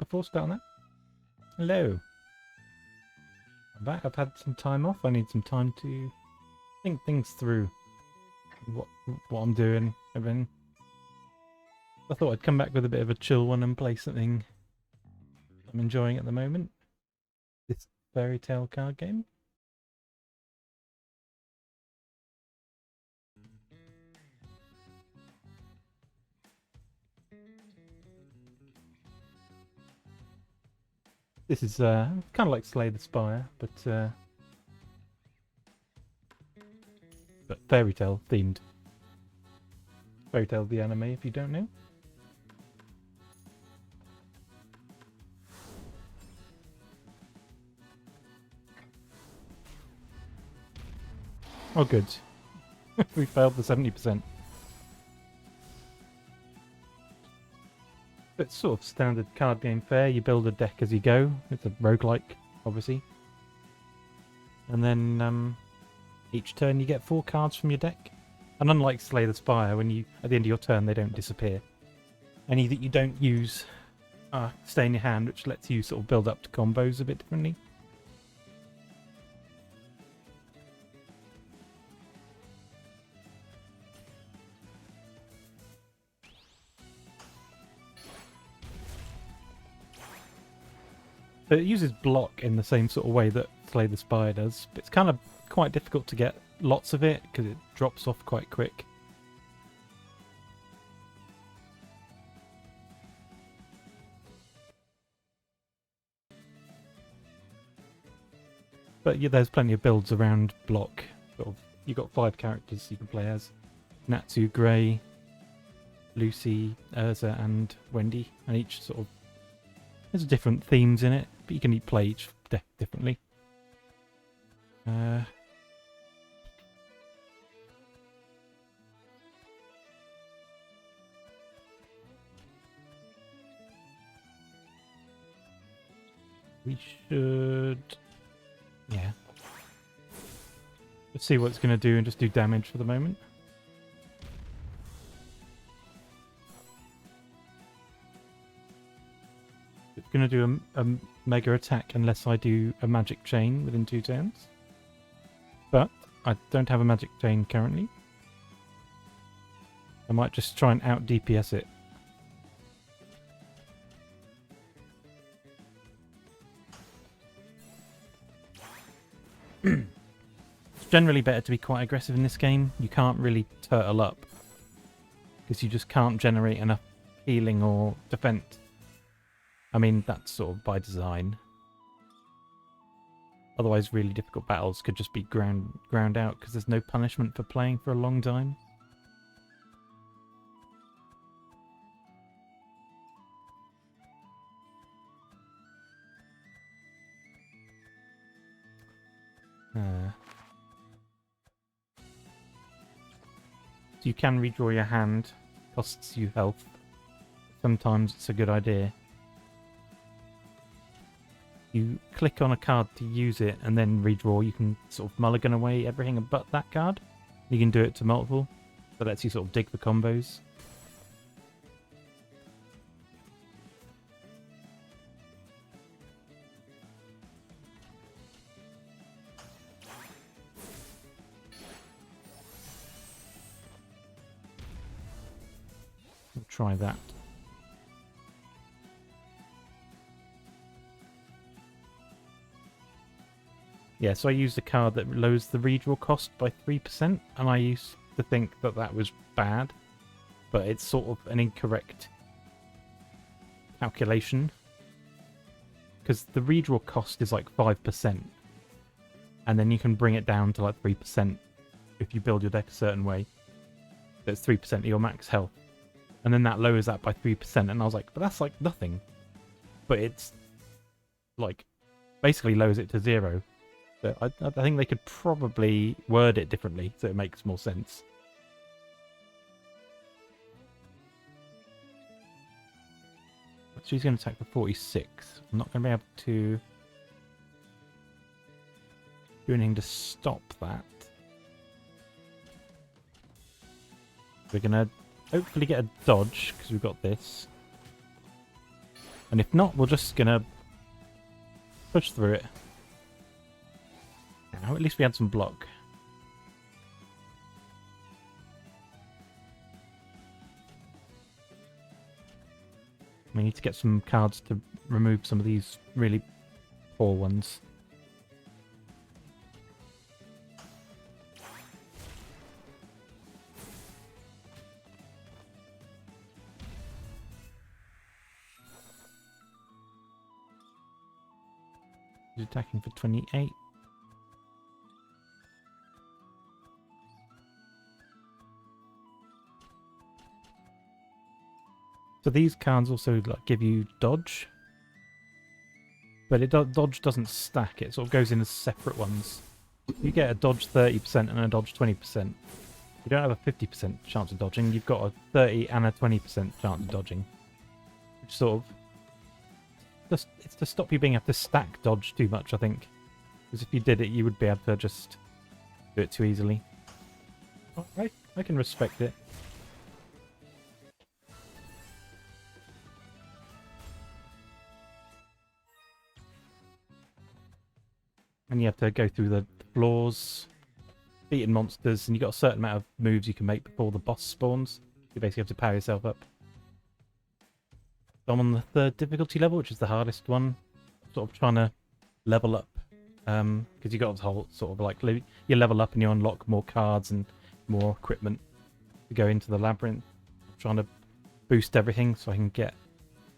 false start on that. Hello. I'm back. I've had some time off. I need some time to think things through. What I'm doing. Everything. I thought I'd come back with a bit of a chill one and play something I'm enjoying at the moment. This fairy tale card game. This is kind of like Slay the Spire, but fairy tale themed. Fairy Tale the anime, if you don't know. Oh, good. We failed the 70%. It's sort of standard card game fare. You build a deck as you go. It's a roguelike, obviously. And then each turn you get 4 cards from your deck. And unlike Slay the Spire, when you at the end of your turn they don't disappear. Any that you don't use stay in your hand, which lets you sort of build up to combos a bit differently. So it uses block in the same sort of way that Slay the Spire does, but it's kind of quite difficult to get lots of it because it drops off quite quick. But yeah, there's plenty of builds around block. You've got 5 characters you can play as: Natsu, Grey, Lucy, Urza, and Wendy, and each sort of there's different themes in it, but you can play each deck differently. We should... yeah. Let's see what it's going to do and just do damage for the moment. It's going to do a mega attack unless I do a magic chain within 2 turns. But I don't have a magic chain currently. I might just try and out DPS it. It's generally better to be quite aggressive in this game. You can't really turtle up because you just can't generate enough healing or defense. I mean, that's sort of by design. Otherwise, really difficult battles could just be ground out because there's no punishment for playing for a long time. So you can redraw your hand. Costs you health. Sometimes it's a good idea. You click on a card to use it and then redraw. You can sort of mulligan away everything but that card. You can do it to multiple. That lets you sort of dig for combos. We'll try that. Yeah, so I used a card that lowers the redraw cost by 3%, and I used to think that that was bad, but it's sort of an incorrect calculation, because the redraw cost is like 5%, and then you can bring it down to like 3% if you build your deck a certain way. That's 3% of your max health, and then that lowers that by 3%, and I was like, but that's like nothing. But it's like basically lowers it to 0. But I think they could probably word it differently so it makes more sense. She's going to attack for 46. I'm not going to be able to do anything to stop that. We're going to hopefully get a dodge because we've got this. And if not, we're just gonna push through it. Now, at least we had some block. We need to get some cards to remove some of these really poor ones. He's attacking for 28. So these cards also like give you dodge, but dodge doesn't stack. It sort of goes in as separate ones. You get a dodge 30% and a dodge 20%. You don't have a 50% chance of dodging. You've got a 30 and a 20% chance of dodging, which sort of it's to stop you being able to stack dodge too much, I think. Because if you did it, you would be able to just do it too easily. Alright, I can respect it. And you have to go through the floors, beating monsters, and you've got a certain amount of moves you can make before the boss spawns. You basically have to power yourself up. So I'm on the 3rd difficulty level, which is the hardest one. Sort of trying to level up. Because you got the whole sort of like, you level up and you unlock more cards and more equipment to go into the labyrinth. I'm trying to boost everything so I can get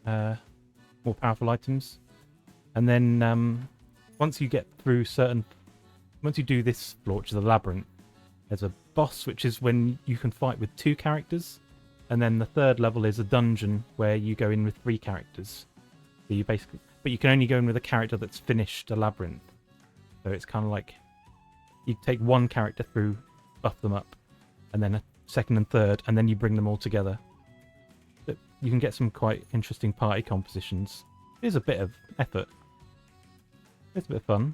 more powerful items. And then once you get through once you do this floor, which is the labyrinth, there's a boss, which is when you can fight with 2 characters. And then the 3rd level is a dungeon where you go in with 3 characters. So you basically, but you can only go in with a character that's finished a labyrinth. So it's kind of like you take 1 character through, buff them up, and then a 2nd and 3rd, and then you bring them all together. But you can get some quite interesting party compositions. It is a bit of effort. It's a bit of fun.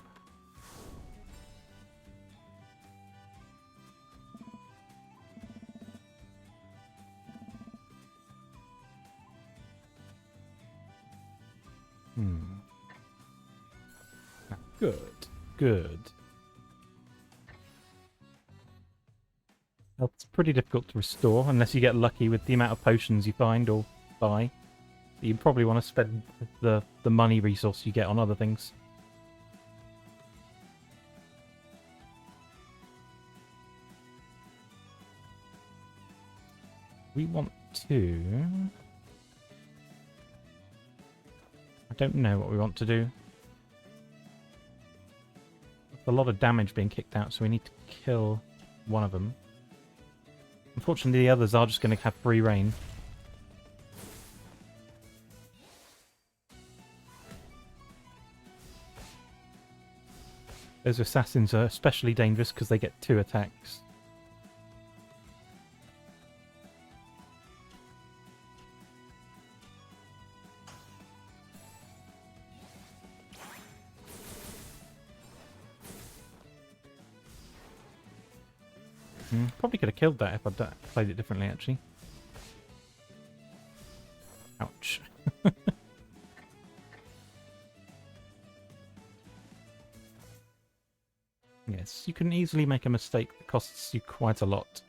Good. Good. Health's pretty difficult to restore unless you get lucky with the amount of potions you find or buy. You probably want to spend the money resource you get on other things. We want to... I don't know what we want to do. There's a lot of damage being kicked out, so we need to kill one of them. Unfortunately, the others are just going to have free reign. Those assassins are especially dangerous because they get 2 attacks. Probably could have killed that if I'd played it differently, actually. Ouch. Yes, you can easily make a mistake that costs you quite a lot.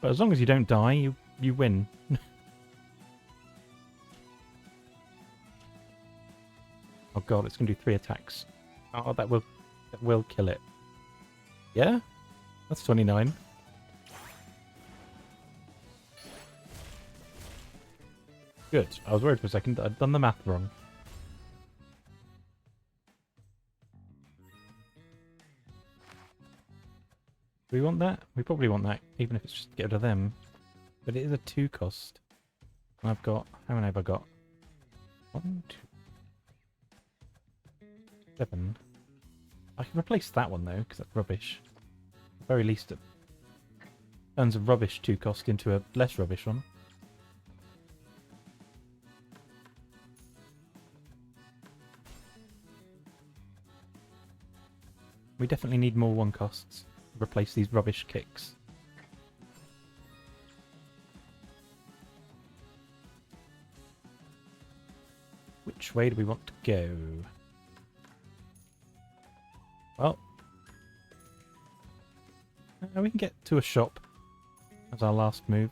But as long as you don't die, you win. Oh god, it's going to do 3 attacks. Oh, that will kill it. Yeah? That's 29. Good. I was worried for a second that I'd done the math wrong. Do we want that? We probably want that, even if it's just to get rid of them. But it is a 2 cost. And I've got... How many have I got? 1, 2... 7. I can replace that one, though, because that's rubbish. At the very least... turns a rubbish 2 cost into a less rubbish one. We definitely need more 1 costs to replace these rubbish kicks. Which way do we want to go? Well, we can get to a shop as our last move.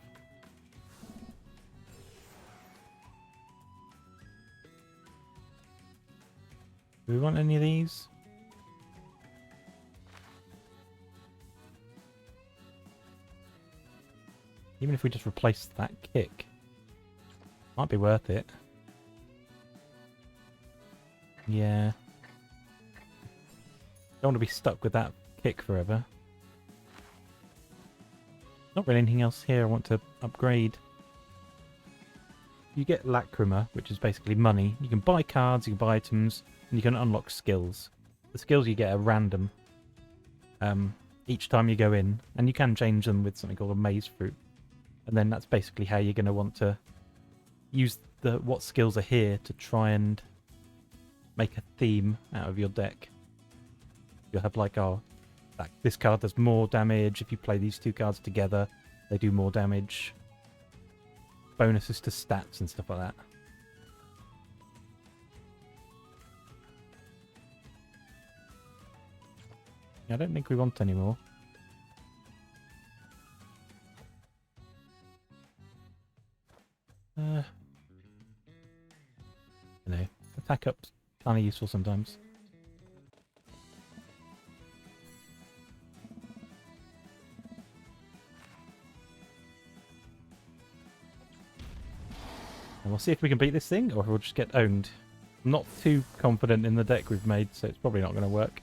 Do we want any of these? Even if we just replace that kick, might be worth it. Yeah. Don't want to be stuck with that kick forever. Not really anything else here I want to upgrade. You get Lacrima, which is basically money. You can buy cards, you can buy items, and you can unlock skills. The skills you get are random each time you go in, and you can change them with something called a maze fruit. And then that's basically how you're going to want to use what skills are here to try and make a theme out of your deck. You'll have like, this card does more damage. If you play these 2 cards together, they do more damage. Bonuses to stats and stuff like that. I don't think we want any more. You know, attack up's kind of useful sometimes. And we'll see if we can beat this thing, or if we'll just get owned. I'm not too confident in the deck we've made, so it's probably not going to work.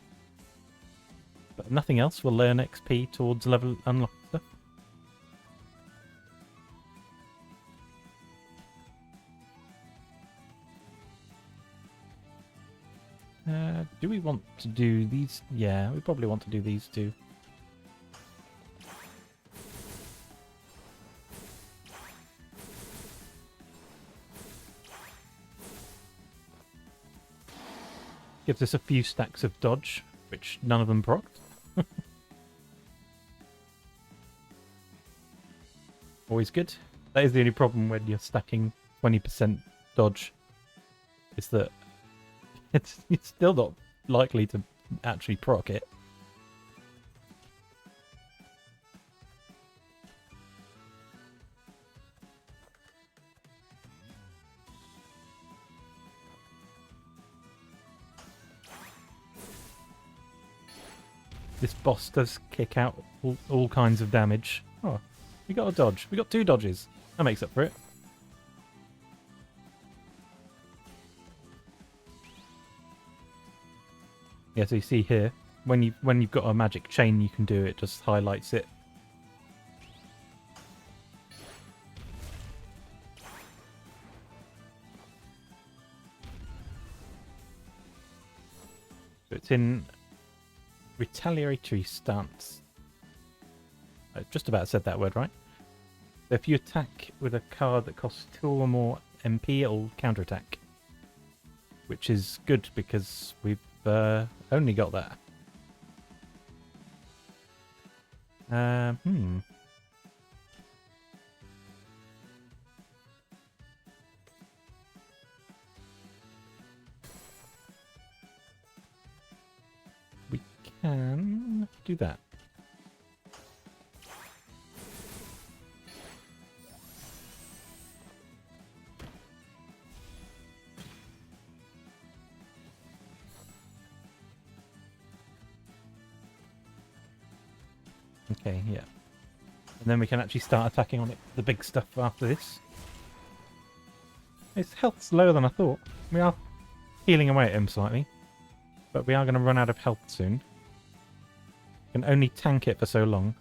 But if nothing else, we'll learn XP towards level unlock stuff. Do we want to do these? Yeah, we probably want to do these 2. Gives us a few stacks of dodge, which none of them procced. Always good. That is the only problem when you're stacking 20% dodge, is that it's still not likely to actually proc it. This boss does kick out all kinds of damage. Oh, we got a dodge. We got 2 dodges. That makes up for it. Yeah, so you see here, when you've got a magic chain you can do, it just highlights it. So it's in retaliatory stance. I just about said that word right. So if you attack with a card that costs 2 or more MP, it'll counterattack. Which is good because we've only got that. We can do that. Okay, yeah. And then we can actually start attacking on it, the big stuff after this. Its health's lower than I thought. We are healing away at him slightly. But we are going to run out of health soon. Can only tank it for so long.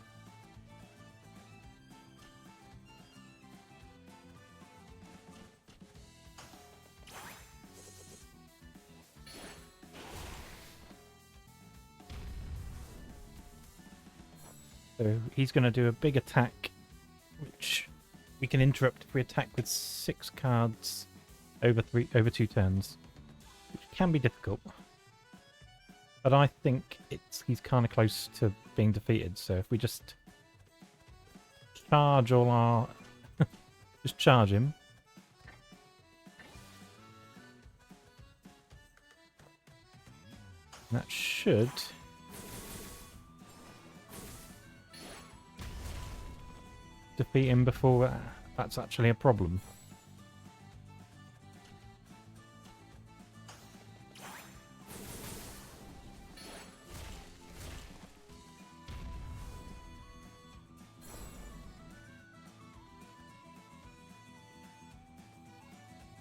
So he's going to do a big attack, which we can interrupt if we attack with 6 cards over 2 turns, which can be difficult. But I think he's kind of close to being defeated. So if we just charge all our, just charge him. That should defeat him before that's actually a problem.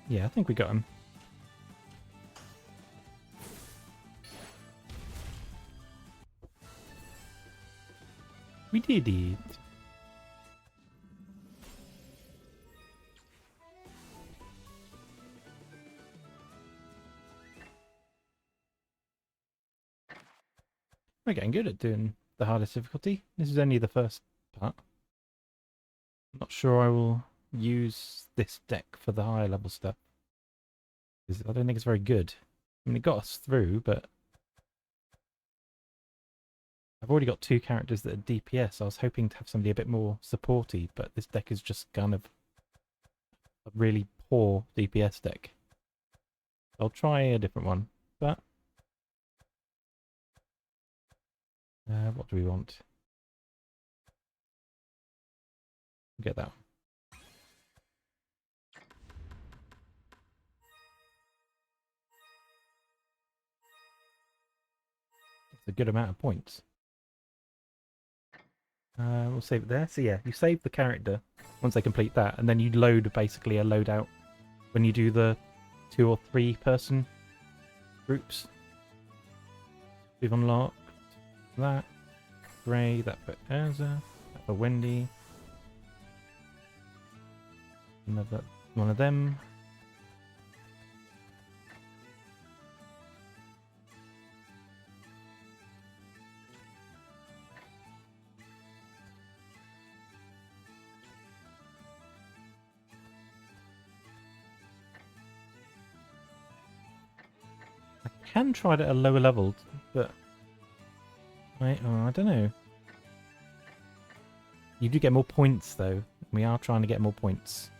Yeah, I think we got him. We did it. We're getting good at doing the hardest difficulty. This is only the first part. I'm not sure I will use this deck for the higher level stuff, because I don't think it's very good. I mean, it got us through, but I've already got 2 characters that are DPS. I was hoping to have somebody a bit more supporty, but this deck is just kind of a really poor DPS deck. I'll try a different one, but what do we want? Get that one. It's a good amount of points. We'll save it there. So yeah, you save the character once they complete that, and then you load basically a loadout when you do the 2 or 3 person groups. We've unlocked that. Grey, that for Urza, that for Wendy. Another one of them. I can try it at a lower level, but I don't know. You do get more points though. We are trying to get more points.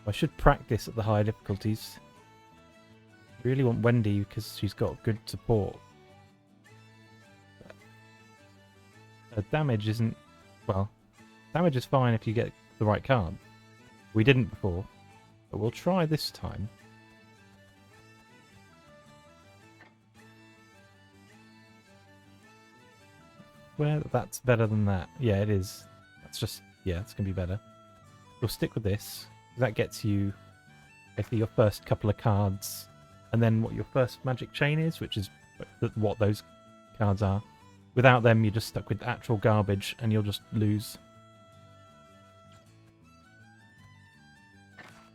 I should practice at the higher difficulties. Really want Wendy because she's got good support. Her damage isn't... well, damage is fine if you get the right card. We didn't before, but we'll try this time. Well, that's better than that. Yeah, it is. That's just... yeah, it's going to be better. We'll stick with this. That gets you basically your first couple of cards, and then what your first magic chain is, which is what those cards are. Without them, you're just stuck with actual garbage, and you'll just lose.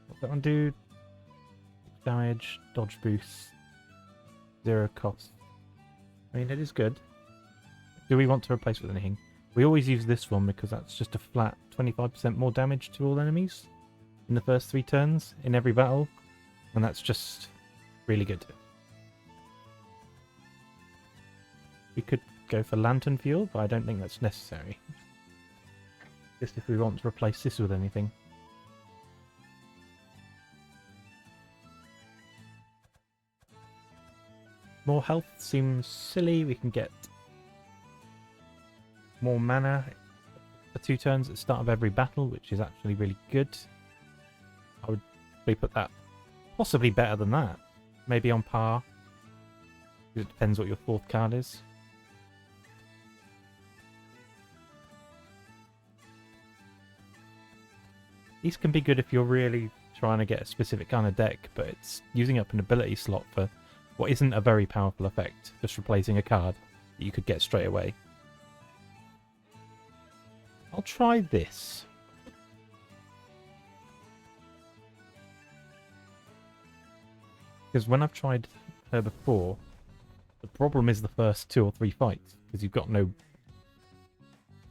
What's that one do? Damage, dodge boost, 0 cost. I mean, it is good. Do we want to replace with anything? We always use this one because that's just a flat 25% more damage to all enemies in the first 3 turns in every battle, and that's just really good. We could go for Lantern Fuel, but I don't think that's necessary. Just if we want to replace this with anything. More health seems silly. We can get more mana for 2 turns at the start of every battle, which is actually really good. I would probably put that possibly better than that. Maybe on par. It depends what your 4th card is. These can be good if you're really trying to get a specific kind of deck, but it's using up an ability slot for what isn't a very powerful effect, just replacing a card that you could get straight away. I'll try this. Because when I've tried her before, the problem is the first 2 or 3 fights, because you've got no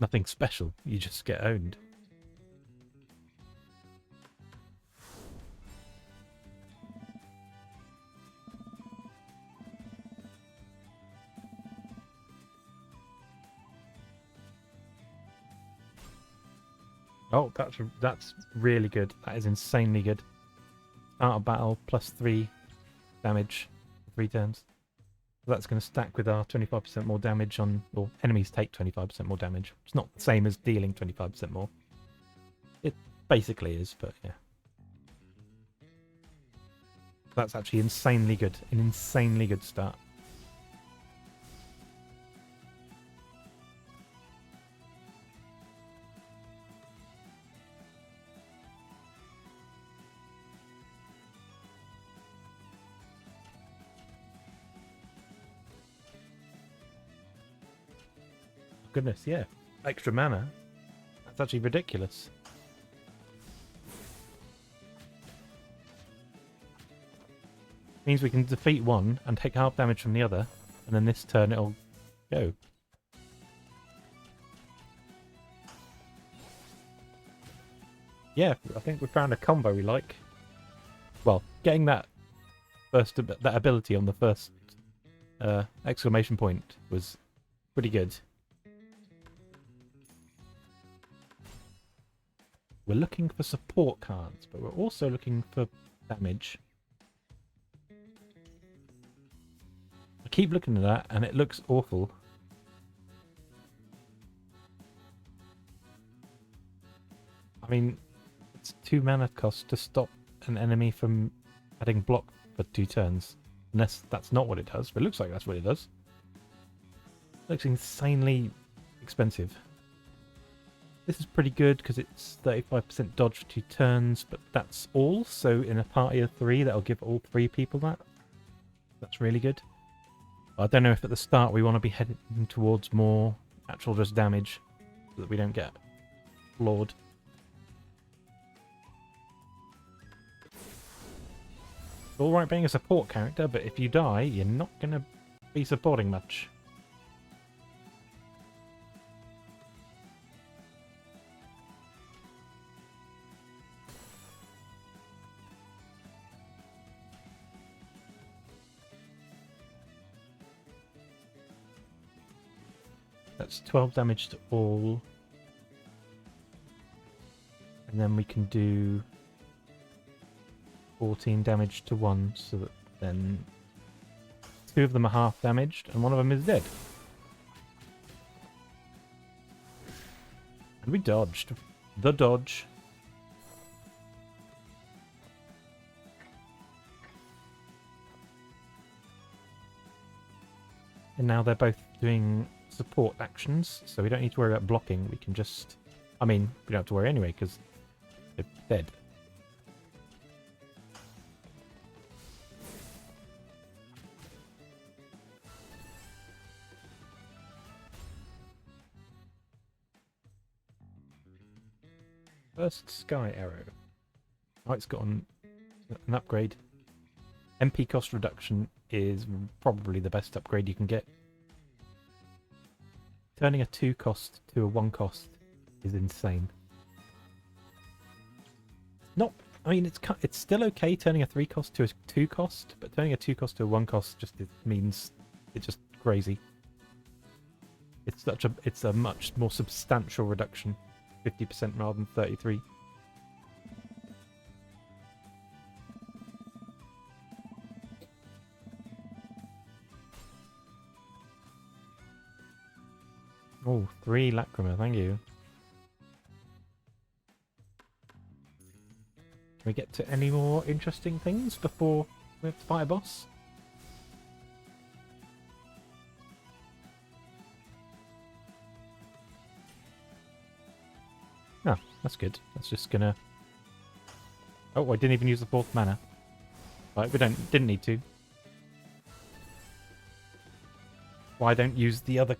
nothing special. You just get owned. Oh, that's really good. That is insanely good. Start of battle, +3 damage for 3 turns. That's going to stack with our 25% more damage on... Or enemies take 25% more damage. It's not the same as dealing 25% more. It basically is, but yeah. That's actually insanely good. An insanely good start. Goodness, yeah. Extra mana. That's actually ridiculous. Means we can defeat one and take half damage from the other, and then this turn it'll go. Yeah, I think we found a combo we like. Well, getting that that ability on the first exclamation point was pretty good. We're looking for support cards, but we're also looking for damage. I keep looking at that, and it looks awful. I mean, it's 2 mana cost to stop an enemy from adding block for 2 turns. Unless that's not what it does, but it looks like that's what it does. It looks insanely expensive. This is pretty good because it's 35% dodge for 2 turns, but that's all. So in a party of 3, that'll give all 3 people that. That's really good. I don't know if at the start we want to be heading towards more actual just damage so that we don't get floored. It's alright being a support character, but if you die, you're not going to be supporting much. That's 12 damage to all. And then we can do 14 damage to one, so that then 2 of them are half damaged and 1 of them is dead. And we dodged. The dodge. And now they're both doing support actions, so we don't need to worry about blocking. We can just... I mean, we don't have to worry anyway, because they're dead. First Sky Arrow. Oh, it's got an upgrade. MP cost reduction is probably the best upgrade you can get. Turning a 2 cost to a 1 cost is insane. Not, I mean, it's still okay turning a 3 cost to a 2 cost, but turning a 2 cost to a 1 cost just means it's just crazy. It's a much more substantial reduction, 50% rather than 33. Oh, 3 Lacrima, thank you. Can we get to any more interesting things before we have to fight a boss? Oh, that's good. That's just gonna... Oh, I didn't even use the 4th mana. Right, we didn't need to. Why don't use the other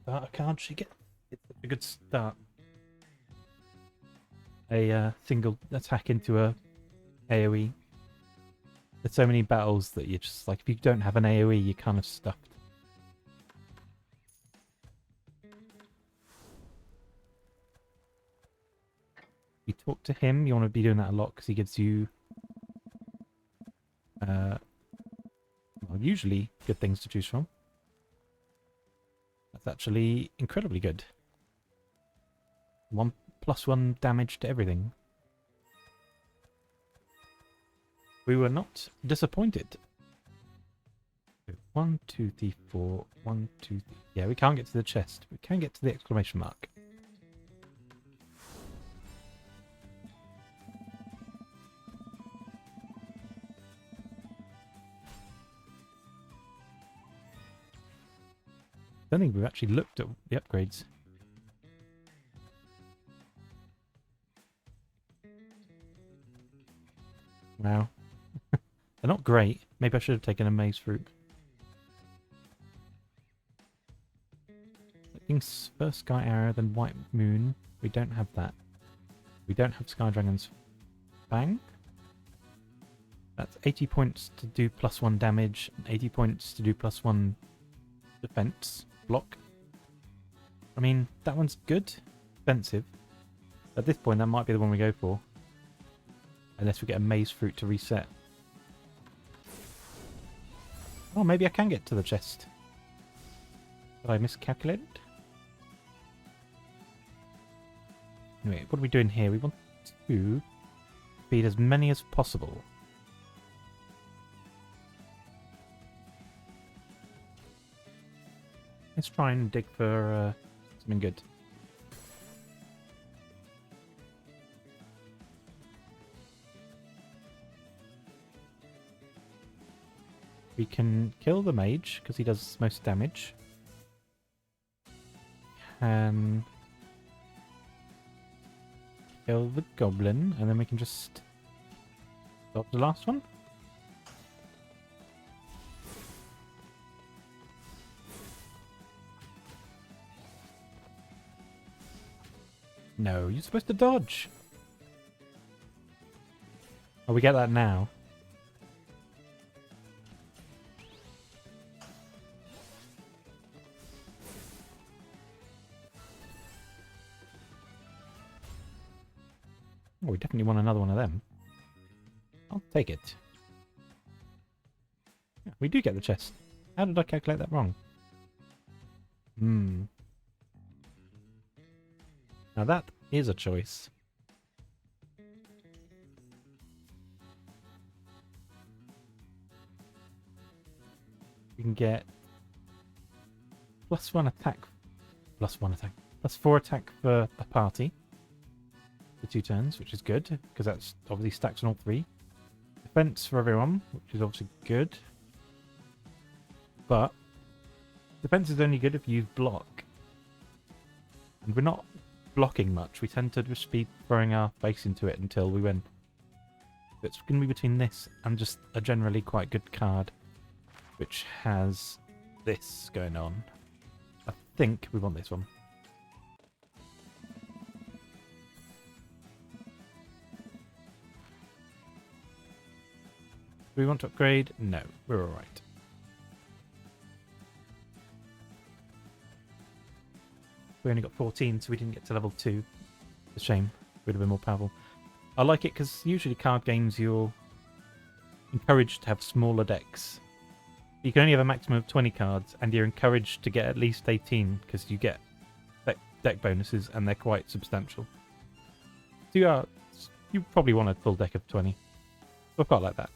starter card she get? It's a good start. A single attack into a AoE. There's so many battles that you're just like, if you don't have an AoE, you're kind of stuffed. You talk to him. You want to be doing that a lot because he gives you, well, usually good things to choose from. That's actually incredibly good. 1+1 damage to everything. We were not disappointed. 1, 2, 3, 4. 1, 2, 3. Yeah, we can't get to the chest. We can get to the exclamation mark. I don't think we've actually looked at the upgrades. Wow. They're not great. Maybe I should have taken a maze fruit. First Sky Arrow, then White Moon. We don't have that. We don't have Sky Dragon's Fang. That's 80 points to do +1 damage, and 80 points to do +1 defense block. I mean, that one's good. Expensive. At this point, that might be the one we go for. Unless we get a maze fruit to reset. Oh, maybe I can get to the chest. Did I miscalculate? Anyway, what are we doing here? We want to feed as many as possible. Let's try and dig for something good. We can kill the mage, because he does most damage. Can kill the goblin, and then we can just stop the last one. No, you're supposed to dodge. Oh, we get that now. Oh, we definitely want another one of them. I'll take it. Yeah, we do get the chest. How did I calculate that wrong? Now that is a choice. We can get +1 attack. +1 attack. +4 attack for a party. For 2 turns, which is good, because that's obviously stacks on all 3. Defense for everyone, which is obviously good. But defense is only good if you block. And we're not blocking much. We tend to just be throwing our face into it until we win. It's going to be between this and just a generally quite good card, which has this going on. I think we want this one. Do we want to upgrade? No, we're alright. We only got 14, so we didn't get to level 2. It's a shame. Would have been more powerful. I like it because usually card games you're encouraged to have smaller decks. You can only have a maximum of 20 cards, and you're encouraged to get at least 18 because you get deck bonuses, and they're quite substantial. So you probably want a full deck of 20. I've got like that.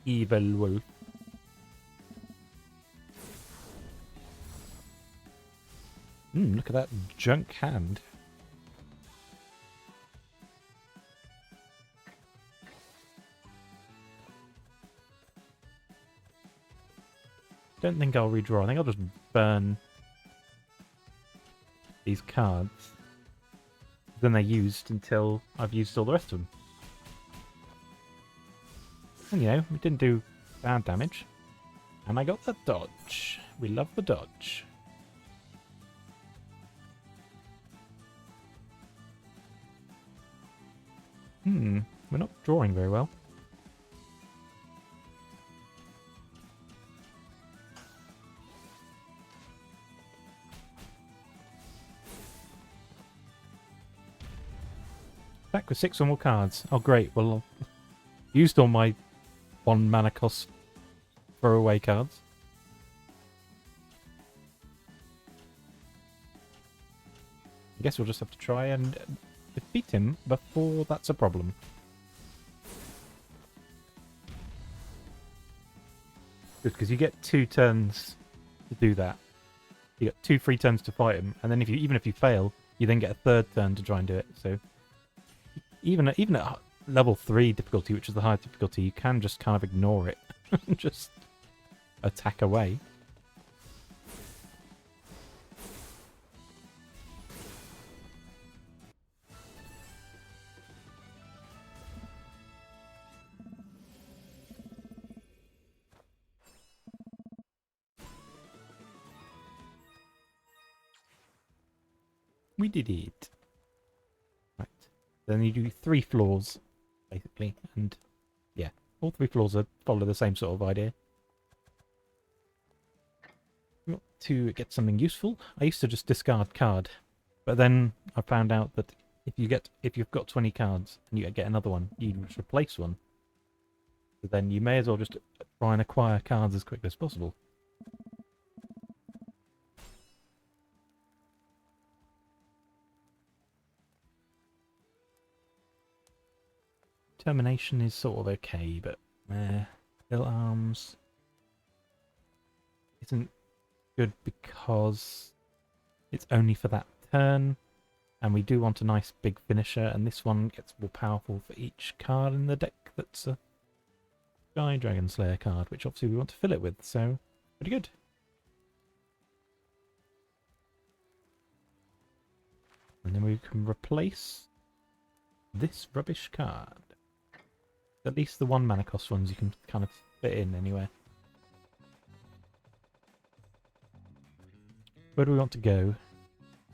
Evil wolf. Look at that junk hand. Don't think I'll redraw. I think I'll just burn these cards. Then they're used until I've used all the rest of them. And, you know, we didn't do bad damage. And I got the dodge. We love the dodge. We're not drawing very well. Back with 6 or more cards. Oh, great. Well, I've used all my 1 mana cost throwaway cards. I guess we'll just have to try and defeat him before that's a problem. Good, because you get 2 turns to do that. You get 2 free turns to fight him, and then even if you fail, you then get a 3rd turn to try and do it. So even at level 3 difficulty, which is the highest difficulty, you can just kind of ignore it and just attack away. We did it. Right. Then you do 3 floors, basically. And, yeah, all 3 floors follow the same sort of idea. To get something useful, I used to just discard card. But then I found out that if you've got 20 cards and you get another one, you just replace one. So then you may as well just try and acquire cards as quickly as possible. Termination is sort of okay, but Ill Arms isn't good because it's only for that turn, and we do want a nice big finisher, and this one gets more powerful for each card in the deck that's a Sky Dragon Slayer card, which obviously we want to fill it with, so pretty good. And then we can replace this rubbish card. At least the 1 mana cost ones you can kind of fit in anywhere. Where do we want to go?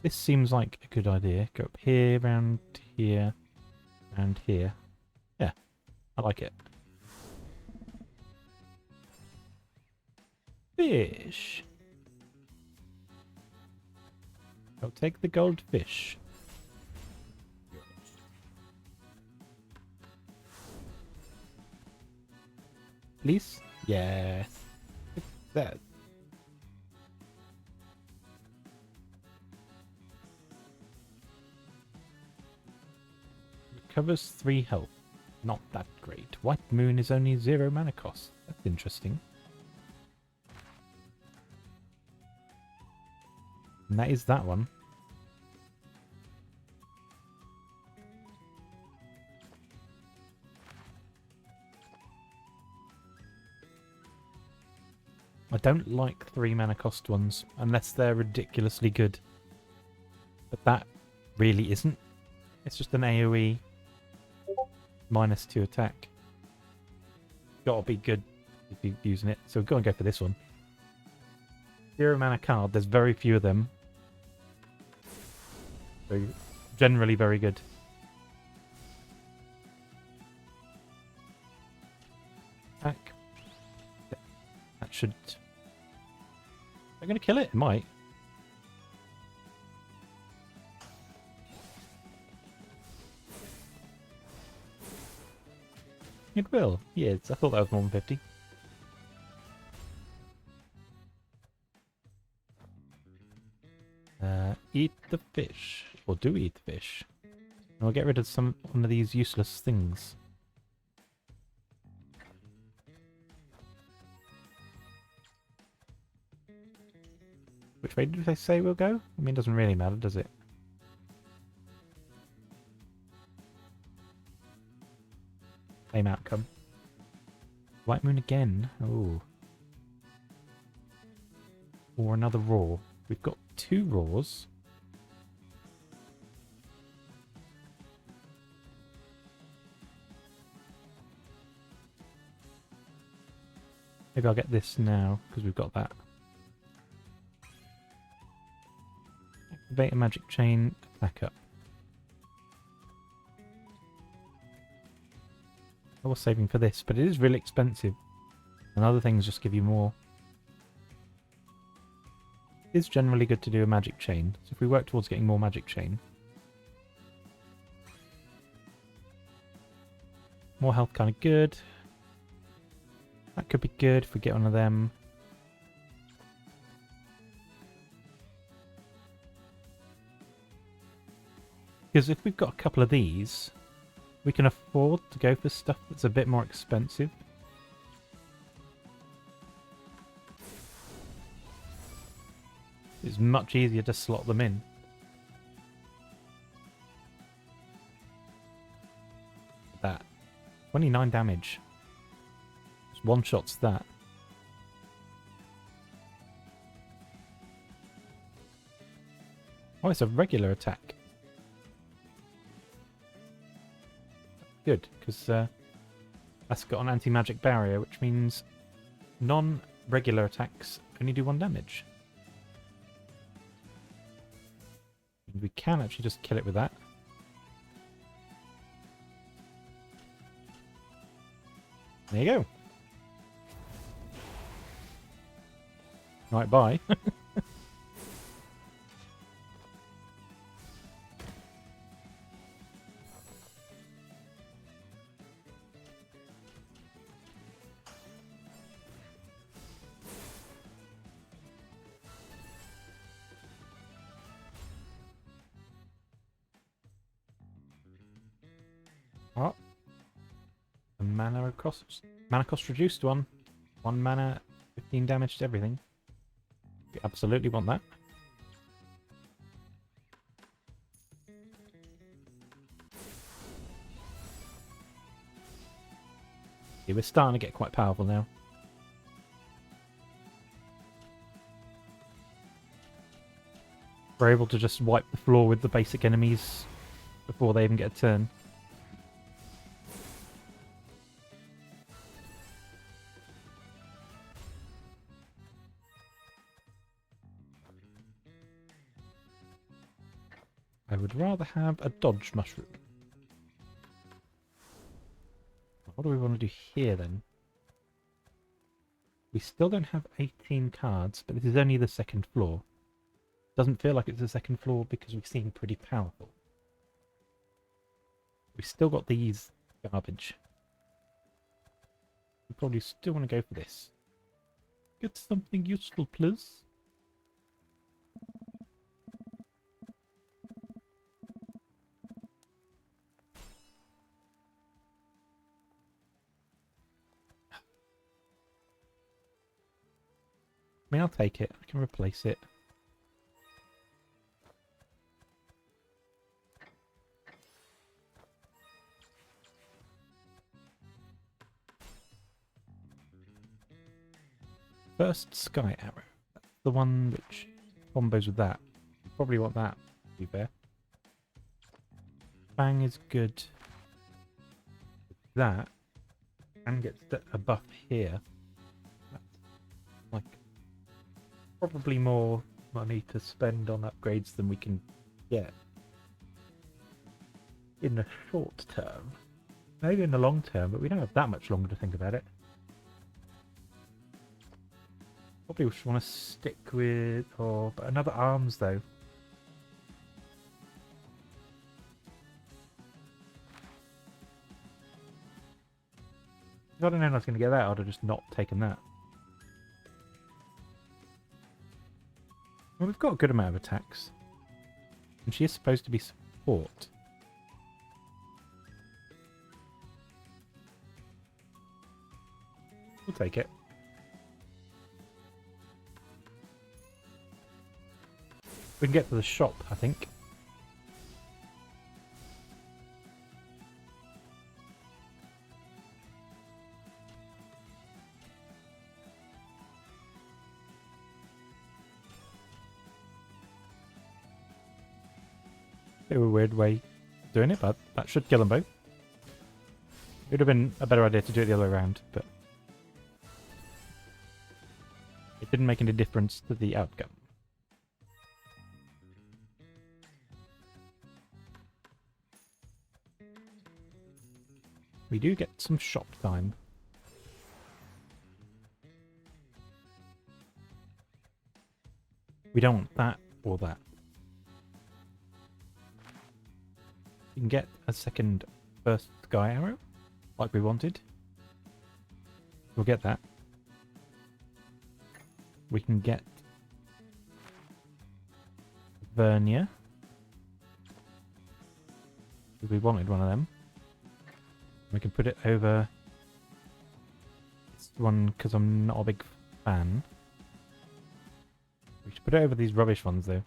This seems like a good idea. Go up here, round here, and here. Yeah, I like it. Fish! I'll take the goldfish. Please? Yes. It's that. Recovers 3 health. Not that great. White Moon is only 0 mana cost. That's interesting. And that is that one. I don't like 3 mana cost ones unless they're ridiculously good. But that really isn't. It's just an AoE -2 attack. Gotta be good if you're using it. So go and go for this one. 0 mana card, there's very few of them. So generally very good. Attack. That should... I'm going to kill it? It might. It will. Yes, I thought that was more than 50. Eat the fish. Or do eat the fish. And we'll get rid of one of these useless things. Which way did they say we'll go? I mean, it doesn't really matter, does it? Same outcome. White Moon again. Oh. Or another Raw. We've got 2 Raws. Maybe I'll get this now, because we've got that. Activate a magic chain, attack up. I was saving for this, but it is really expensive. And other things just give you more. It is generally good to do a magic chain. So if we work towards getting more magic chain. More health kind of good. That could be good if we get one of them. Because if we've got a couple of these, we can afford to go for stuff that's a bit more expensive. It's much easier to slot them in. That 29 damage. Just one shots that. Oh, it's a regular attack. Good, because that's got an anti-magic barrier, which means non-regular attacks only do 1 damage. And we can actually just kill it with that. There you go. Right, bye. Oh. The mana cost reduced one. 1 mana, 15 damage to everything. We absolutely want that. Yeah, we're starting to get quite powerful now. We're able to just wipe the floor with the basic enemies before they even get a turn. I would rather have a dodge mushroom. What do we want to do here then? We still don't have 18 cards, but this is only the 2nd floor. Doesn't feel like it's the 2nd floor because we seem pretty powerful. We still got these garbage. We probably still want to go for this. Get something useful, please. I mean, I'll take it. I can replace it. First Sky Arrow. That's the one which combos with that. You probably want that, to be fair. Bang is good. That. And gets a buff here. That's like probably more money to spend on upgrades than we can get in the short term. Maybe in the long term, but we don't have that much longer to think about it. Probably just want to stick with... Oh, but another arms, though. If I'd have known I was going to get that, I'd have just not taken that. Well, we've got a good amount of attacks. And she is supposed to be support. We'll take it. We can get to the shop, I think. Bit of a weird way of doing it, but that should kill them both. It would have been a better idea to do it the other way around, but it didn't make any difference to the outcome. We do get some shop time. We don't want that or that. You can get a second first Sky Arrow. like we wanted. We'll get that. We can get Vernier. We wanted one of them. We can put it over this one because I'm not a big fan. We should put it over these rubbish ones though.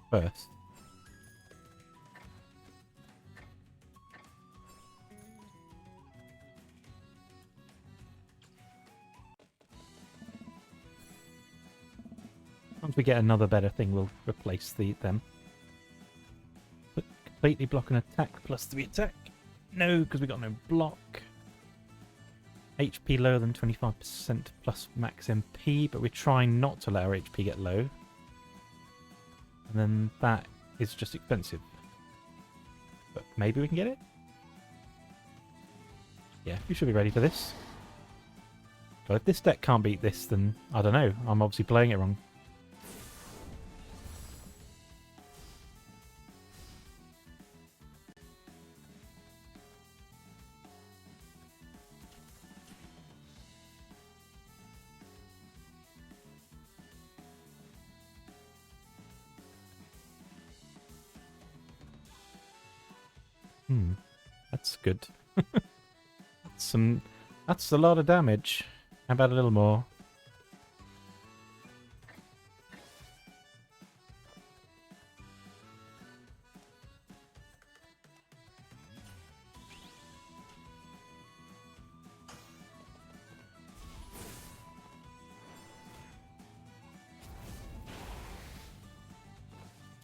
First. Once we get another better thing, we'll replace them. But completely block an attack plus 3 attack. No, because we got no block. HP lower than 25% plus max MP, but we're trying not to let our HP get low. And then that is just expensive. But maybe we can get it? Yeah, we should be ready for this. But if this deck can't beat this, then I don't know. I'm obviously playing it wrong. That's good. That's a lot of damage. How about a little more?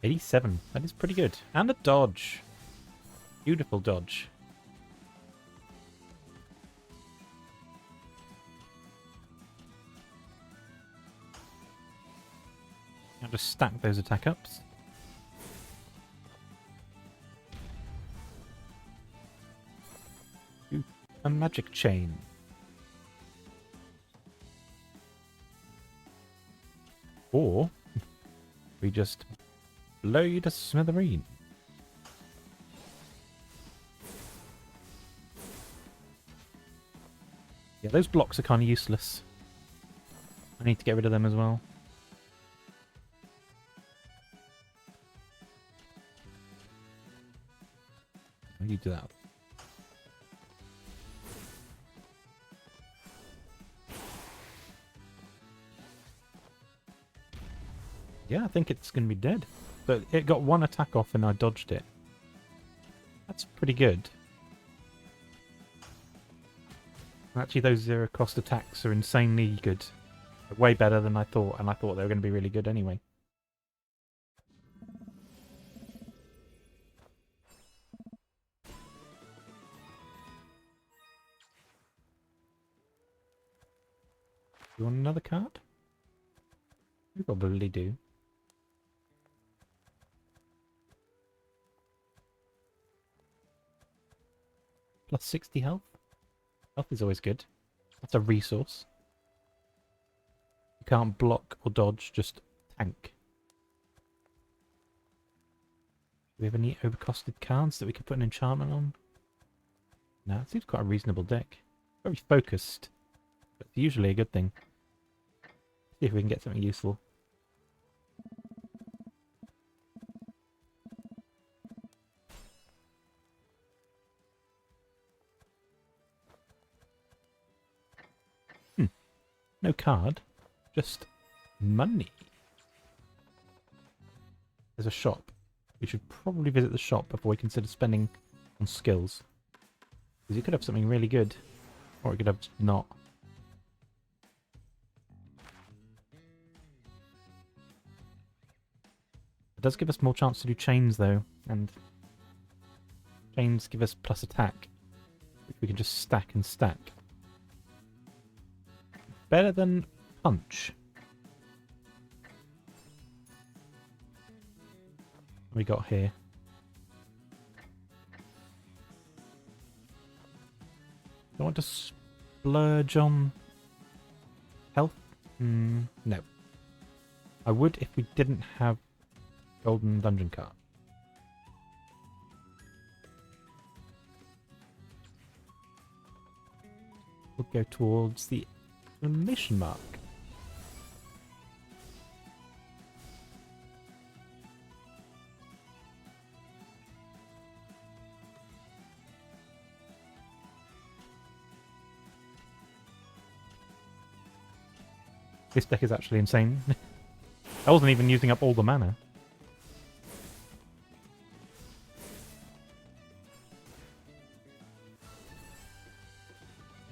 $87. That is pretty good. And a dodge. Beautiful dodge. I'll just stack those attack ups. Ooh, a magic chain. Or we just blow you to smithereen. Yeah, those blocks are kind of useless. I need to get rid of them as well. You do that. Yeah, I think it's going to be dead. But it got one attack off and I dodged it. That's pretty good. Actually, those zero cost attacks are insanely good. Way better than I thought, and I thought they were going to be really good anyway. You want another card? We probably do. Plus 60 health. Health is always good. That's a resource. You can't block or dodge, just tank. Do we have any overcosted cards that we could put an enchantment on? No, it seems quite a reasonable deck. Very focused. That's usually a good thing. See if we can get something useful. No card, just money. There's a shop. We should probably visit the shop before we consider spending on skills. Because you could have something really good, or it could have not. It does give us more chance to do chains though, and chains give us plus attack, which we can just stack and stack. Better than punch. What we got here? Do I want to splurge on health? No. I would if we didn't have golden dungeon card. we'll go towards the exclamation mark. This deck is actually insane. I wasn't even using up all the mana.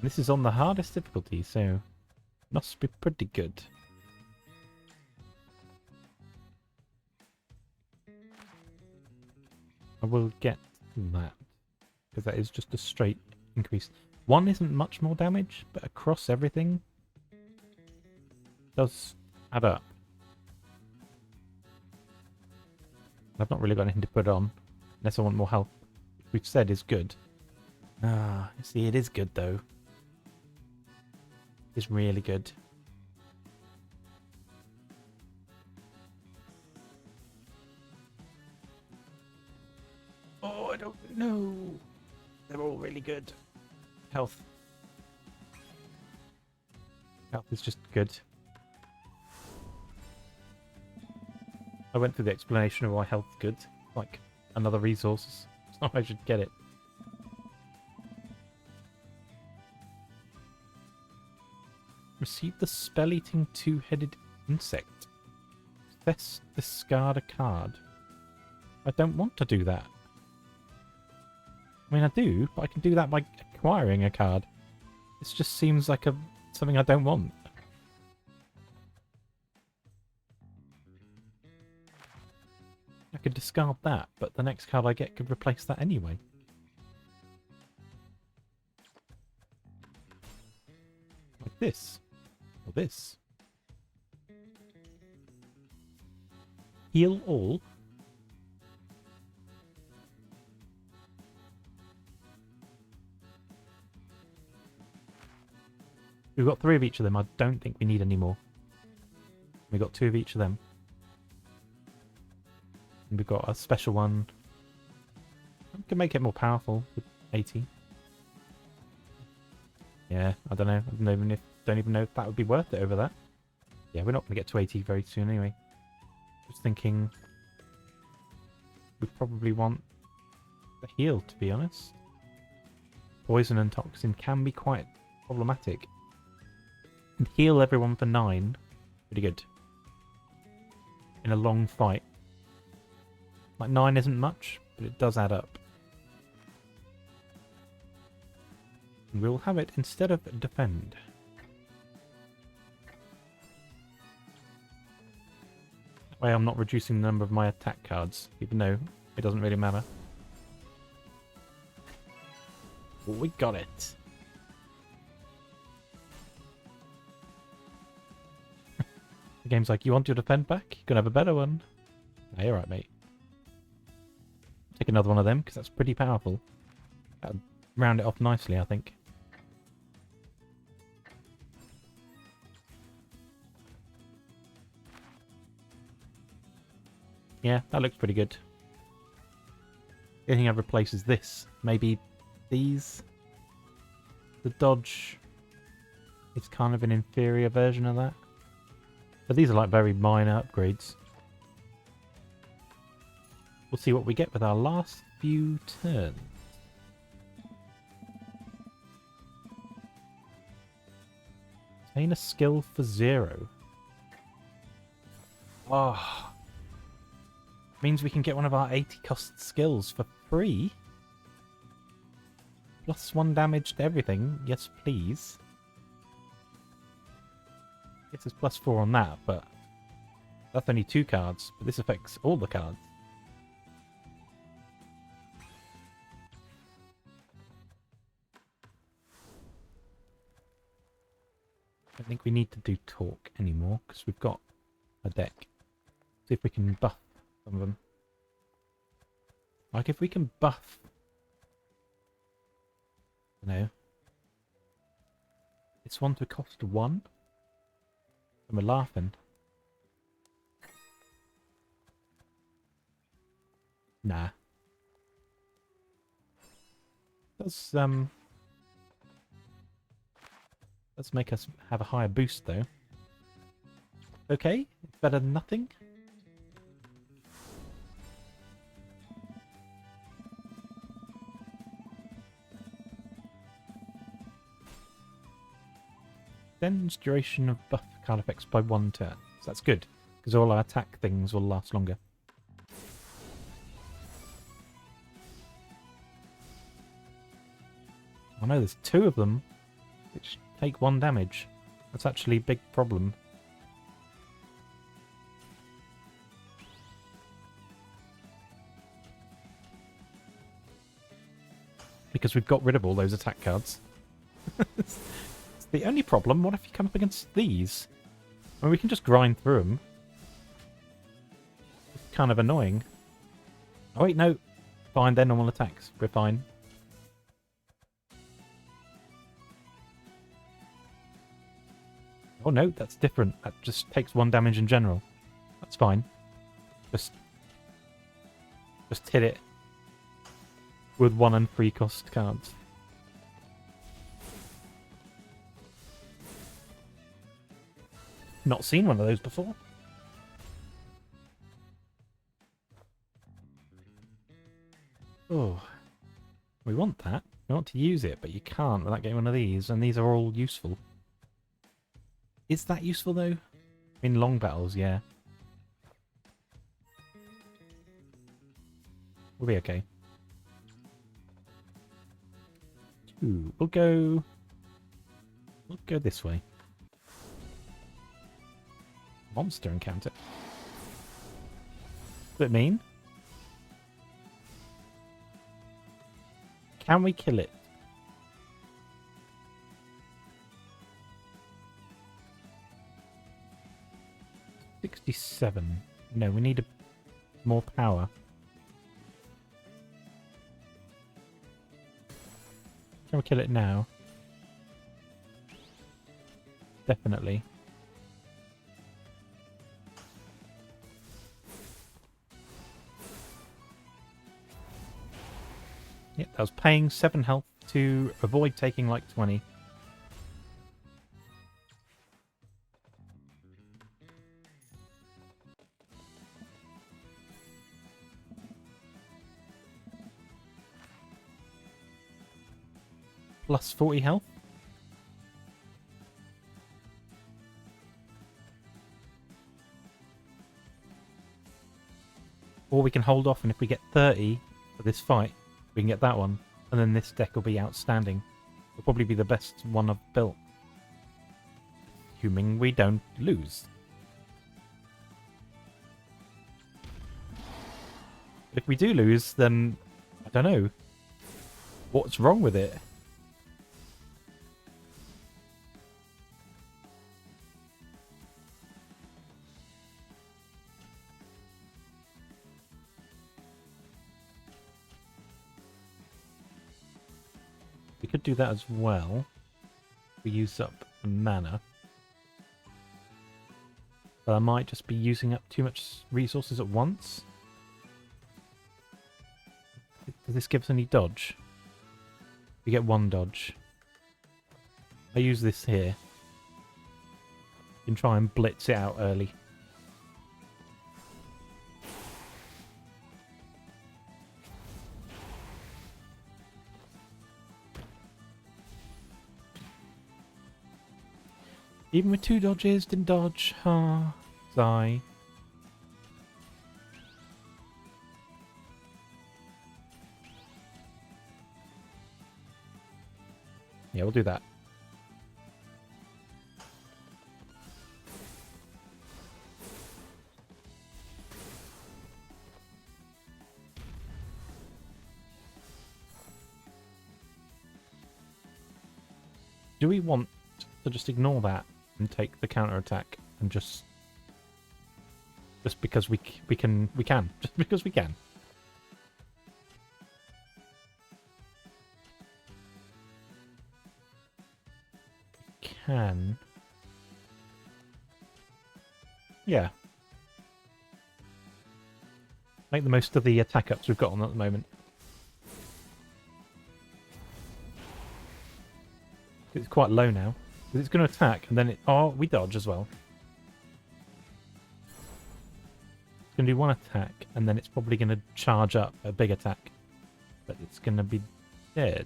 This is on the hardest difficulty, so must be pretty good. I will get that, because that is just a straight increase. One isn't much more damage, but across everything does add up. I've not really got anything to put on, unless I want more health, which we've said is good. Ah, see, it is good though. It's really good. Oh, I don't know. They're all really good. Health. Health is just good. I went through the explanation of why health's good. Like another resource. So I should get it. Receive the spell-eating two-headed insect. Let's discard a card. I don't want to do that. I mean, I do, but I can do that by acquiring a card. This just seems like something I don't want. I could discard that, but the next card I get could replace that anyway. Like this. Or this. Heal all. We've got 3 of each of them. I don't think we need any more. We've got 2 of each of them. And we've got a special one. We can make it more powerful with 80. Yeah, I don't know. Don't even know if that would be worth it over that. Yeah, we're not going to get to 80 very soon anyway. Just thinking we probably want the heal, to be honest. Poison and toxin can be quite problematic. And heal everyone for 9. Pretty good. In a long fight. Like 9 isn't much, but it does add up. And we'll have it instead of defend. That way I'm not reducing the number of my attack cards, even though it doesn't really matter. Well, we got it. The game's like, you want your defend back? You can have a better one. Ah, you're right, mate. Take another one of them, because that's pretty powerful. That'll round it off nicely, I think. Yeah, that looks pretty good. The only thing I've replaced is this. Maybe these. The dodge is kind of an inferior version of that. But these are like very minor upgrades. We'll see what we get with our last few turns. Obtain a skill for 0. Oh. Means we can get one of our 80 cost skills for free. +1 damage to everything. Yes, please. Guess it's +4 on that, but that's only 2 cards. But this affects all the cards. I don't think we need to do talk anymore because we've got a deck. See if we can buff some of them. Like if we can buff, you know, this one to cost 1, and we're laughing. Nah. Does Let's make us have a higher boost, though. Okay, it's better than nothing. Extends duration of buff card effects by 1 turn. So that's good, because all our attack things will last longer. I know there's 2 of them which take 1 damage. That's actually a big problem. Because we've got rid of all those attack cards. It's the only problem. What if you come up against these? I mean, we can just grind through them. It's kind of annoying. Oh wait, no. Fine, they're normal attacks. We're fine. Oh no, that's different. That just takes 1 damage in general. That's fine. Just hit it with 1 and 3 cost cards. Not seen one of those before. Oh, we want that. We want to use it, but you can't without getting one of these, and these are all useful. Is that useful though? In long battles, yeah. We'll be okay. Ooh, we'll go this way. Monster encounter. Bit mean. Can we kill it? $67. No, we need more power. Can we kill it now? Definitely. Yep, that was paying 7 health to avoid taking like 20. Plus 40 health. Or we can hold off, and if we get 30 for this fight, we can get that one. And then this deck will be outstanding. It'll probably be the best one I've built. Assuming we don't lose. But if we do lose, then I don't know. What's wrong with it? We could do that as well. We use up mana. But I might just be using up too much resources at once. Does this give us any dodge? We get 1 dodge. I use this here. You can try and blitz it out early. Even with 2 dodges, didn't dodge. Ah, sigh. Yeah, we'll do that. Do we want to just ignore that and take the counter attack and just because we can just because we can? Can. Yeah. Make the most of the attack ups we've got on at the moment. It's quite low now. Because it's going to attack, and then it... Oh, we dodge as well. It's going to do one attack, and then it's probably going to charge up a big attack. But it's going to be dead.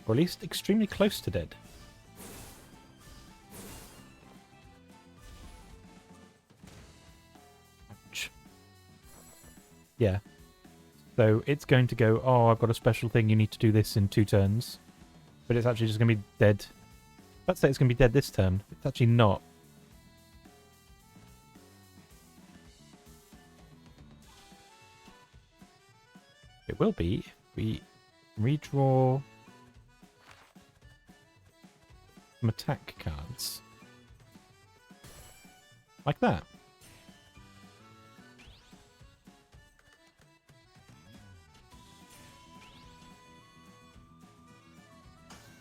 Or at least extremely close to dead. Ouch. Yeah. So it's going to go, oh, I've got a special thing, you need to do this in 2 turns. But it's actually just going to be dead. Let's say it's going to be dead this turn. It's actually not. It will be if we redraw some attack cards. Like that.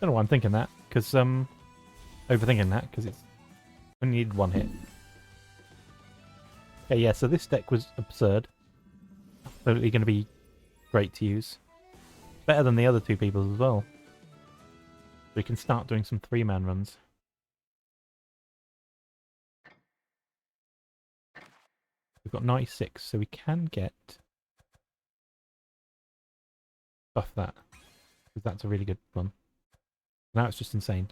Don't know why I'm thinking that, because overthinking that, because it's only need 1 hit. Okay, yeah, so this deck was absurd. Absolutely going to be great to use. Better than the other 2 people's as well. We can start doing some 3-man runs. We've got 96, so we can get... buff that. Because that's a really good one. Now it's just insane.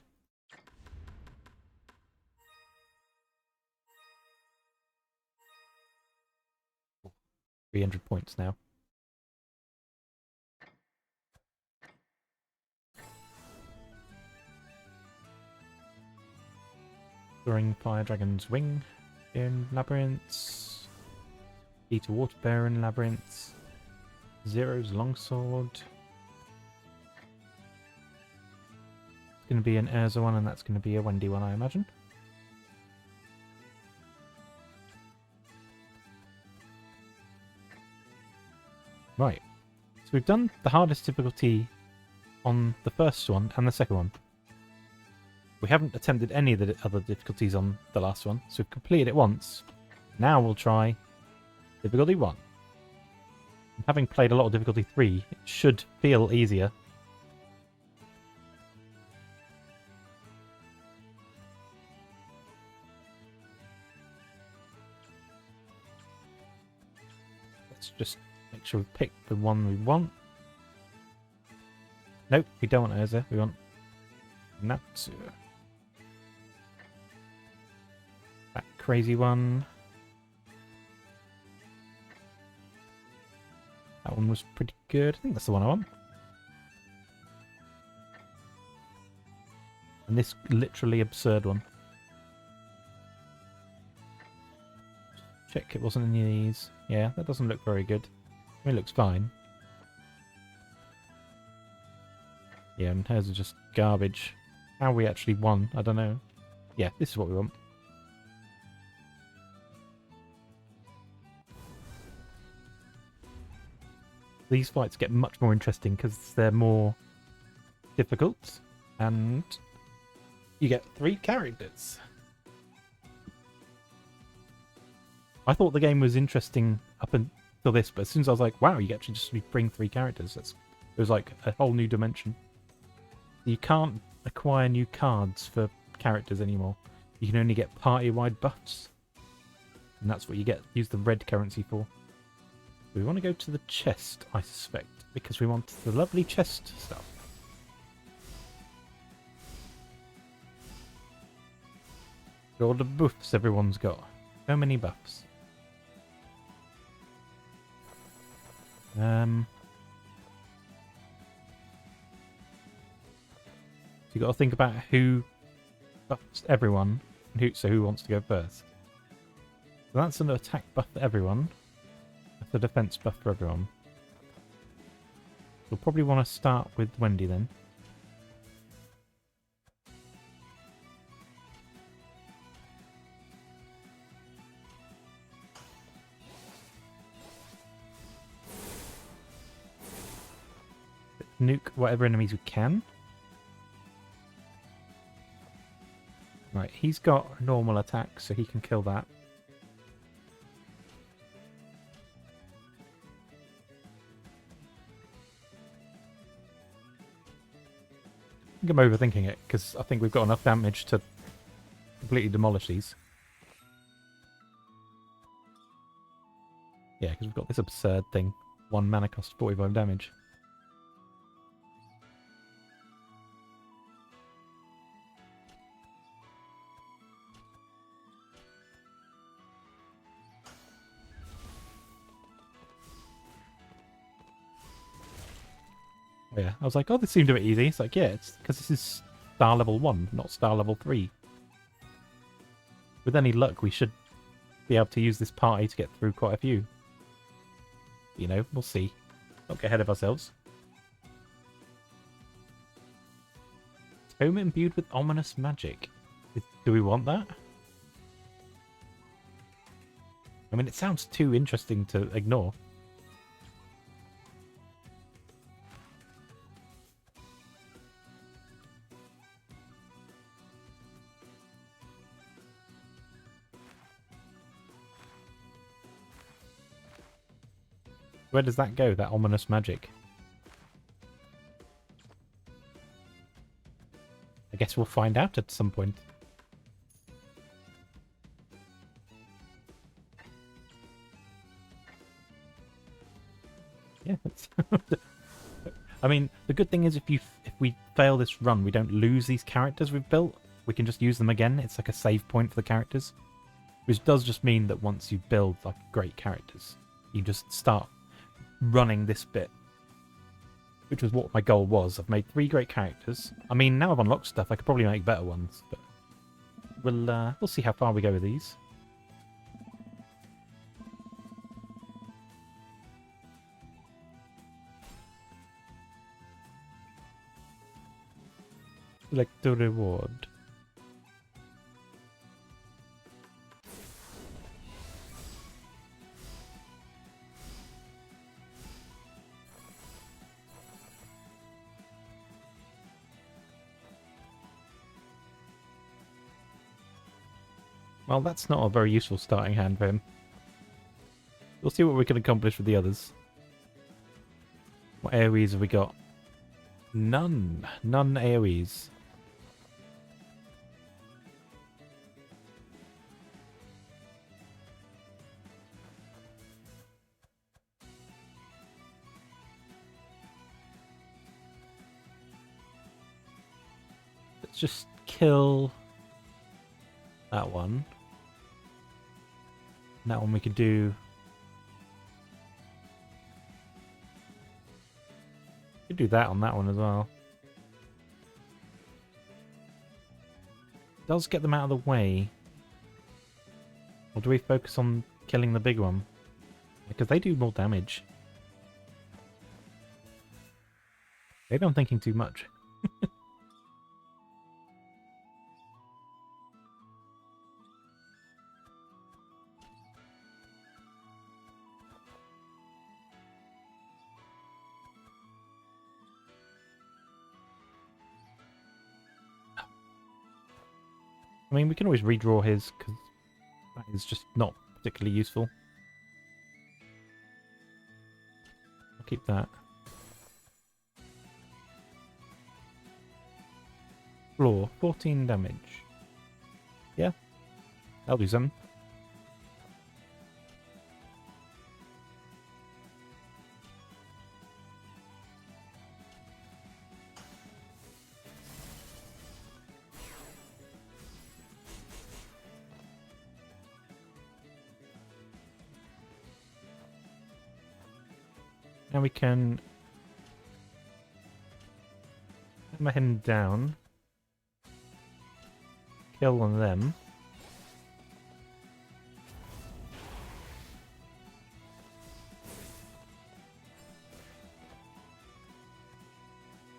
Oh, 300 points now. Throwing Fire Dragon's Wing in Labyrinths. Eater Water Bear in Labyrinths. Zero's Longsword. It's going to be an Urza one, and that's going to be a Wendy one, I imagine. Right. So we've done the hardest difficulty on the first one and the second one. We haven't attempted any of the other difficulties on the last one, so we've completed it once. Now we'll try difficulty 1. And having played a lot of difficulty 3, it should feel easier. Let's just make sure we pick the one we want. Nope, we don't want Urza, we want Natsu. That crazy one. That one was pretty good. I think that's the one I want. And this literally absurd one. Check it wasn't any of these. Yeah, that doesn't look very good. I mean, it looks fine. Yeah, and hers are just garbage. How we actually won, I don't know. Yeah, this is what we want. These fights get much more interesting because they're more difficult, and you get 3 characters. I thought the game was interesting up until this, but as soon as I was like, wow, you actually just bring 3 characters. It was like a whole new dimension. You can't acquire new cards for characters anymore. You can only get party-wide buffs. And that's what you get. Use the red currency for. We want to go to the chest, I suspect, because we want the lovely chest stuff. All the buffs everyone's got. So many buffs. So you got to think about who buffs everyone, and who wants to go first. So that's an attack buff for everyone. That's a defense buff for everyone. We'll probably want to start with Wendy then. Nuke whatever enemies we can. Right, he's got normal attack, so he can kill that. think I'm overthinking it, because I think we've got enough damage to completely demolish these. Yeah, because we've got this absurd thing. 1 mana cost 45 damage. Oh, yeah, I was like, oh, this seemed a bit easy. It's like, yeah, it's because this is star level 1, not star level 3. With any luck, we should be able to use this party to get through quite a few. You know, we'll see. Don't get ahead of ourselves. Home imbued with ominous magic. Do we want that? I mean, it sounds too interesting to ignore. Where does that go, that ominous magic? I guess we'll find out at some point. Yeah. I mean, the good thing is if we fail this run, we don't lose these characters we've built. We can just use them again. It's like a save point for the characters. Which does just mean that once you build like great characters, you just start running this bit. Which was what my goal was. I've made 3 great characters. I mean, now I've unlocked stuff, I could probably make better ones, but we'll see how far we go with these. Select the reward. Well, that's not a very useful starting hand for him. We'll see what we can accomplish with the others. What AoEs have we got? None. None AoEs. Let's just kill that one. And that one we could do. We could do that on that one as well. Does get them out of the way. Or do we focus on killing the big one? Because they do more damage. Maybe I'm thinking too much. I mean, we can always redraw his, because that is just not particularly useful. I'll keep that. Floor, 14 damage. Yeah, that'll do something. Now we can hammer him down, kill one of them,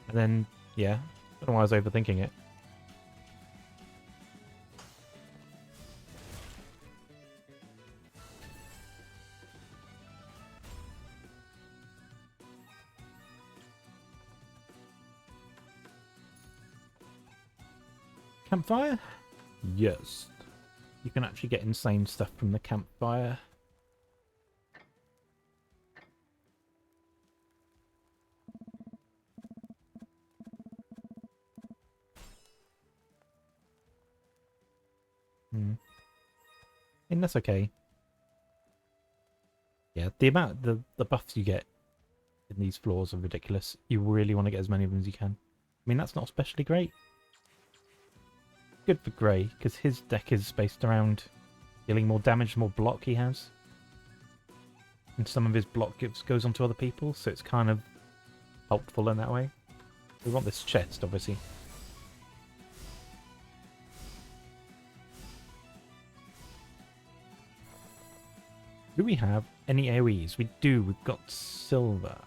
and then, yeah, I don't know why I was overthinking it. Campfire? Yes. You can actually get insane stuff from the campfire. And that's okay. Yeah, the amount, the buffs you get in these floors are ridiculous. You really want to get as many of them as you can. I mean, that's not especially great. Good for Grey, because his deck is based around dealing more damage the more block he has. And some of his block goes onto other people, so it's kind of helpful in that way. We want this chest, obviously. Do we have any AoEs? We do. We've got silver.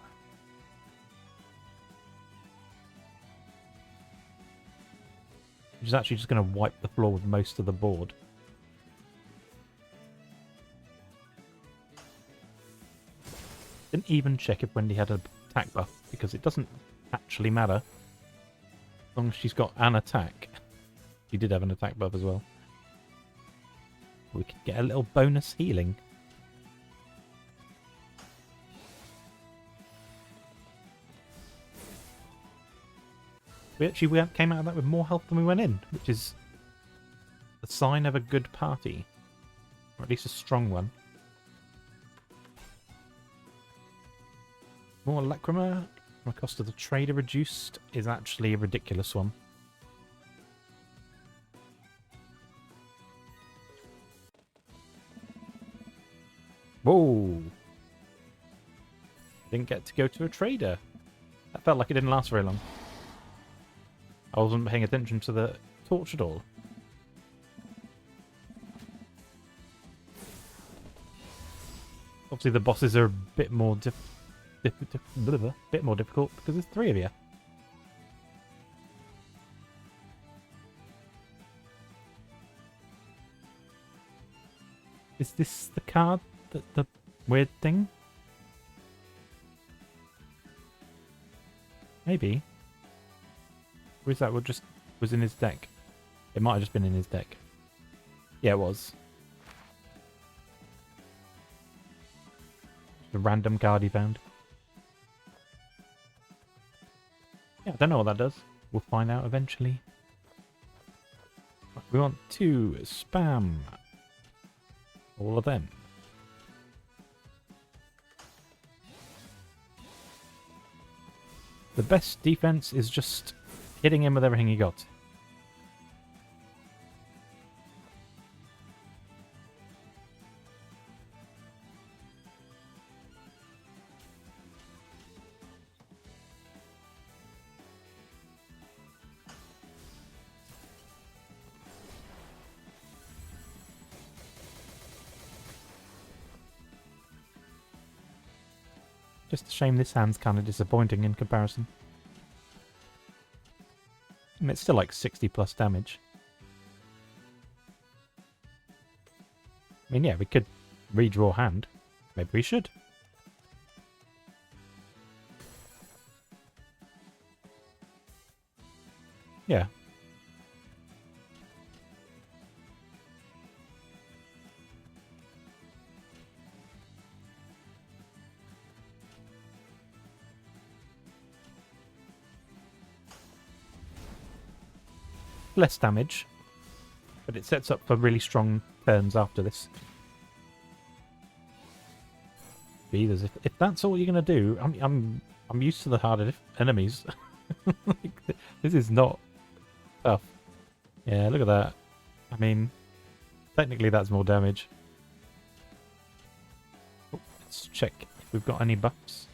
Which is actually just going to wipe the floor with most of the board. Didn't even check if Wendy had an attack buff, because it doesn't actually matter. As long as she's got an attack. She did have an attack buff as well. We could get a little bonus healing. We actually came out of that with more health than we went in, which is a sign of a good party. Or at least a strong one. More Lacrima. The cost of the trader reduced is actually a ridiculous one. Whoa! Didn't get to go to a trader. That felt like it didn't last very long. I wasn't paying attention to the torch at all. Obviously the bosses are a bit more bit more difficult because there's 3 of you. Is this the card? The weird thing? Maybe. Or is that what just was in his deck? It might have just been in his deck. Yeah, it was. The random card he found. Yeah, I don't know what that does. We'll find out eventually. We want to spam all of them. The best defense is just hitting him with everything you got. Just a shame this hand's kind of disappointing in comparison. I mean, it's still like 60 plus damage. I mean, yeah, we could redraw hand. Maybe we should. Yeah. Less damage, but it sets up for really strong turns after this. Beavers, if that's all you're gonna do, I'm used to the harder enemies. Like, this is not tough. Yeah, look at that. I mean, technically that's more damage. Oh, let's check if we've got any buffs.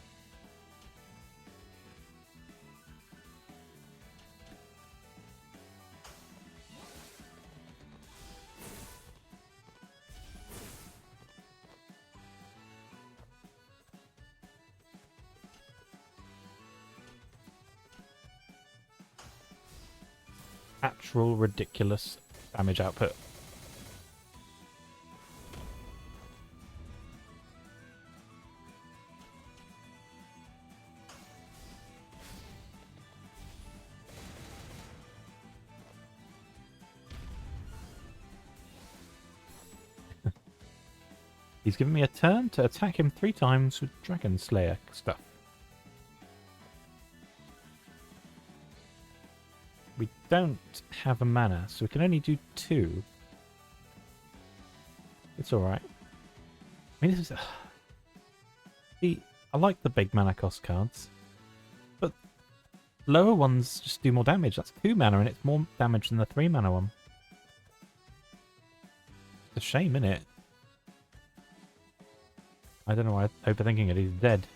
Actual ridiculous damage output. He's given me a turn to attack him 3 times with Dragon Slayer stuff. We don't have a mana, so we can only do 2. It's alright. I mean, this is... See, I like the big mana cost cards, but lower ones just do more damage. That's 2 mana and it's more damage than the 3 mana one. It's a shame, innit? I don't know why I'm overthinking it. He's dead.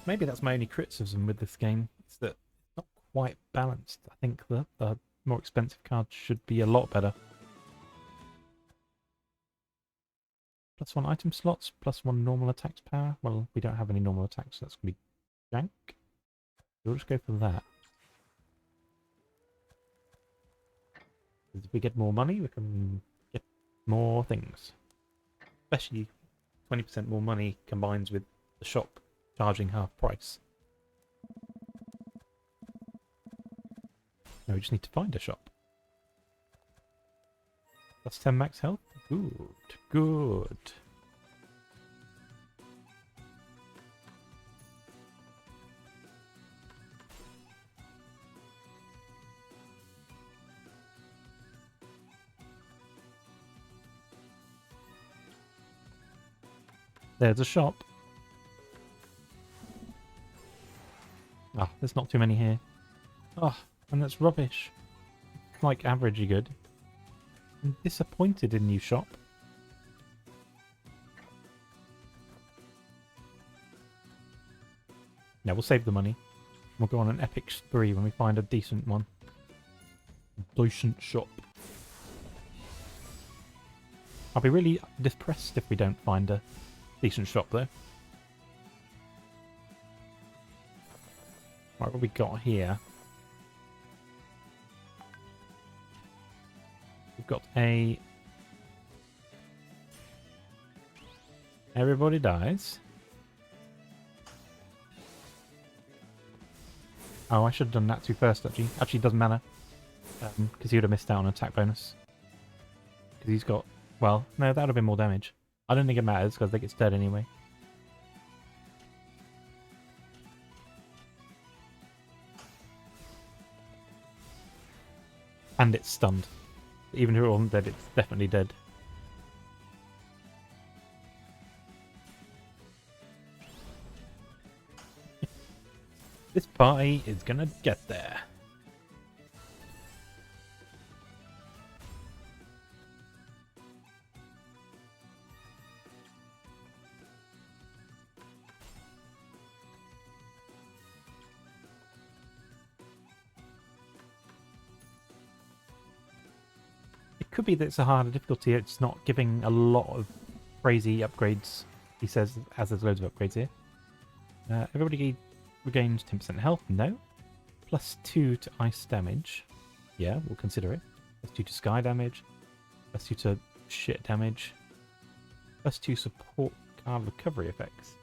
Maybe that's my only criticism with this game. It's that it's not quite balanced. I think the more expensive cards should be a lot better. +1 item slots, +1 normal attacks power. Well, we don't have any normal attacks, so that's going to be jank. We'll just go for that. If we get more money, we can get more things. Especially 20% more money combines with the shop charging half price. No, we just need to find a shop. That's 10 max health. Good, good. There's a shop. Ah, there's not too many here. Ah, and that's rubbish. Like averagey good. I'm disappointed in you, shop. Yeah, we'll save the money. We'll go on an epic spree when we find a decent one. A decent shop. I'll be really depressed if we don't find a decent shop, though. Right, what have we got here? We've got a... Everybody dies. Oh, I should have done Natsu first, actually. Actually, it doesn't matter. Because he would have missed out on attack bonus. Because he's got... Well, no, that would have been more damage. I don't think it matters, because I think it's dead anyway. And it's stunned. Even if it wasn't dead, it's definitely dead. This party is gonna get there. It could be that it's a harder difficulty. It's not giving a lot of crazy upgrades. He says, as there's loads of upgrades here. Everybody regains 10% health. No. +2 to ice damage. Yeah, we'll consider it. +2 to sky damage. +2 to shit damage. +2 support card recovery effects.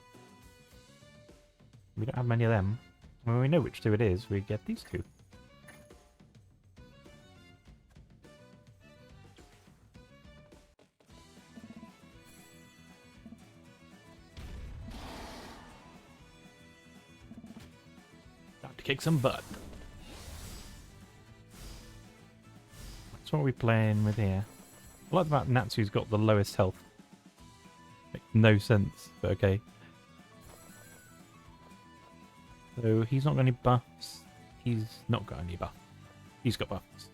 We don't have many of them. When we know which two it is, we get these two. Kick some butt. That's what we're playing with here. I like about Natsu's got the lowest health. Makes no sense, but okay. So he's not got any buffs. He's not got any buffs. He's got buffs.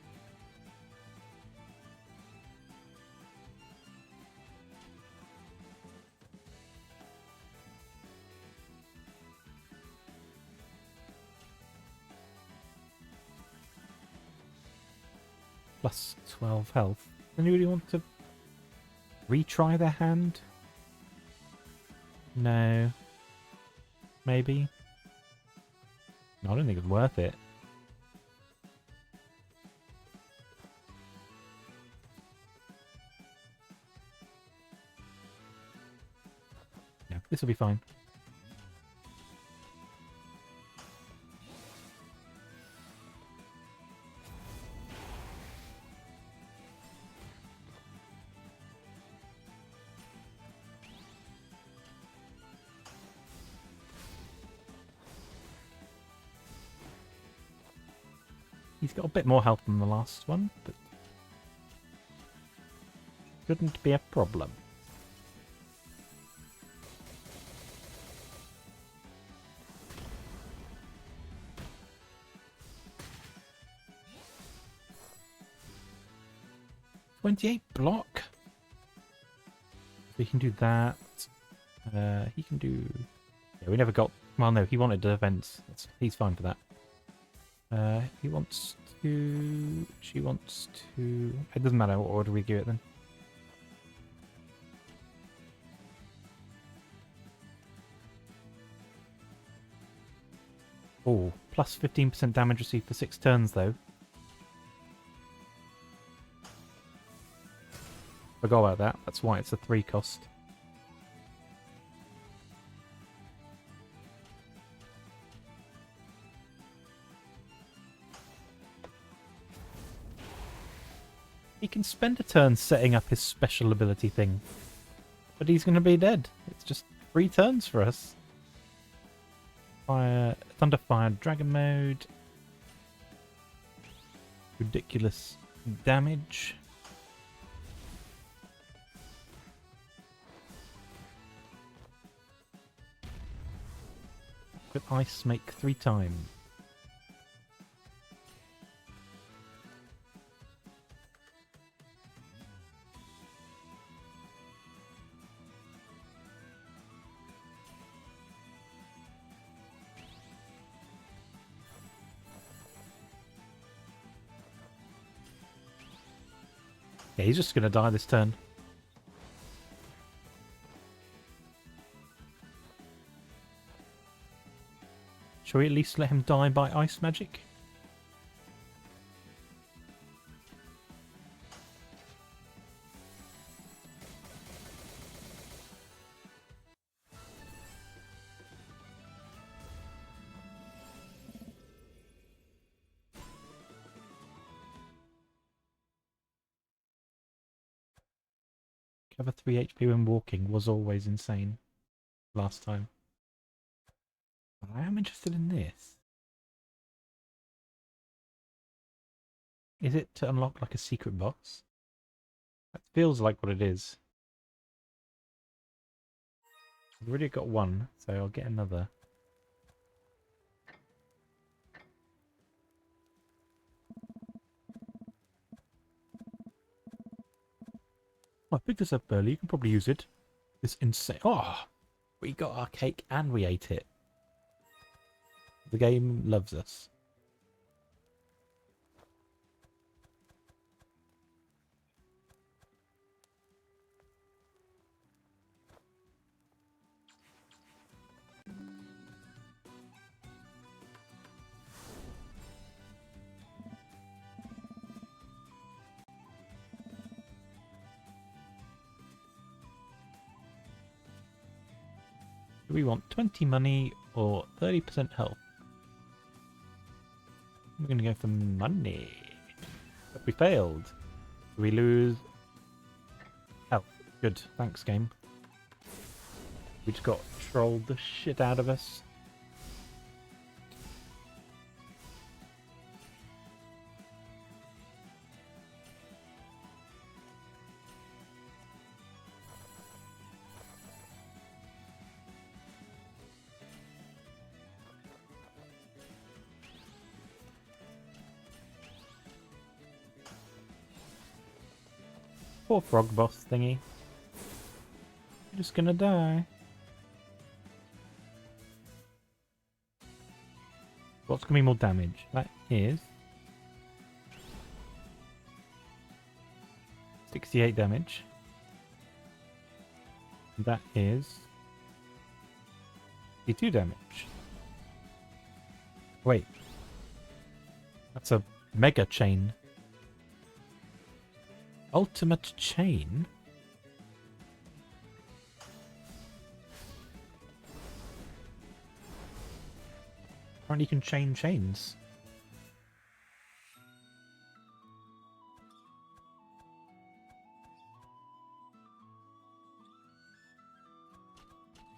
+12 health. Anybody want to retry their hand? No. Maybe? No, I don't think it's worth it. Yeah, this will be fine. He's got a bit more health than the last one, but shouldn't be a problem. $28 block. So he can do that. He can do... Yeah, we never got... Well, no, he wanted defense. He's fine for that. He wants to... She wants to... It doesn't matter what order we give it then. Oh, plus 15% damage received for 6 turns though. Forgot about that. That's why it's a 3 cost. He can spend a turn setting up his special ability thing. But he's going to be dead. It's just 3 turns for us. Fire, Thunder Fire, Dragon Mode. Ridiculous damage. With Ice make 3 times. Yeah, he's just going to die this turn. Shall we at least let him die by ice magic? Cover 3 HP when walking was always insane last time. But I am interested in this. Is it to unlock like a secret boss? That feels like what it is. I've already got one, so I'll get another. I picked this up early. You can probably use it. This insane... Oh! We got our cake and we ate it. The game loves us. Do we want 20 money or 30% health? We're going to go for money. But we failed. We lose health. Good. Thanks, game. We just got trolled the shit out of us. Poor frog boss thingy. You're just gonna die. What's gonna be more damage? That is 68 damage. That is 52 damage. Wait. That's a mega chain. Ultimate chain? Apparently you can chain chains.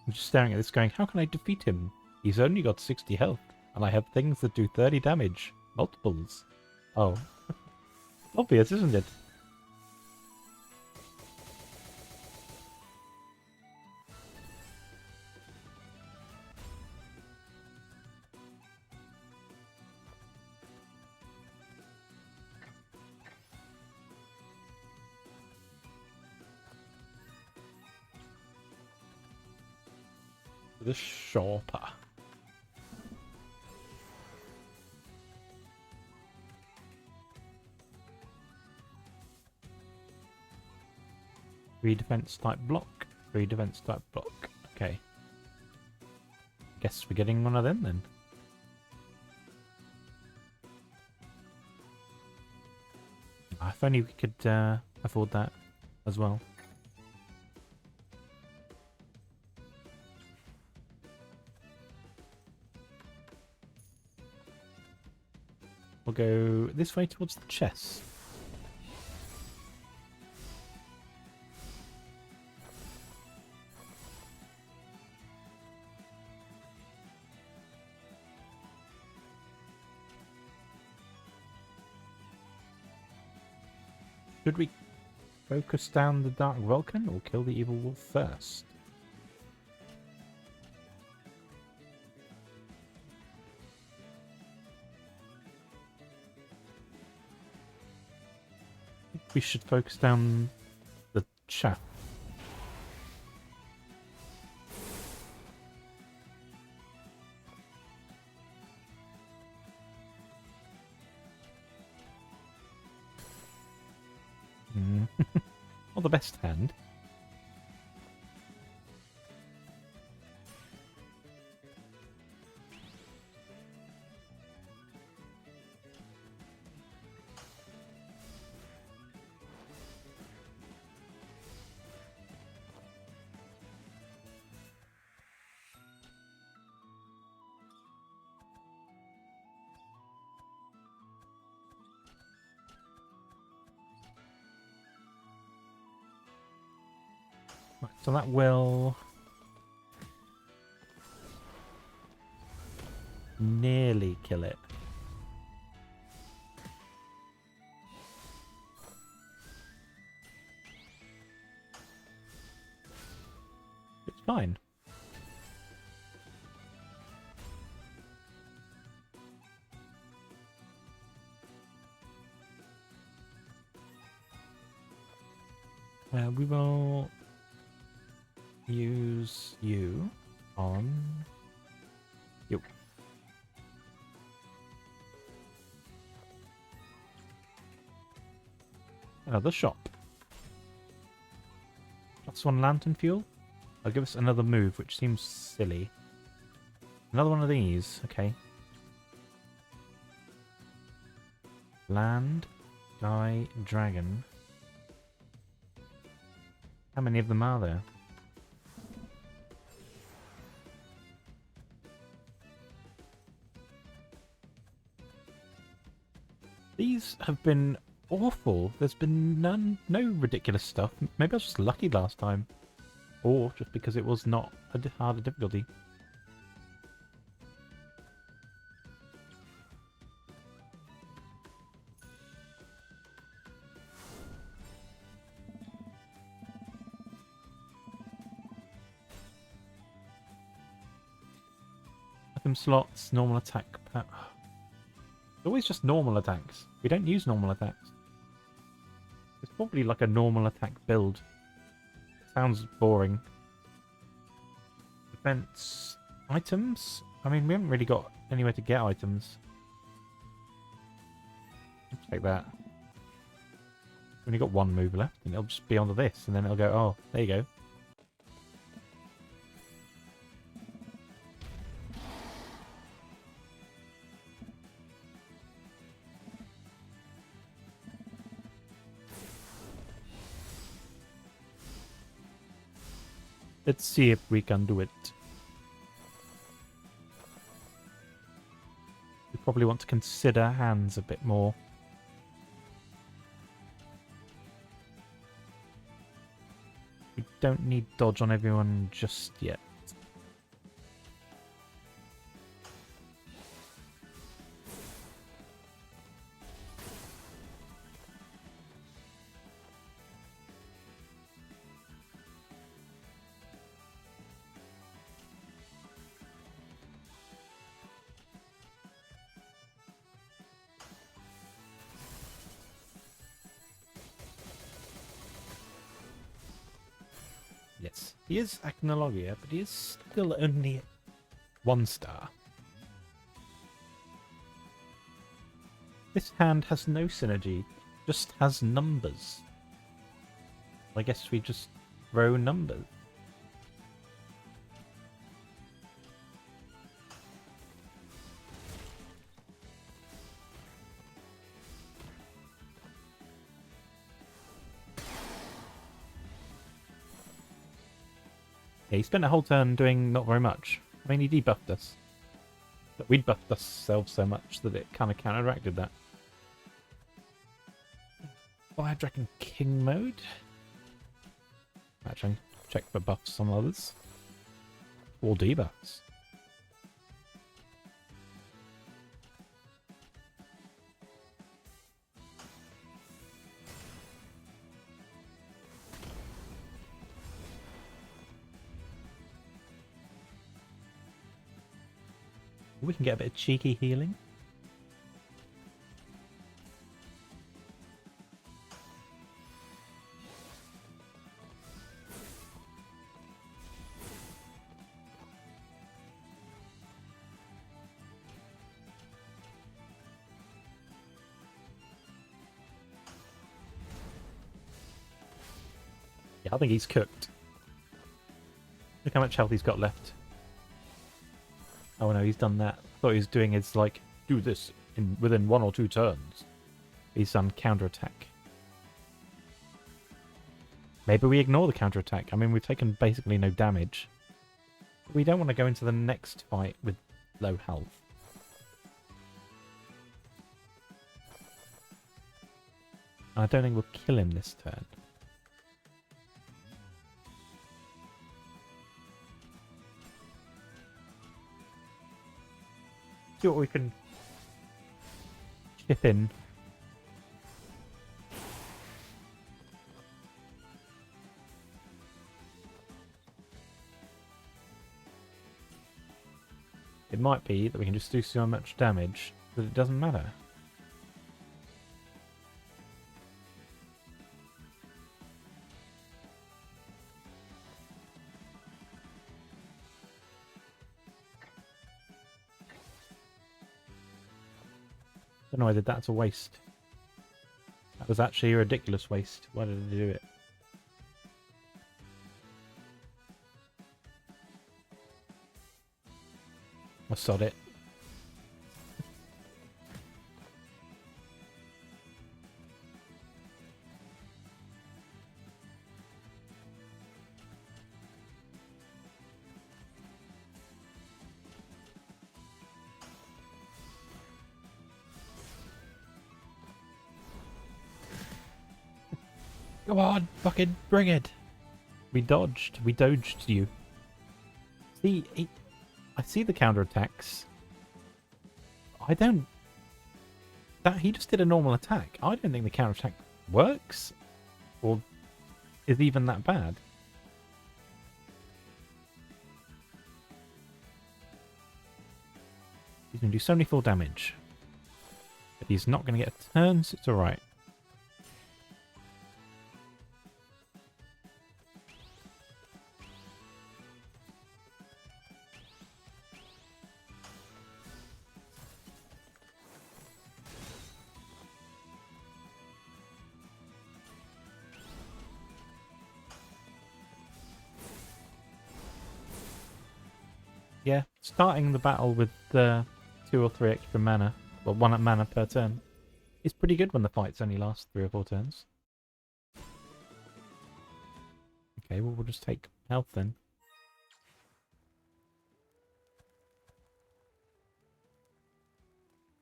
I'm just staring at this going, how can I defeat him? He's only got 60 health, and I have things that do 30 damage. Multiples. Oh. Obvious, isn't it? The shopper. Three defense type block. Three defense type block. Okay. Guess we're getting one of them then. If only we could afford that as well. We'll go this way towards the chest. Should we focus down the Dark Vulcan or kill the Evil Wolf first? We should focus down the chaff. Not the best hand. Right, so that will nearly kill it. It's fine. We will use you on you. Another shop. Plus one lantern fuel. I'll give us another move, which seems silly. Another one of these. Okay. Land, guy, dragon. How many of them are there? These have been awful. There's been no ridiculous stuff. Maybe I was just lucky last time. Or just because it was not a harder difficulty. Item slots, normal attack. It's always just normal attacks. We don't use normal attacks. It's probably like a normal attack build. Sounds boring. Defense items? I mean, we haven't really got anywhere to get items. Check that. We've only got one move left, and it'll just be onto this, and then it'll go, oh, there you go. Let's see if we can do it. We probably want to consider hands a bit more. We don't need dodge on everyone just yet. Yes, he is Acnologia, but he is still only 1 star. This hand has no synergy, just has numbers. I guess we just throw numbers. Yeah, he spent a whole turn doing not very much. I mean, he debuffed us. But we buffed ourselves so much that it kind of counteracted that. Fire Dragon King mode. Actually, check for buffs on others. Or debuffs. We can get a bit of cheeky healing. Yeah, I think he's cooked. Look how much health he's got left. Oh no, he's done that. I thought he was doing his, like, do this within 1 or 2 turns. He's done counterattack. Maybe we ignore the counterattack. I mean, we've taken basically no damage. We don't want to go into the next fight with low health. I don't think we'll kill him this turn. See what we can chip in. It might be that we can just do so much damage that it doesn't matter. Don't know why I did that. It's a waste. That was actually a ridiculous waste. Why did I do it? I sod it. Come on, fucking bring it. We dodged you. See, I see the counterattacks. I don't... He just did a normal attack. I don't think the counterattack works. Or is even that bad. He's going to do 74 damage. But he's not going to get a turn, so it's alright. Yeah, starting the battle with 2 or 3 extra mana, well, 1 mana per turn, is pretty good when the fights only last 3 or 4 turns. Okay, well, we'll just take health then.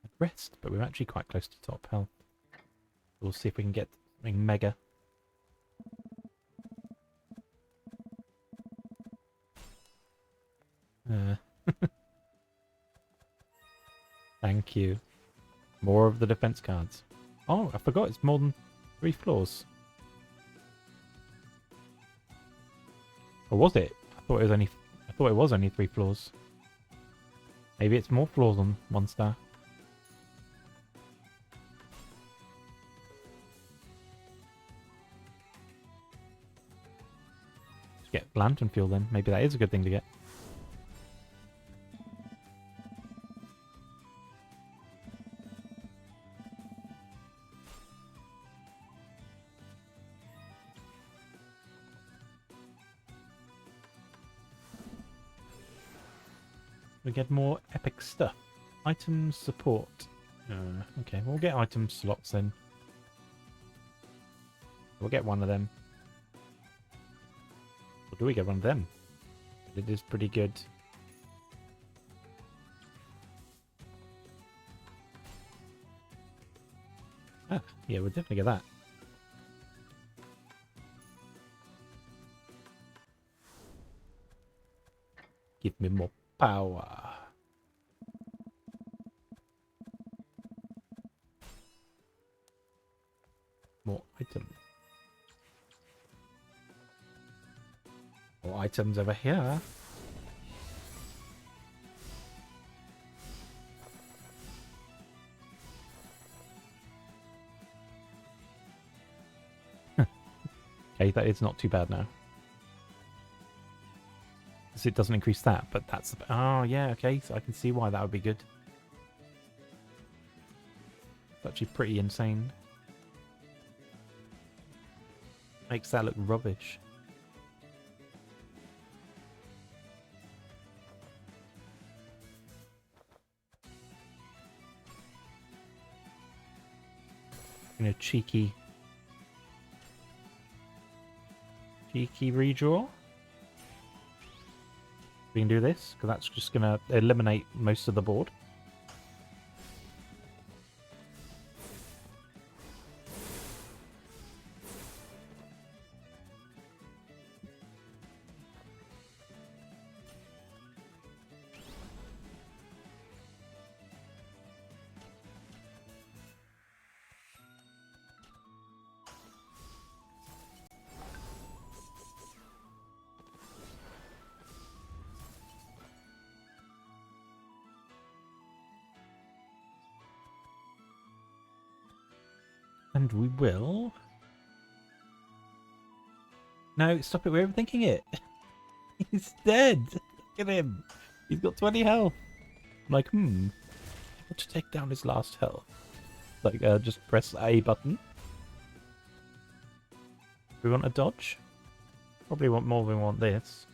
I'd rest, but we're actually quite close to top health. We'll see if we can get something mega. Thank you. More of the defense cards. Oh, I forgot it's more than 3 floors. Or was it? I thought it was only 3 floors. Maybe it's more floors on 1 star. get lantern fuel then. Maybe that is a good thing to get. We get more epic stuff. Item support. Okay, we'll get item slots then. We'll get one of them. Or do we get one of them? It is pretty good. Ah, yeah, we'll definitely get that. Give me more power. More items. More items over here. Okay, that is not too bad now. Because it doesn't increase that, but that's... Oh, yeah, okay, so I can see why that would be good. It's actually pretty insane. Makes that look rubbish. You know, cheeky redraw. We can do this, because that's just going to eliminate most of the board. And we will... No, stop it, we're overthinking it. He's dead. Look at him. He's got 20 health. I'm like, how to take down his last health? Like, just press A button. We want a dodge? Probably want more than we want this.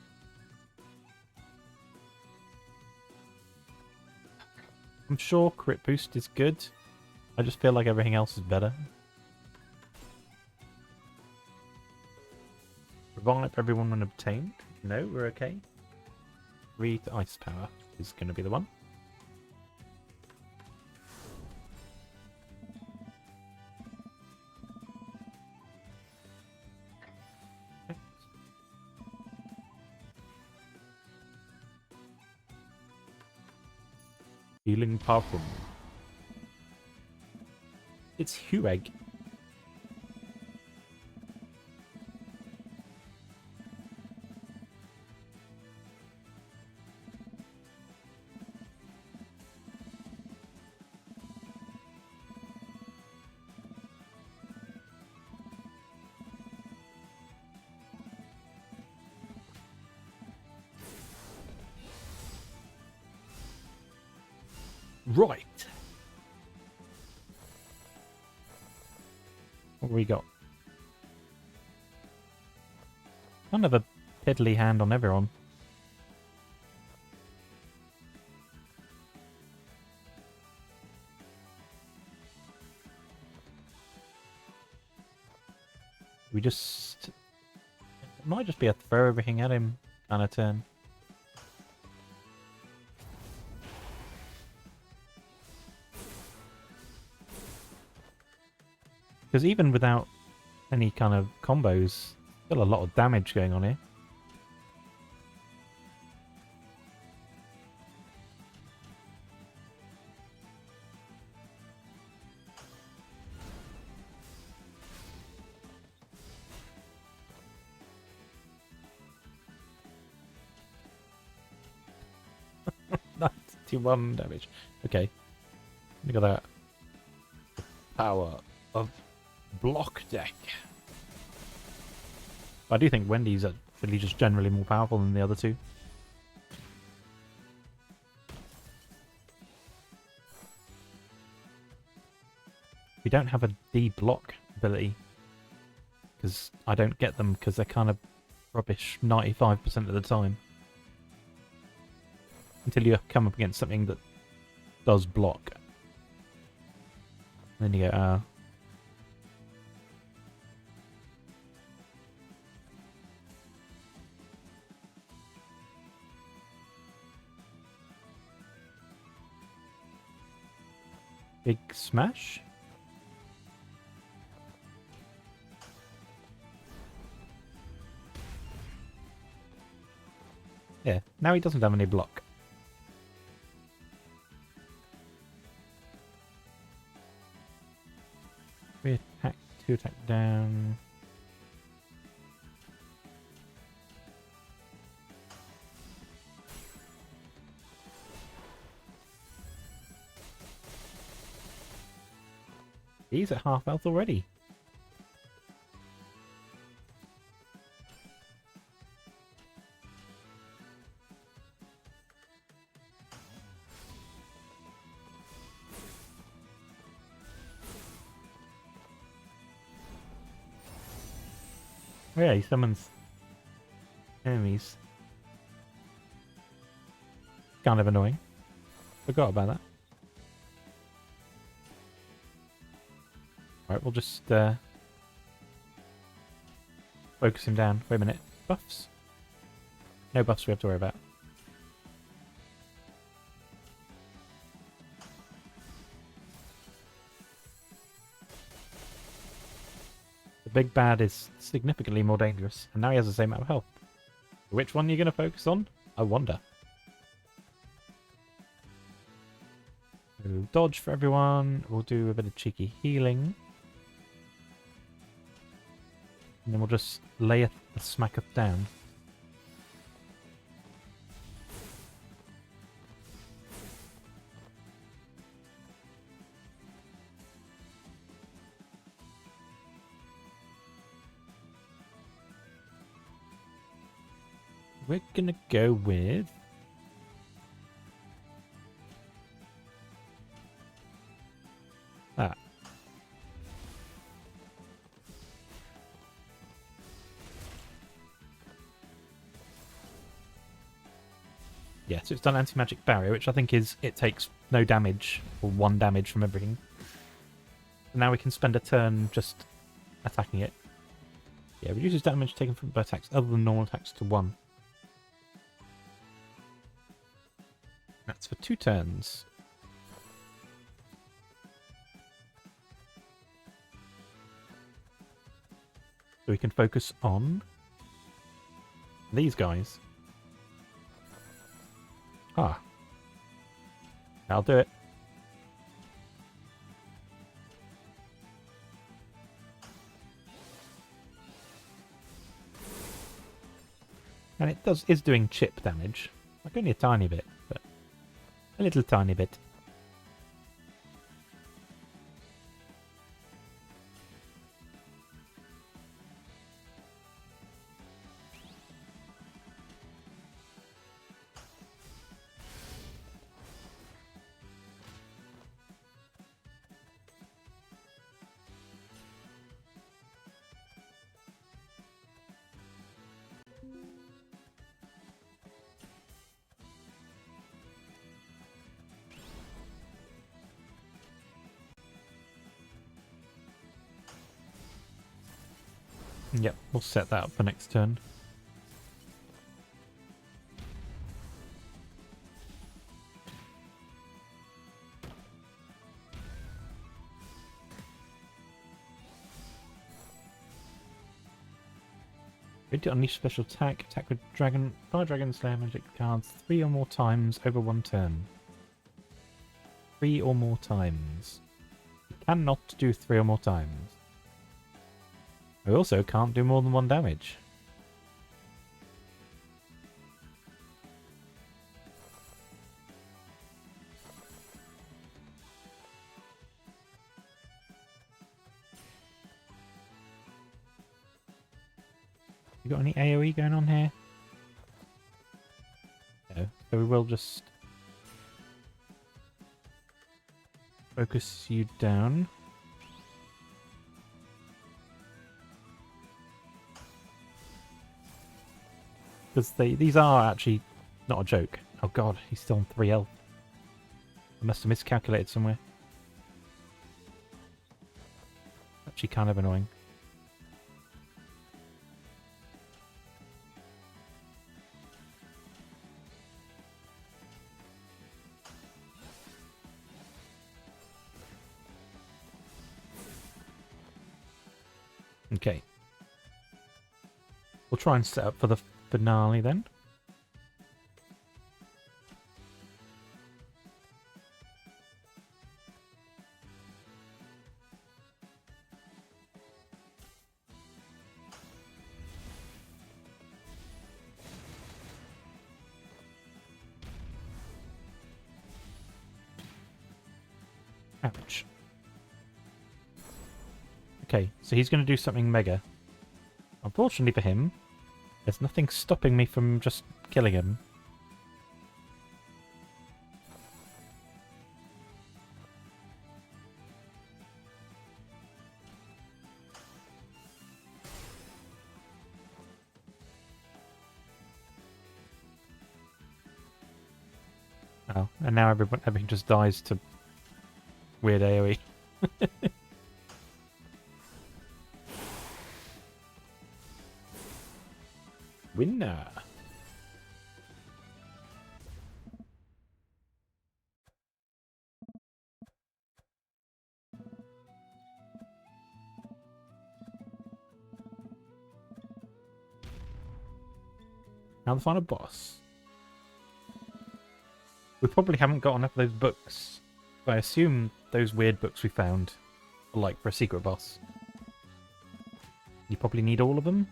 I'm sure crit boost is good. I just feel like everything else is better. Revive everyone when obtained. No, we're okay. Read ice power is going to be the one. Okay. Healing powerful. It's Hueg. Right. What have we got? Kind of a piddly hand on everyone. We just... It might just be a throw everything at him kind of turn. Because even without any kind of combos, still a lot of damage going on here. One damage. Okay. Look at that. Power of block deck. I do think Wendy's a naturally just generally more powerful than the other two. We don't have a D-block ability, because I don't get them because they're kind of rubbish 95% of the time. Until you come up against something that does block. Then you go, Big smash? Yeah, now he doesn't have any block. Three attack, 2 attack down. He's at half health already. Oh yeah, he summons enemies. Kind of annoying. Forgot about that. Right, we'll just focus him down. Wait a minute. Buffs? No buffs we have to worry about. The big bad is significantly more dangerous, and now he has the same amount of health. Which one are you going to focus on? I wonder. We'll dodge for everyone. We'll do a bit of cheeky healing. And then we'll just lay a smacketh down. We're gonna go with... that. Yeah, so it's done anti-magic barrier, which I think is it takes no damage, or 1 damage from everything. And now we can spend a turn just attacking it. Yeah, reduces damage taken from by attacks other than normal attacks to 1. That's for 2 turns. So we can focus on these guys. Ah. I'll do it. And it is doing chip damage. Like only a tiny bit, but a little tiny bit. Yep, we'll set that up for next turn. Ready to unleash special attack. Attack with Fire Dragon Slayer magic cards 3 or more times over 1 turn. 3 or more times. You cannot do 3 or more times. I also can't do more than 1 damage. You got any AoE going on here? No. So we will just focus you down. Because these are actually not a joke. Oh god, he's still on 3 health. I must have miscalculated somewhere. Actually kind of annoying. Okay. We'll try and set up for the finale then. Ouch. Okay, so he's going to do something mega. Unfortunately for him, there's nothing stopping me from just killing him. Oh, and now everything just dies to weird AoE. Winner. Now the final boss. We probably haven't got enough of those books, but I assume those weird books we found are like for a secret boss. You probably need all of them.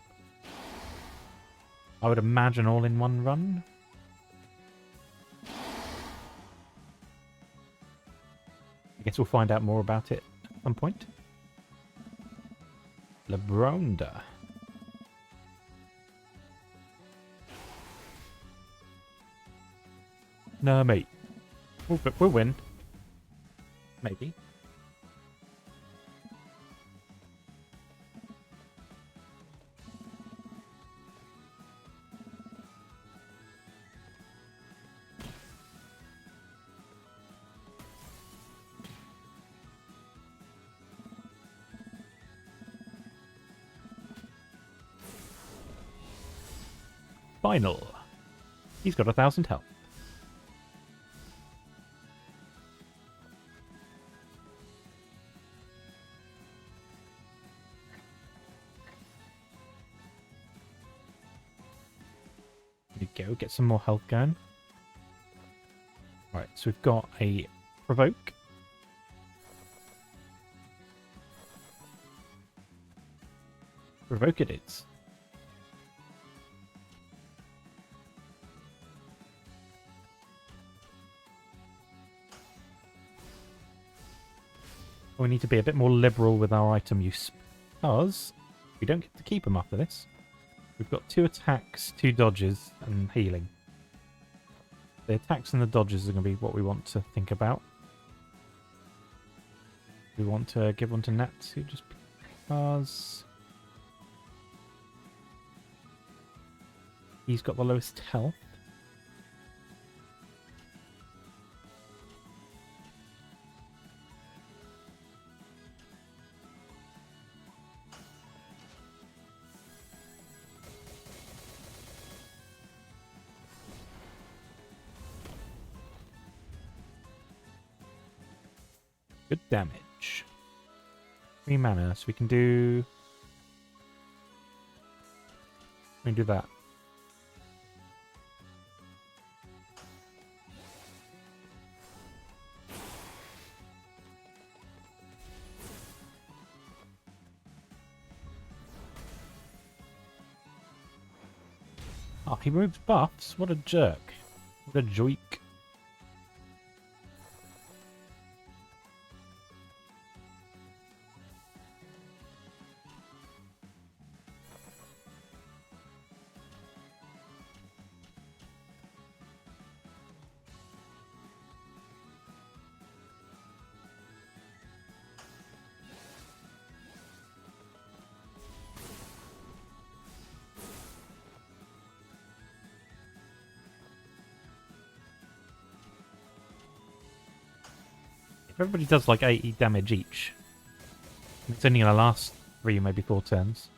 I would imagine all in one run. I guess we'll find out more about it at some point. Labyrinth. No, mate. We'll win. Maybe. Final. He's got 1,000 health. There we go, get some more health going. Right, so we've got a provoke. Provoke it is. We need to be a bit more liberal with our item use, because we don't get to keep them after this. We've got 2 attacks, 2 dodges, and healing. The attacks and the dodges are going to be what we want to think about. We want to give one to Natsu just because he's got the lowest health. Good damage. 3 mana, so we can do... We can do that. Oh, he removes buffs? What a jerk. What a joik. Everybody does like 80 damage each. It's only going to last 3, maybe 4 turns.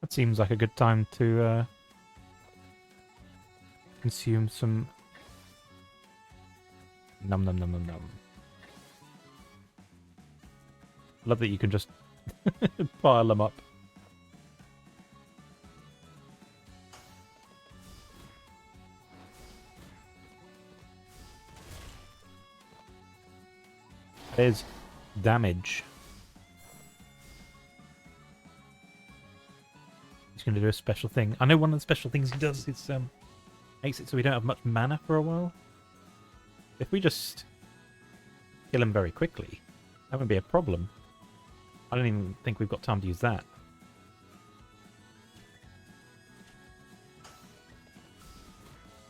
That seems like a good time to consume some num num num num num. Love that you can just pile them up. There's damage. He's going to do a special thing. I know one of the special things he does is makes it so we don't have much mana for a while. If we just kill him very quickly, that would be a problem. I don't even think we've got time to use that.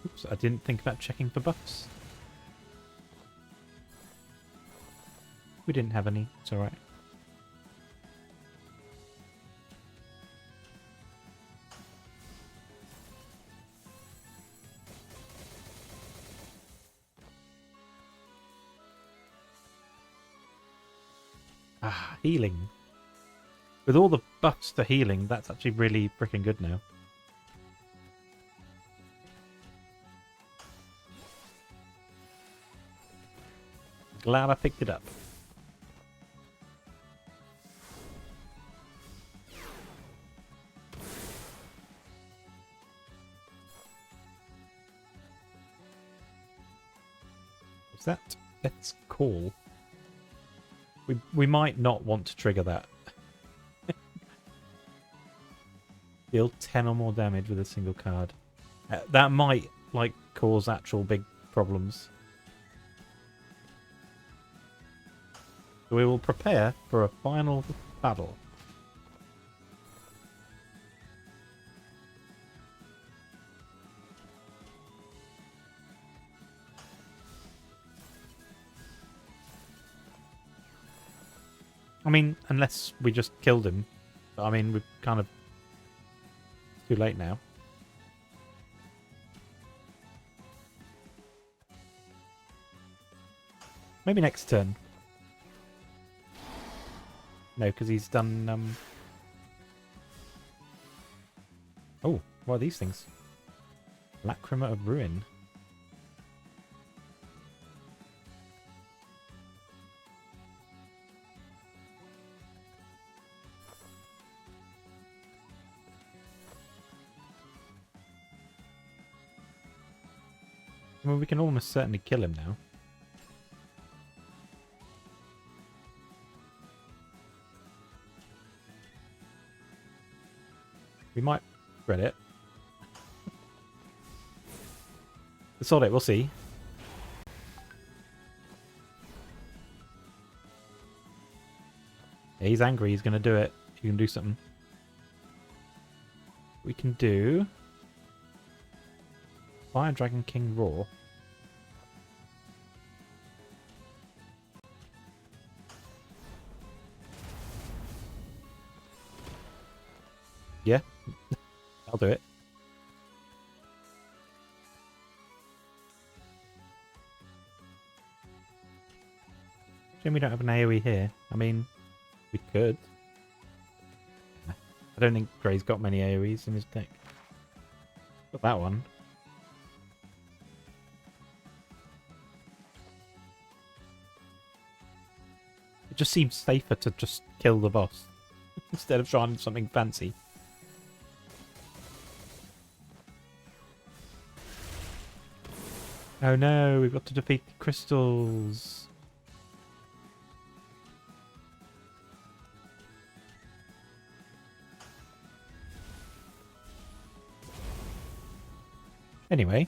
Oops, I didn't think about checking for buffs. We didn't have any, it's alright. Ah, healing. With all the buffs to healing, that's actually really freaking good now. Glad I picked it up. What's that? Let's call. We might not want to trigger that. Deal 10 or more damage with a single card. That might, like, cause actual big problems. So we will prepare for a final battle. I mean, unless we just killed him. But, I mean, we're kind of too late now. Maybe next turn. No, because he's done... Oh, what are these things? Lacrima of Ruin. Well, we can almost certainly kill him now. We might regret it. It's all right, we'll see. Yeah, he's angry, he's going to do it. You can do something. We can do... Fire Dragon King Roar. Yeah, I'll do it. Shame we don't have an AoE here. I mean, we could. I don't think Grey's got many AoEs in his deck. Got that one. It just seems safer to just kill the boss instead of trying something fancy. Oh no, we've got to defeat the crystals. Anyway.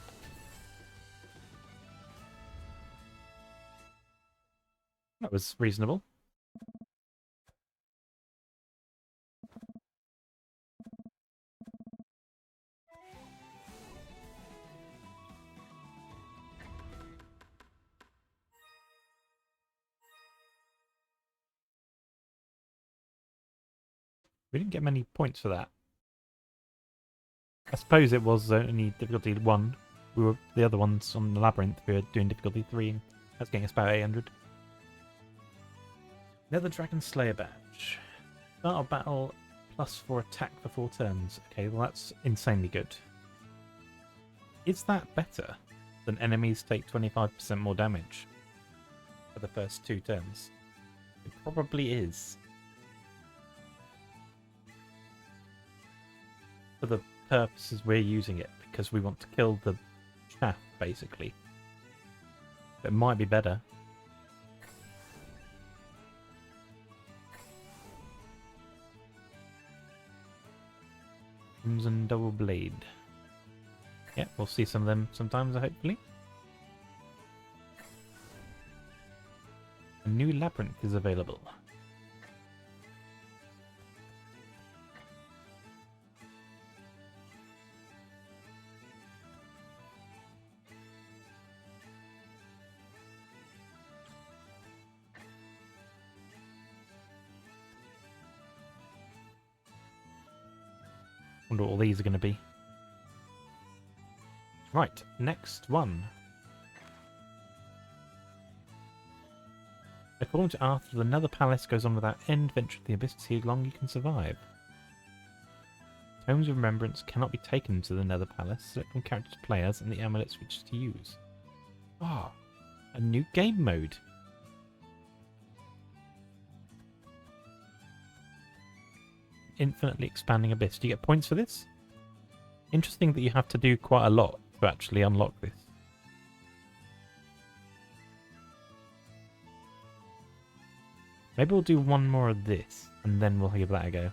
That was reasonable. We didn't get many points for that. I suppose it was only difficulty 1. The other ones on the Labyrinth, we were doing difficulty 3, and that's getting us about 800. Nether Dragon Slayer badge. Start of battle +4 attack for 4 turns. Okay, well that's insanely good. Is that better than enemies take 25% more damage for the first 2 turns? It probably is. For the purposes we're using it, because we want to kill the chaff, basically. It might be better. Crimson Double Blade. Yeah, we'll see some of them sometimes, hopefully. A new Labyrinth is available. Wonder what all these are going to be. Right, next one. According to Arthur, the Nether Palace goes on without end. Venture to the abyss to see how long you can survive. Tomes of Remembrance cannot be taken to the Nether Palace. Select from characters players and the amulets which to use. Ah, a new game mode. Infinitely expanding abyss. Do you get points for this? Interesting that you have to do quite a lot to actually unlock this. Maybe we'll do one more of this, and then we'll give that a go.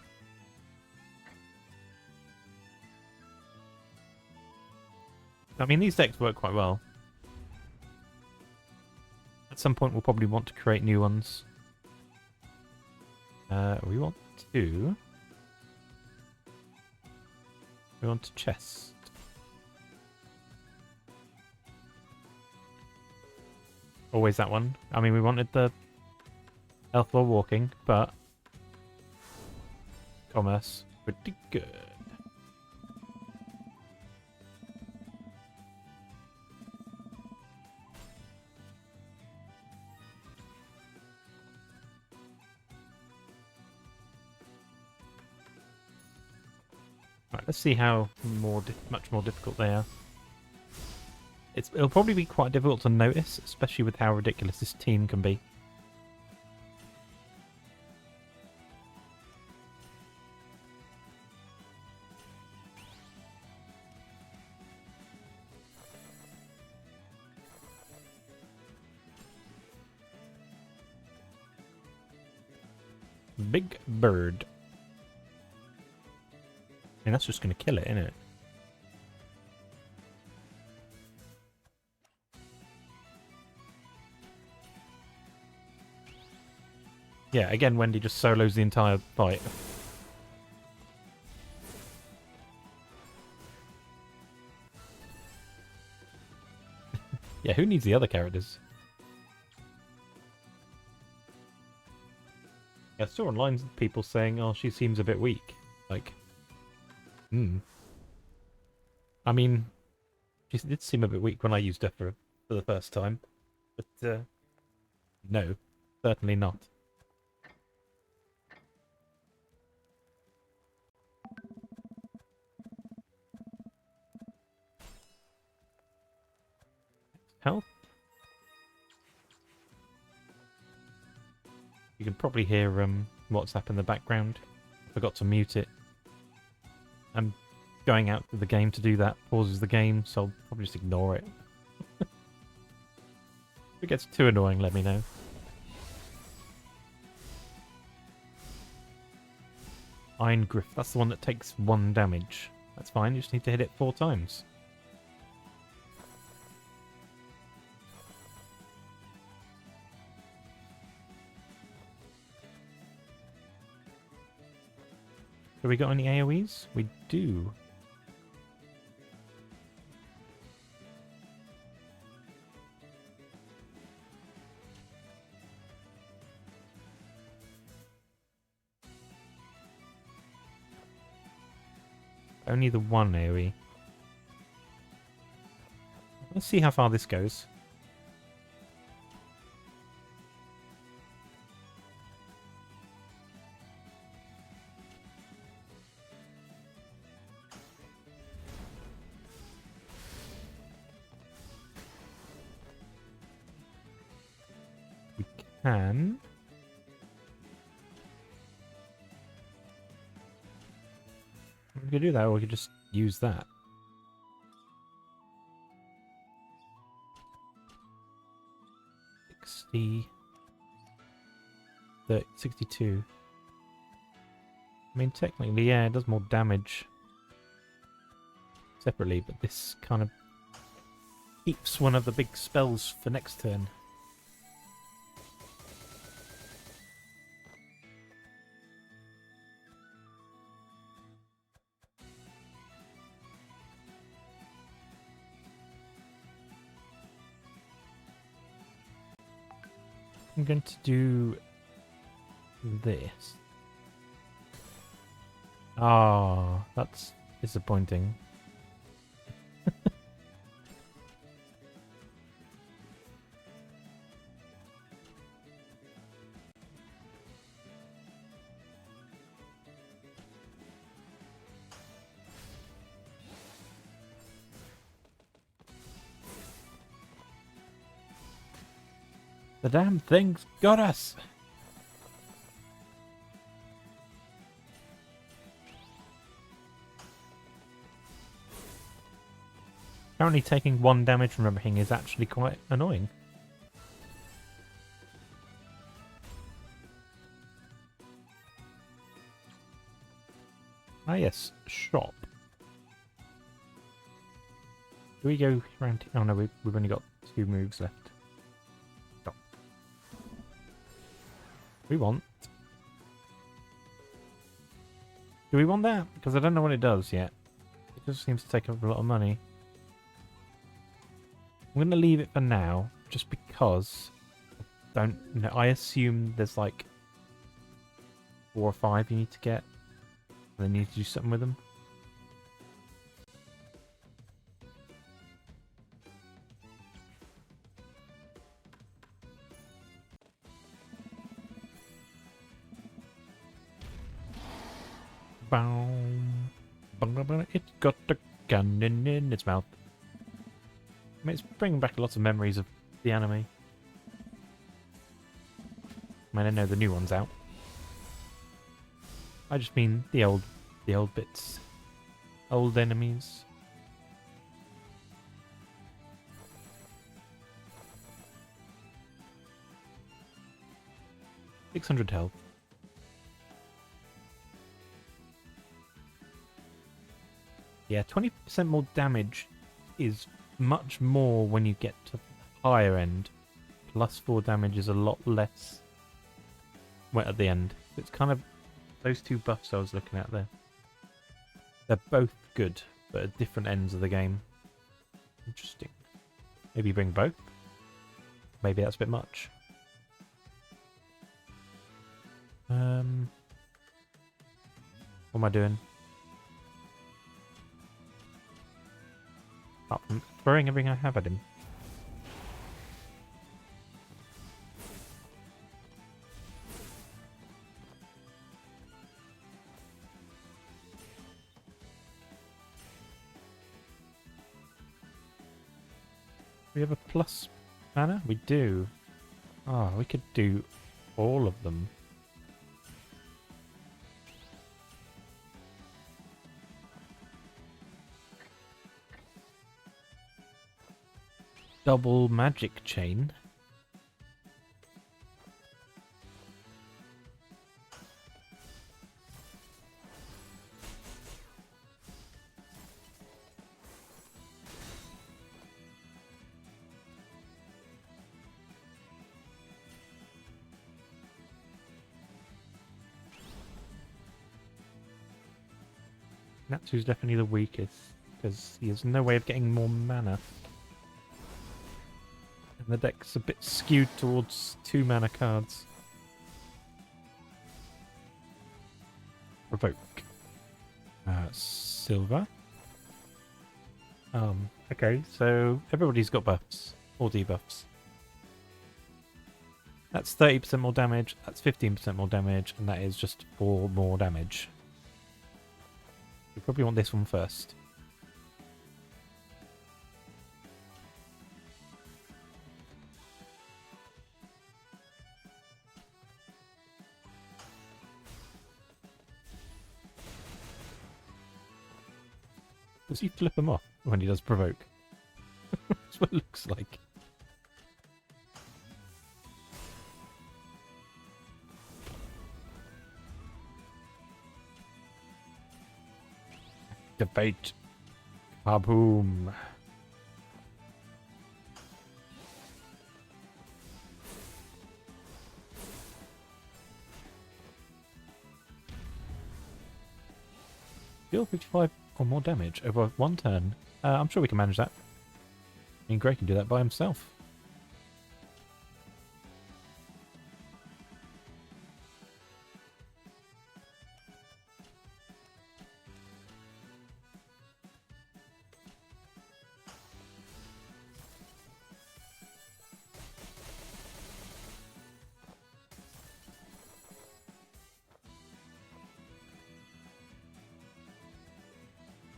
I mean, these decks work quite well. At some point, we'll probably want to create new ones. We want to... We want to chest. Always that one. I mean, we wanted the health while walking, but commerce, pretty good. Right, let's see how much more difficult they are. It'll probably be quite difficult to notice, especially with how ridiculous this team can be. Big bird. And that's just going to kill it, isn't it? Yeah, again, Wendy just solos the entire fight. Yeah, who needs the other characters? Yeah, I saw online people saying, oh, she seems a bit weak. Like, I mean, she did seem a bit weak when I used her for the first time. But, no, certainly not. Health? You can probably hear WhatsApp in the background. I forgot to mute it. I'm going out of the game to do that. Pauses the game, so I'll probably just ignore it. If it gets too annoying, let me know. Iron Griff, that's the one that takes 1 damage. That's fine, you just need to hit it 4 times. Have we got any AoEs? We do. Only the one AoE. Let's see how far this goes. We can. We could do that, or we could just use that. The 62. I mean, technically, yeah, it does more damage separately, but this kind of keeps one of the big spells for next turn. I'm going to do this. Ah, that's disappointing. The damn thing's got us! Apparently taking 1 damage from everything is actually quite annoying. Ah yes, shop. Do we go around... Oh no, we've only got 2 moves left. Shop. We want... Do we want that? Because I don't know what it does yet. It just seems to take up a lot of money. I'm going to leave it for now, just because I don't know. I assume there's like 4 or 5 you need to get. And then you need to do something with them. Boom. It's got a gun in its mouth. I mean, it's bringing back lots of memories of the anime. I mean, I know the new one's out. I just mean the old bits. Old enemies. $600 health. Yeah, 20% more damage is much more when you get to the higher end. Plus 4 damage is a lot less at the end. It's kind of those 2 buffs I was looking at there. They're both good, but at different ends of the game. Interesting. Maybe bring both? Maybe that's a bit much. What am I doing? Apart from throwing everything I have at him. We have a plus mana? We do. Ah, we could do all of them. Double magic chain. Natsu's definitely the weakest, because he has no way of getting more mana. And the deck's a bit skewed towards 2 mana cards. Provoke. silver. Okay, so everybody's got buffs or debuffs. That's 30% more damage, that's 15% more damage, and that is just 4 more damage. We probably want this one first. Does he flip him off when he does provoke? That's what it looks like. Debate. Kaboom. Deal 55 or more damage over one turn. I'm sure we can manage that. I mean, Grey can do that by himself.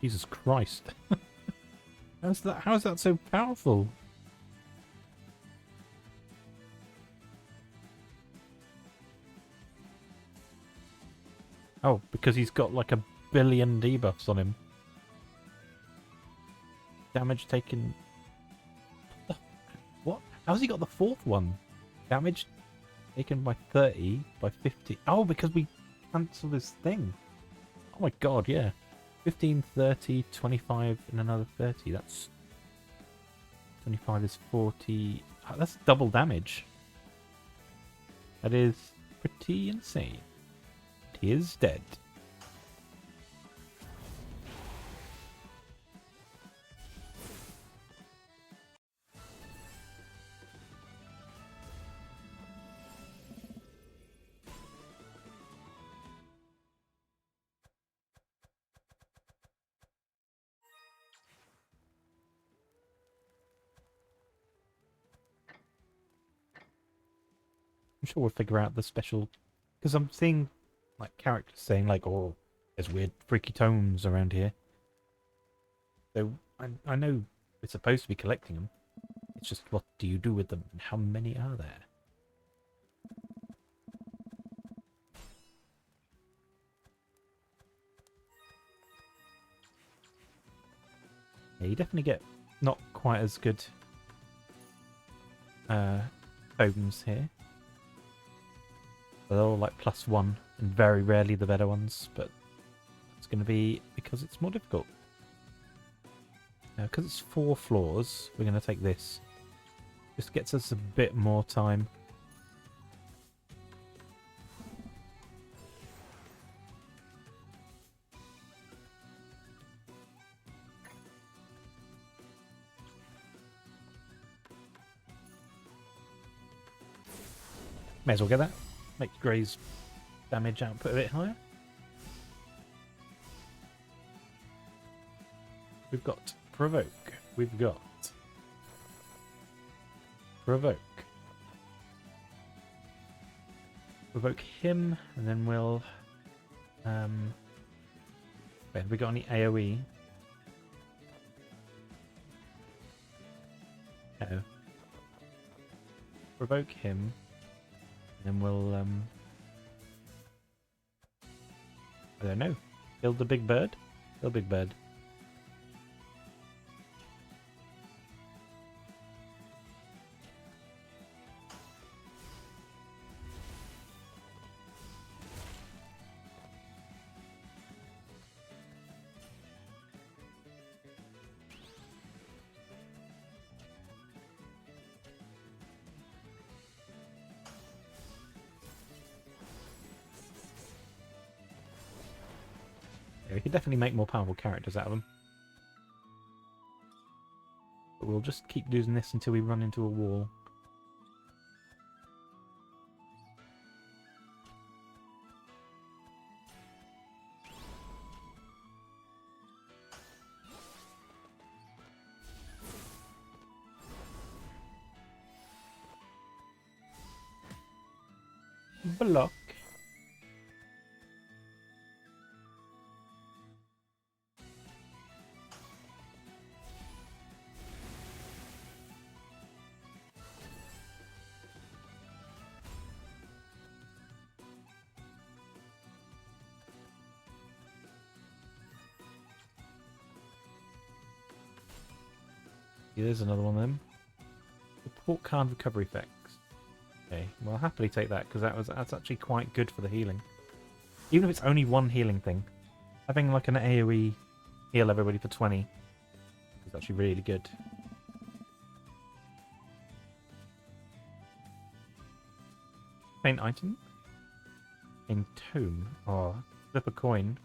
Jesus Christ. How is that so powerful? Oh, because he's got like 1 billion debuffs on him. Damage taken... What? How's he got the 4th one? Damage taken by 30, by 50... Oh, because we cancelled this thing. Oh my god, yeah. 15, 30, 25, and another 30. That's... 25 is 40... Oh, that's double damage. That is pretty insane. He is dead. I'm sure we'll figure out the special... Because I'm seeing like characters saying like, oh, there's weird freaky tomes around here. So I know we're supposed to be collecting them. It's just what do you do with them and how many are there? Yeah, you definitely get not quite as good tomes here. They're all like +1 and very rarely the better ones, but it's going to be because it's more difficult. Because it's 4 floors, we're going to take this. Just gets us a bit more time. May as well get that. Make Grey's damage output a bit higher. We've got Provoke. We've got Provoke. Provoke him, and then we'll... wait, have we got any AoE? Uh-oh. Provoke him, and then we'll... I don't know. Kill the big bird? Kill big bird. Yeah, we could definitely make more powerful characters out of them. But we'll just keep doing this until we run into a wall. block. Yeah, there's another one of them. Support card recovery effects. Okay, well, I'll happily take that because that's actually quite good for the healing. Even if it's only one healing thing, having like an AoE heal everybody for 20 is actually really good. Paint item. In tome. Oh, flip a coin.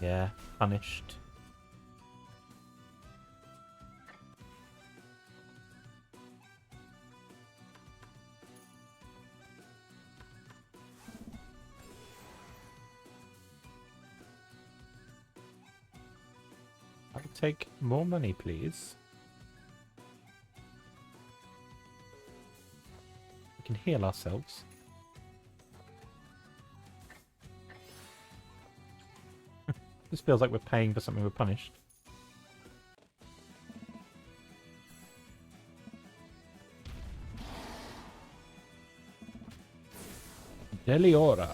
Yeah, punished. I'll take more money, please. We can heal ourselves. This feels like we're paying for something we're punished. Deliora.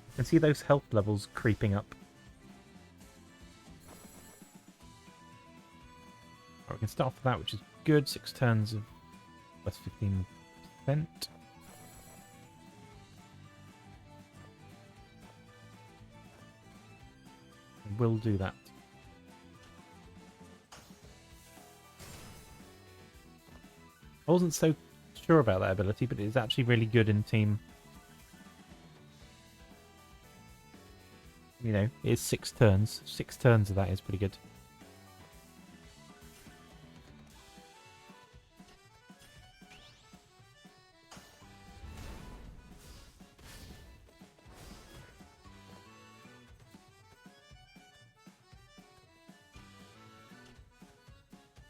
You can see those health levels creeping up. Right, we can start off with that, which is good. 6 turns of plus 15%. We'll do that. I wasn't so sure about that ability, but it is actually really good in team. You know, it is 6 turns. 6 turns of that is pretty good.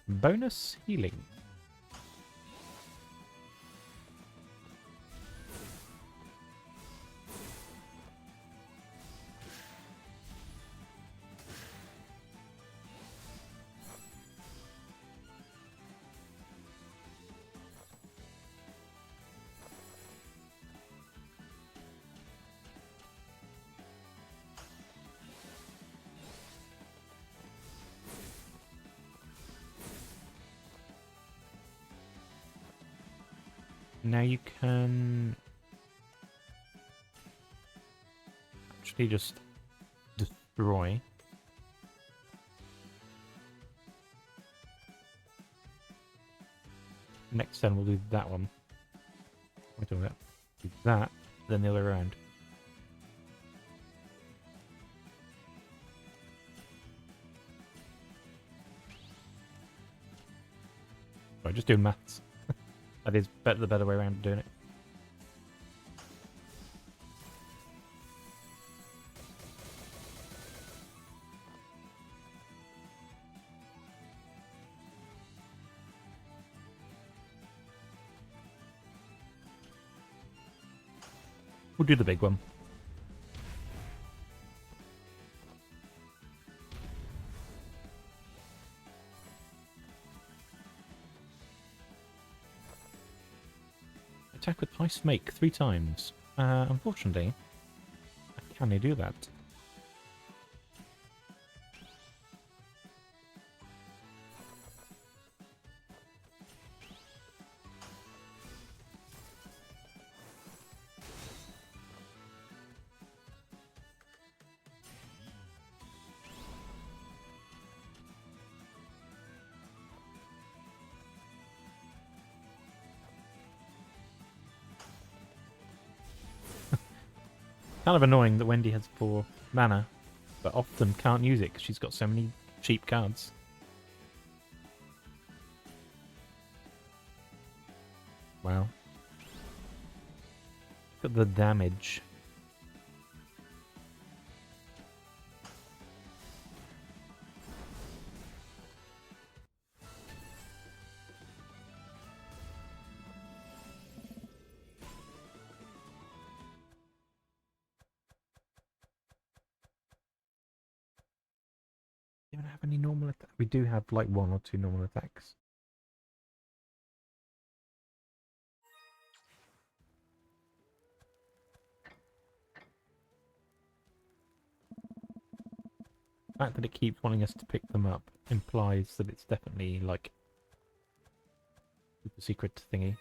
Bonus healing. Now you can actually just destroy. Next turn we'll do that one. Wait a minute. Do that, then the other way around. Right, just doing maths. That is the better way around of doing it. We'll do the big one. Attack with Ice Make 3 times. Unfortunately, I can do that. Kind of annoying that Wendy has 4 mana, but often can't use it because she's got so many cheap cards. Wow. Look at the damage. have any normal attacks. We do have like 1 or 2 normal attacks. The fact that it keeps wanting us to pick them up implies that it's definitely like super secret thingy.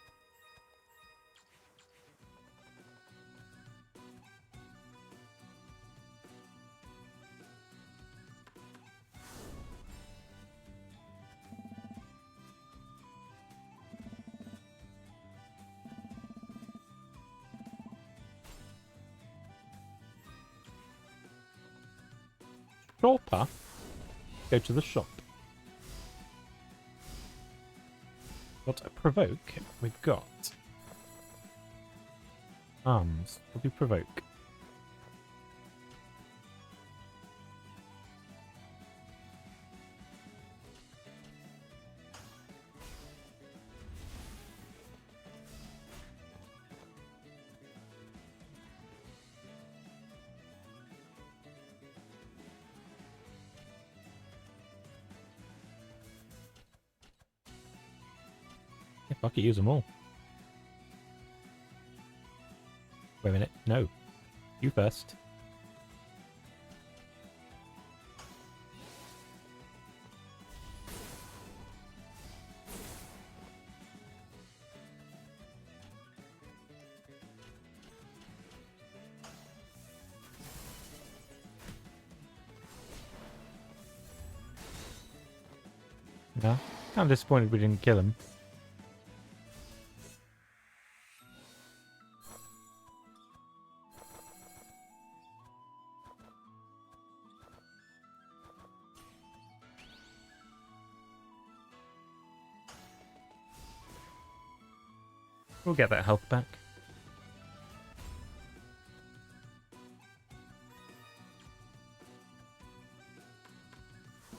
Shopper? Go to the shop. Got a provoke. We've got arms. What do we provoke? Yeah, fuck it, use them all. Wait a minute. No. You first. Yeah. Kind of disappointed we didn't kill him. We'll get that health back.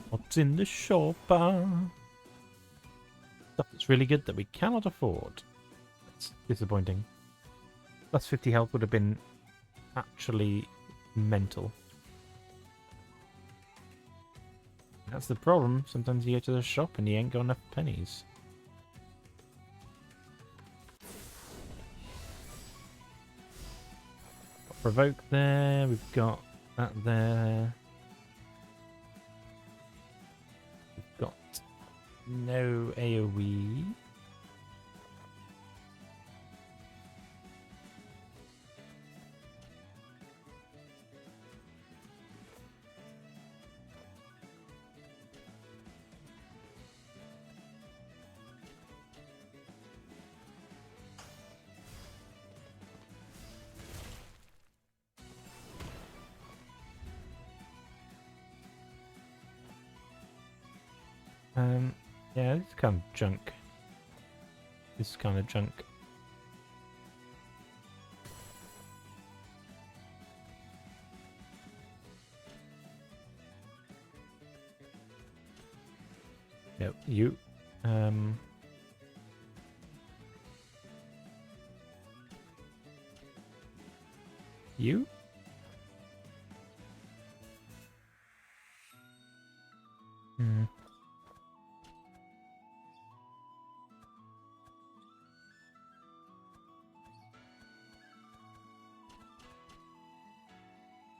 What's in the shopper? Stuff that's really good that we cannot afford. That's disappointing. Plus 50 health would have been actually mental. That's the problem. Sometimes you go to the shop and you ain't got enough pennies. Got provoke there. We've got that there. We've got no AoE. Yeah, this is kind of junk. This is kind of junk. No, you. You? Hmm.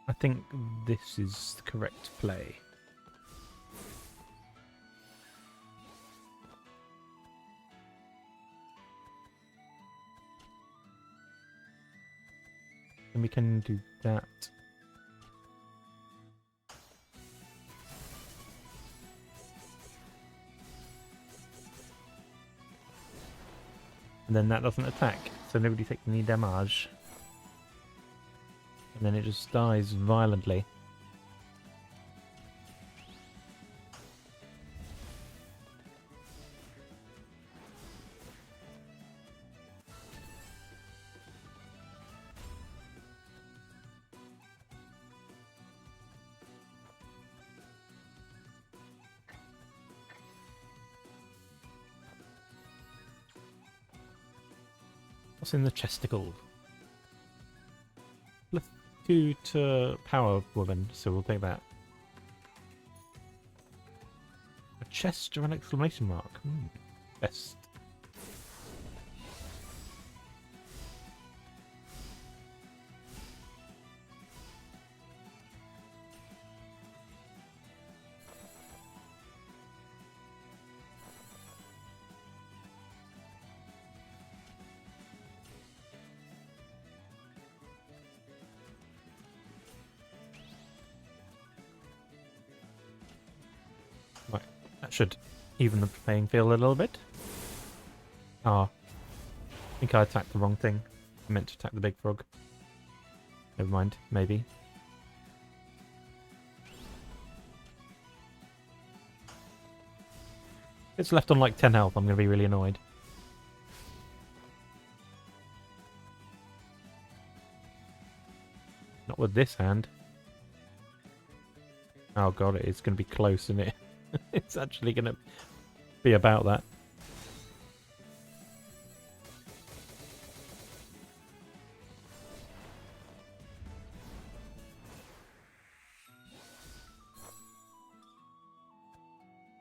I think this is the correct play. And we can do that. And then that doesn't attack, so nobody takes any damage. And then it just dies violently. What's in the chesticle? Plus 2 to power woman, so we'll take that. chest or an exclamation mark? Chest. Right, that should even the playing field a little bit. Ah, I think I attacked the wrong thing. I meant to attack the big frog. Never mind, maybe. If it's left on like 10 health, I'm going to be really annoyed. Not with this hand. Oh god, it's going to be close, isn't it? It's actually going to be about that.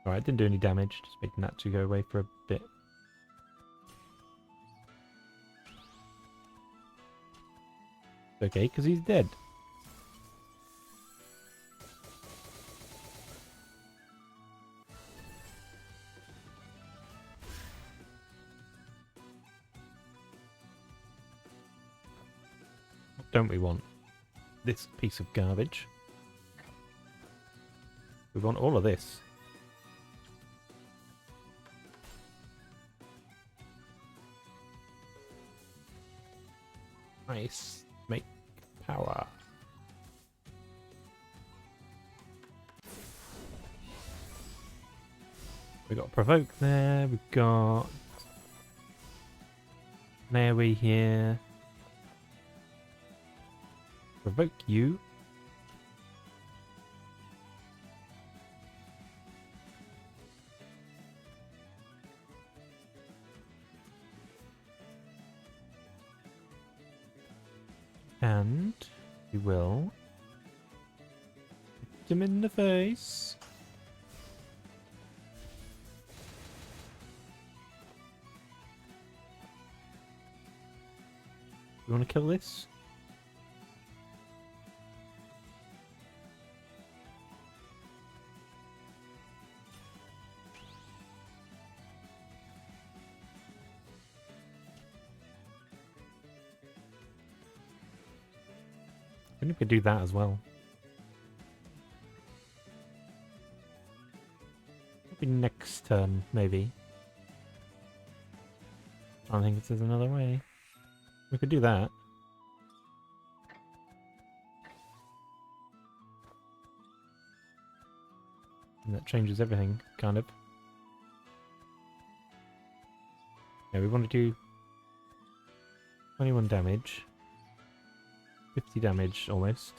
Alright, didn't do any damage, just making that to go away for a bit. Okay, because he's dead. What don't we want? This piece of garbage. We want all of this. Nice. Make power. We got provoke there. We've got Mary here. Provoke you. And we will hit him in the face. You want to kill this? I think we could do that as well. Maybe next turn, maybe. I think there's another way. We could do that. And that changes everything, kind of. Yeah, we want to do 21 damage. 50 damage, almost.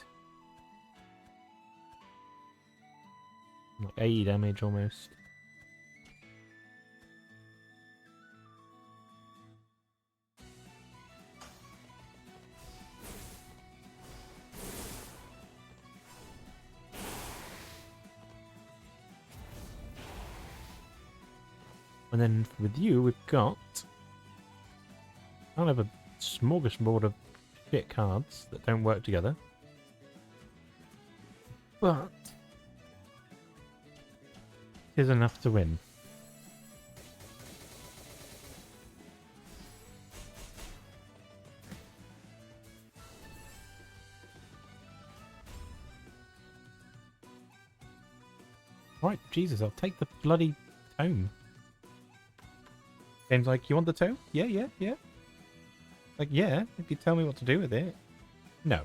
Like 80 damage, almost. And then with you, we've got kind of a smorgasbord of shit cards that don't work together. But it is enough to win. Right, Jesus, I'll take the bloody tome. Game's like, you want the tome? Yeah, yeah, yeah. Like, yeah, if you tell me what to do with it. No.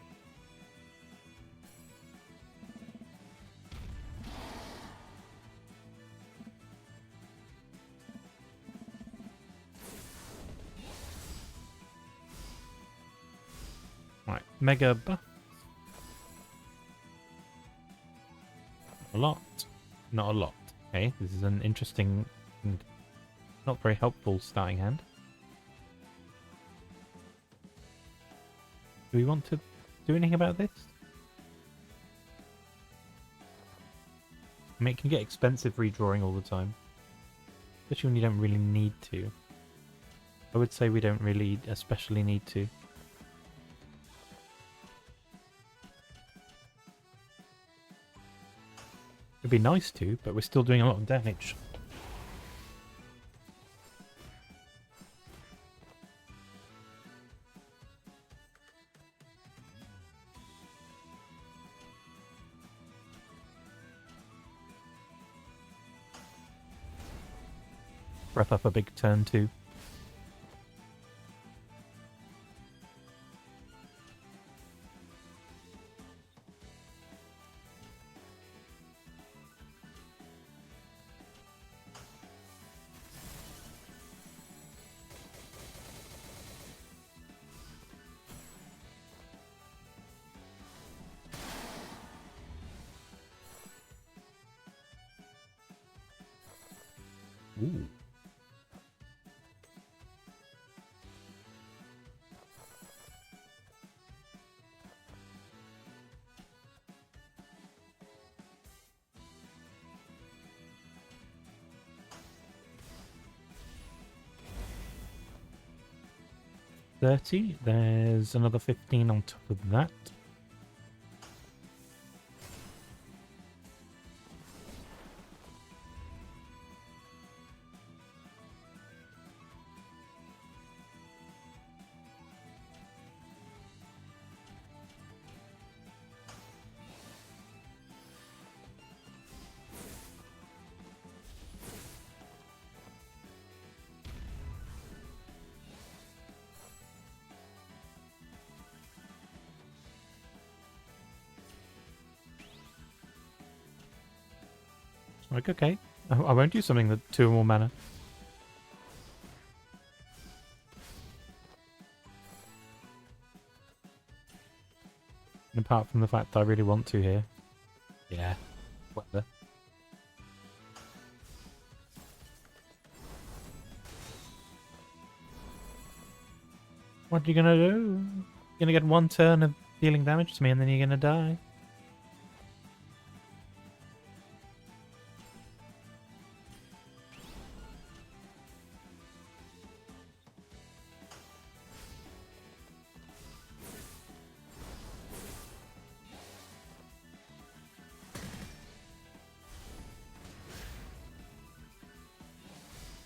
Right, mega buff. A lot. Not a lot. Okay, this is an interesting and not very helpful starting hand. Do we want to do anything about this? I mean, it can get expensive redrawing all the time. Especially when you don't really need to. I would say we don't really especially need to. It'd be nice to, but we're still doing a lot of damage. Wrap up a big turn too. Ooh. $30. There's another 15 on top of that. Like, okay. I won't do something that 2 or more mana. And apart from the fact that I really want to here. Yeah. Whatever. What are you gonna do? You're gonna get 1 turn of dealing damage to me and then you're gonna die.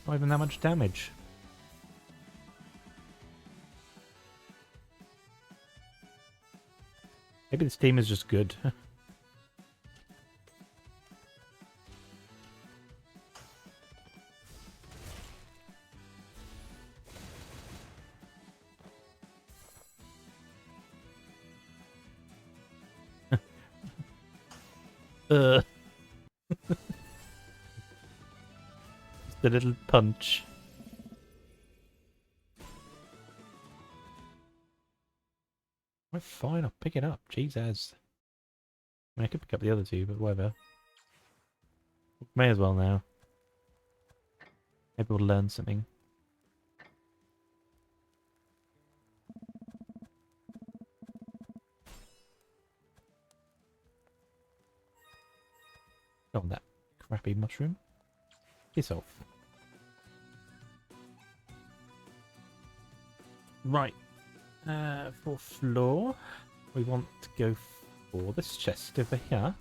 Not even that much damage. Maybe this team is just good. Just a little punch. Well, fine, I'll pick it up. Jesus. I mean, I could pick up the other 2, but whatever. May as well now. Maybe we'll learn something. Oh, that crappy mushroom. Piss off. Right. For floor, we want to go for this chest over here.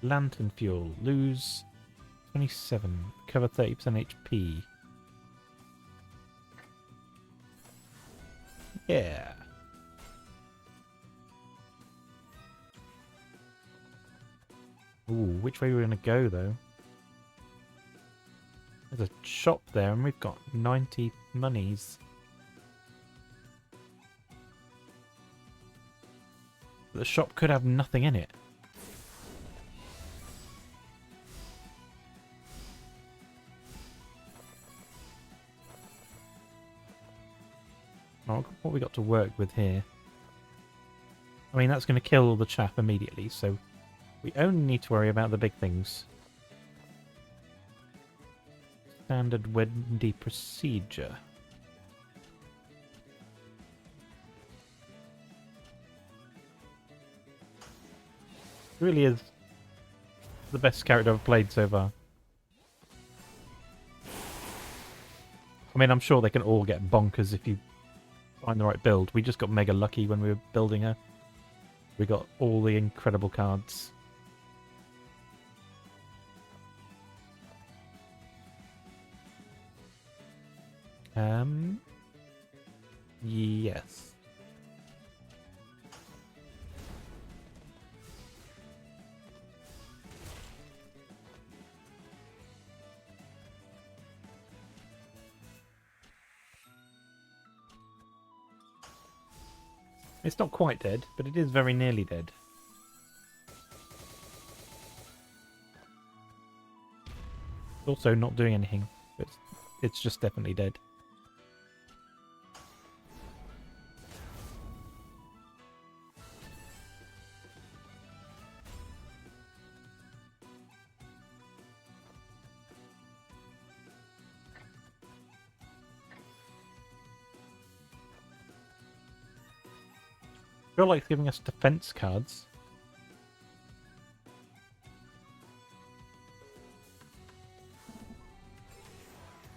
Lantern fuel. Lose 27. Cover 30% HP. Yeah. Ooh, which way we're going to go, though? There's a shop there, and we've got 90 monies. The shop could have nothing in it. Oh, what we got to work with here? I mean, that's going to kill all the chaff immediately, so we only need to worry about the big things. Standard Wendy procedure. really is the best character I've played so far. I mean, I'm sure they can all get bonkers if you find the right build. We just got mega lucky when we were building her. We got all the incredible cards. Yes. It's not quite dead, but it is very nearly dead. It's also not doing anything. It's just definitely dead. I feel like it's giving us defense cards.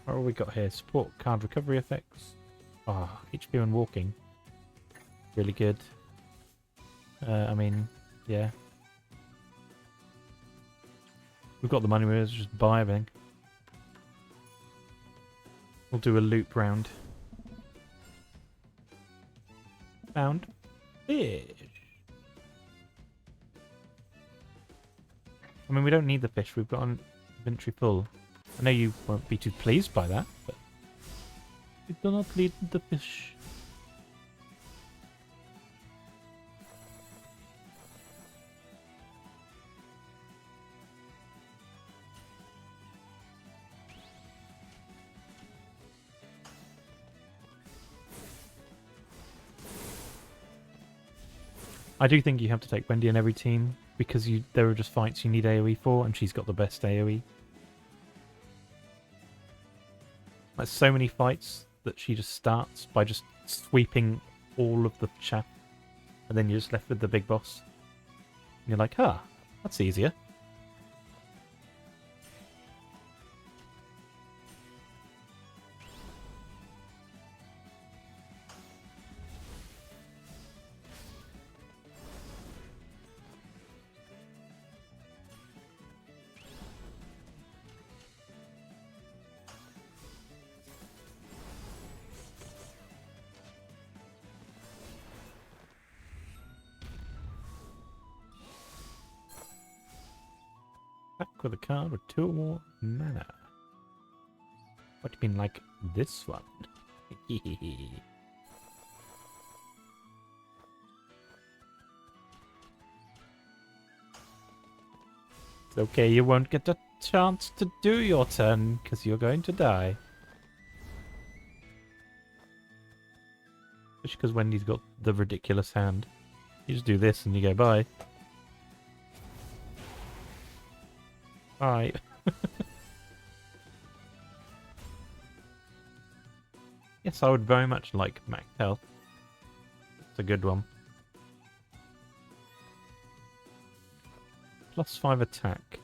What have we got here? Support card recovery effects. Ah, HP when walking. Really good. I mean, yeah. We've got the money, we'll just buy everything. We'll do a loop round. Found fish. I mean, we don't need the fish. We've got an inventory full. I know you won't be too pleased by that, but we do not need the fish. I do think you have to take Wendy in every team because there are just fights you need AoE for, and she's got the best AoE. Like so many fights that she just starts by just sweeping all of the chaff, and then you're just left with the big boss. And you're like, ah, that's easier. Back with a card with 2 or more mana. What do you mean, like this one? It's okay, you won't get a chance to do your turn because you're going to die. Especially because Wendy's got the ridiculous hand. You just do this and you go bye. Bye. Yes, I would very much like max health. It's a good one. +5 attack.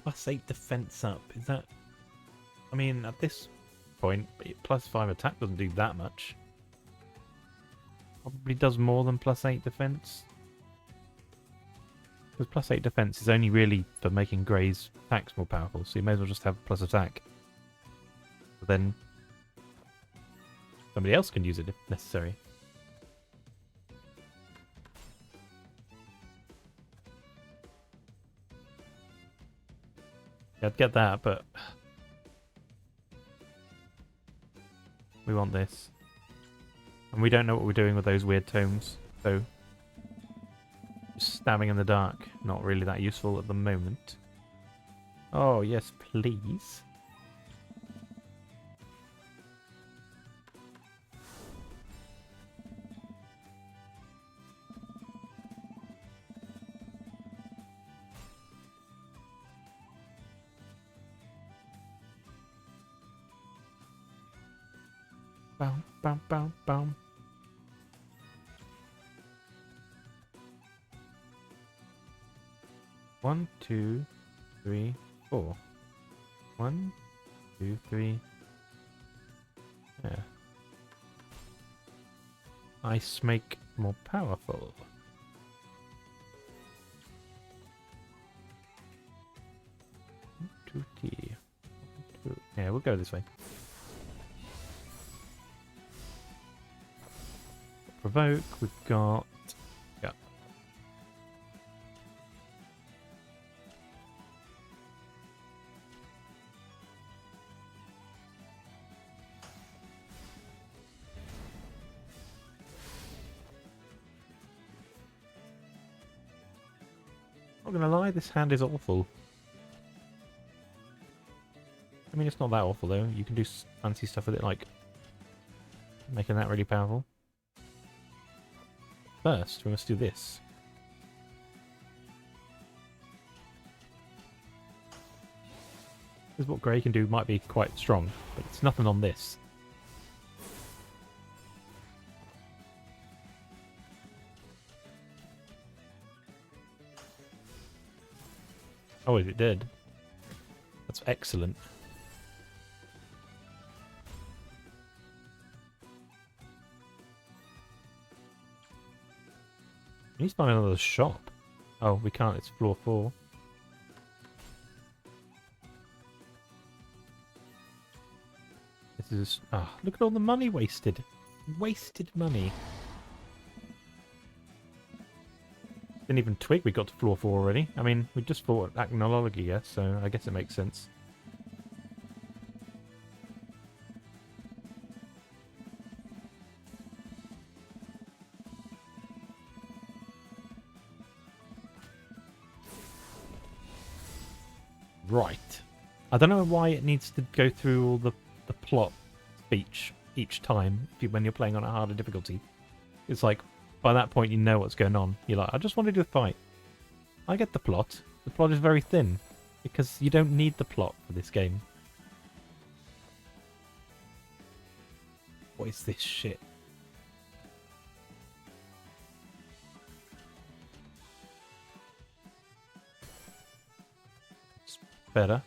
+8 defense up. Is that... I mean, at this point, +5 attack doesn't do that much. Probably does more than +8 defense. Because +8 defense is only really for making Grey's attacks more powerful, so you may as well just have plus attack. But then somebody else can use it if necessary. Yeah, I'd get that, but we want this. And we don't know what we're doing with those weird tomes, so just stabbing in the dark, not really that useful at the moment. Oh, yes, please. Bam, bam, bam, bam. 1, 2, 3, 4. 1, 2, 3. Yeah. Ice make more powerful. Yeah, we'll go this way. Provoke, we've got... Yeah. Not gonna lie, this hand is awful. I mean, it's not that awful though. You can do fancy stuff with it, like making that really powerful. First, we must do this. This is what Grey can do, might be quite strong, but it's nothing on this. Oh, is it dead? That's excellent. We need to find another shop. Oh, we can't, it's floor 4. This is... Ah, look at all the money wasted. Wasted money. Didn't even twig we got to floor 4 already. I mean, we just fought Acnology, yes, so I guess it makes sense. Right. I don't know why it needs to go through all the plot speech each time when you're playing on a harder difficulty. It's like, by that point you know what's going on. You're like, I just want to do a fight. I get the plot. The plot is very thin. Because you don't need the plot for this game. What is this shit? It's better.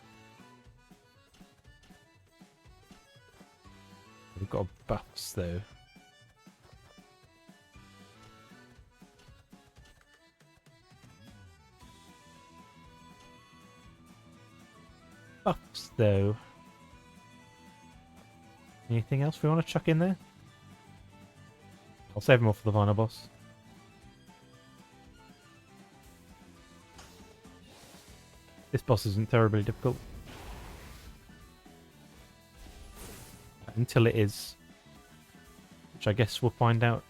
We've got buffs though. Buffs though. Anything else we want to chuck in there? I'll save them all for the final boss. This boss isn't terribly difficult. Until it is. Which I guess we'll find out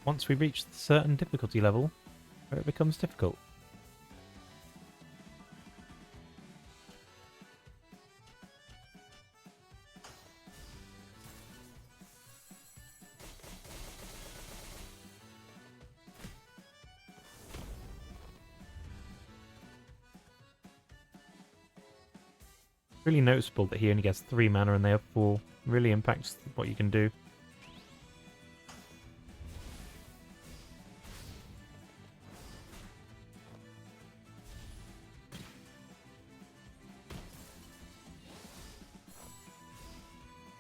once we reach a certain difficulty level where it becomes difficult. Really noticeable that he only gets 3 mana and they have 4. Really impacts what you can do.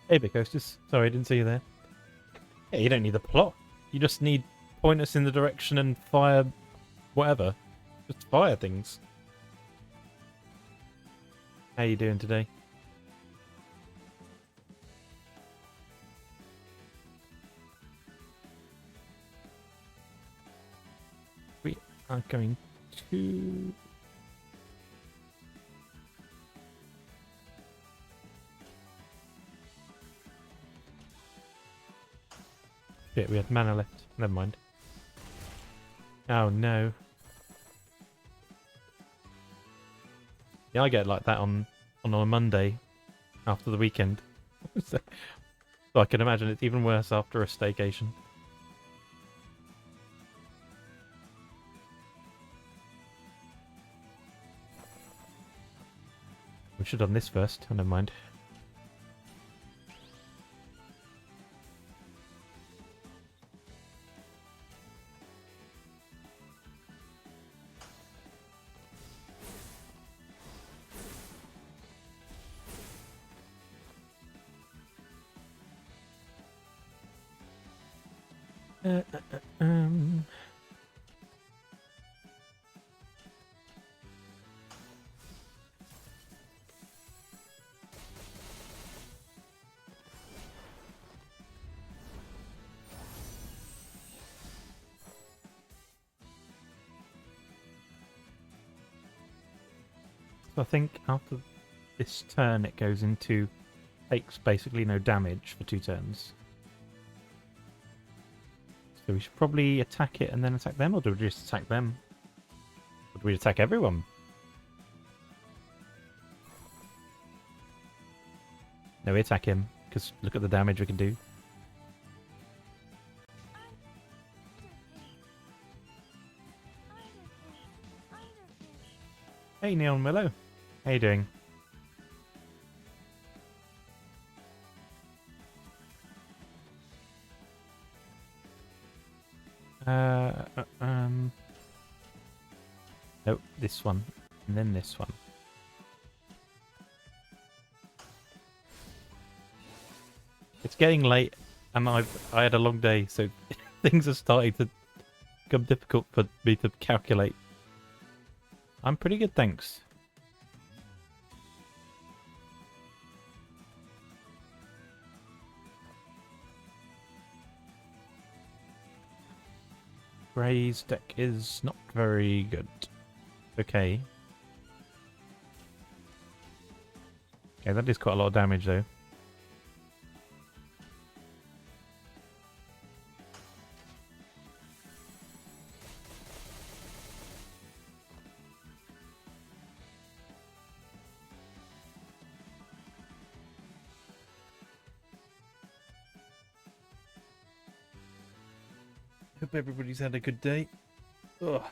Hey, Big Hostess. Sorry, I didn't see you there. Yeah, you don't need the plot. You just need point us in the direction and fire whatever. Just fire things. How you doing today? We are going to... Shit, we had mana left. Never mind. Oh no. Yeah, I get like that on a Monday after the weekend. So I can imagine it's even worse after a staycation. We should have done this first. Oh, never mind. Uh, uh, um. So I think after this turn it goes into takes basically no damage for 2 turns. So we should probably attack it and then attack them, or do we just attack them? Or do we attack everyone? No, we attack him, because look at the damage we can do. Hey Neon Willow, how you doing? No, this one, and then this one. It's getting late, and I had a long day, so things are starting to become difficult for me to calculate. I'm pretty good, thanks. Grey's deck is not very good. Okay. Okay, that is quite a lot of damage, though. Hope everybody's had a good day. Ugh.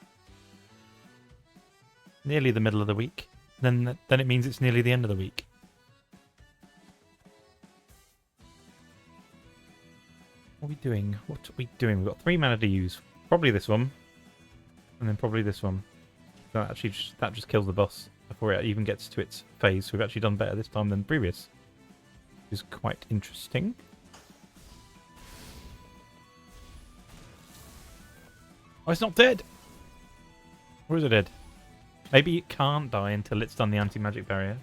Nearly the middle of the week. Then it means it's nearly the end of the week. What are we doing? What are we doing? We've got 3 mana to use. Probably this one. And then probably this one. So actually, that just kills the boss before it even gets to its phase. So we've actually done better this time than previous. Which is quite interesting. Oh, it's not dead! Or is it dead? Maybe it can't die until it's done the anti-magic barrier.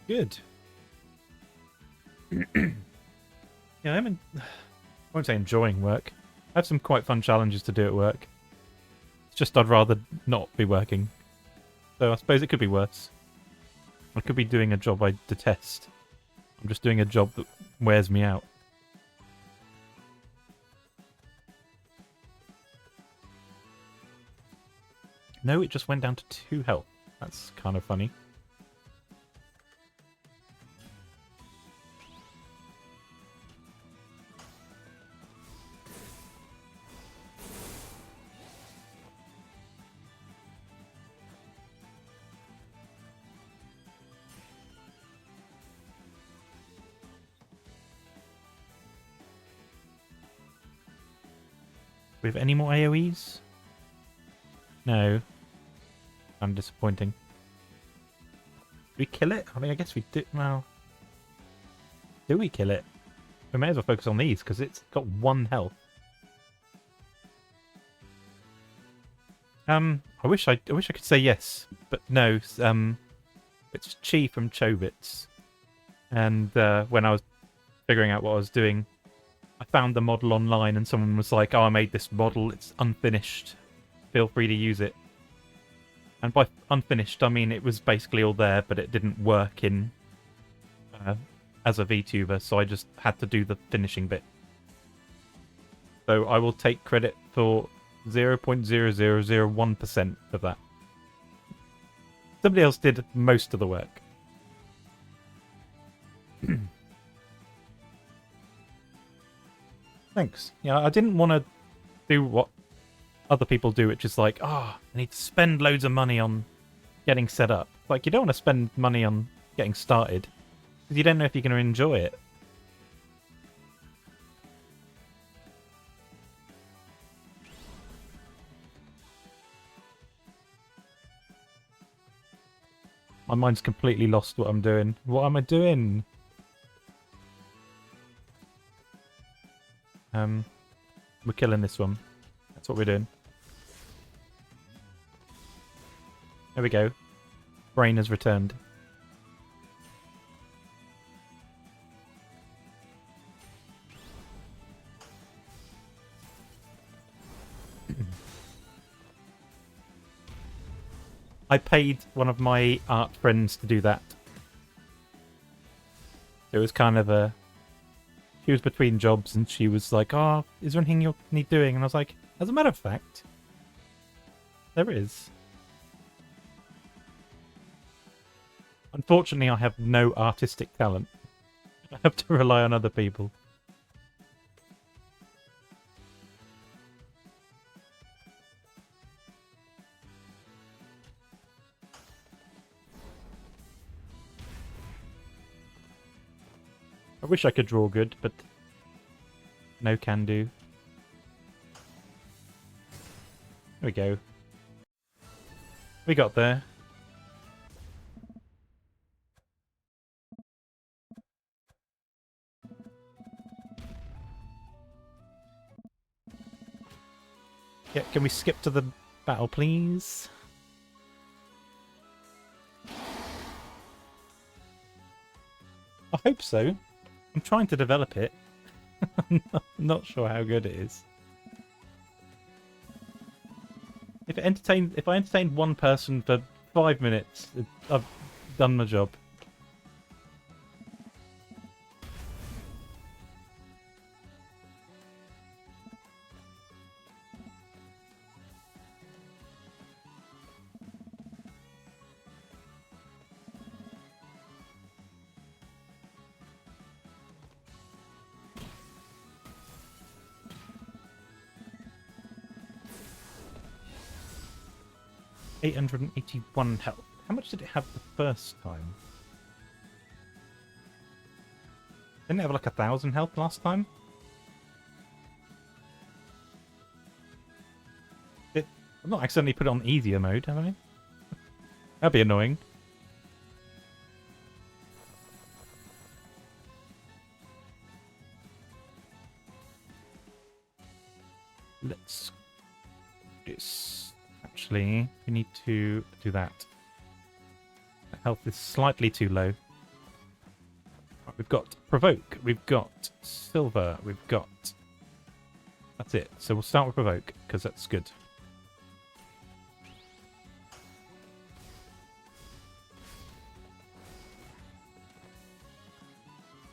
Good. Yeah, I won't say enjoying work. I have some quite fun challenges to do at work. It's just I'd rather not be working. So I suppose it could be worse. I could be doing a job I detest. I'm just doing a job that wears me out. No, it just went down to 2 health. That's kind of funny. Do we have any more AoEs? No. I'm disappointing. Do we kill it? I mean, I guess we do. Well, do we kill it? We may as well focus on these because it's got 1 health. I wish I could say yes, but no. It's Chi from Chobits, and when I was figuring out what I was doing, I found the model online, and someone was like, "Oh, I made this model. It's unfinished. Feel free to use it." And by unfinished, I mean it was basically all there, but it didn't work in as a VTuber, so I just had to do the finishing bit. So I will take credit for 0.0001% of that. Somebody else did most of the work. Thanks. Yeah, I didn't want to do what other people do, which is like, I need to spend loads of money on getting set up. Like, you don't want to spend money on getting started, because you don't know if you're going to enjoy it. My mind's completely lost what I'm doing. What am I doing? We're killing this one. That's what we're doing. There we go. Brain has returned. I paid one of my art friends to do that. It was kind of a... She was between jobs and she was like, oh, is there anything you need doing? And I was like, as a matter of fact, there is. Unfortunately, I have no artistic talent. I have to rely on other people. I wish I could draw good, but no can do. There we go. We got there. Yeah, can we skip to the battle, please? I hope so. I'm trying to develop it. I'm not sure how good it is. If I entertained one person for 5 minutes, I've done my job. $881 health. How much did it have the first time? Didn't it have like 1,000 health last time? I've not accidentally put it on easier mode, have I? That'd be annoying. Let's do this. Actually, we need to do that. The health is slightly too low. Right, we've got Provoke, we've got Silver, we've got... That's it. So we'll start with Provoke, because that's good.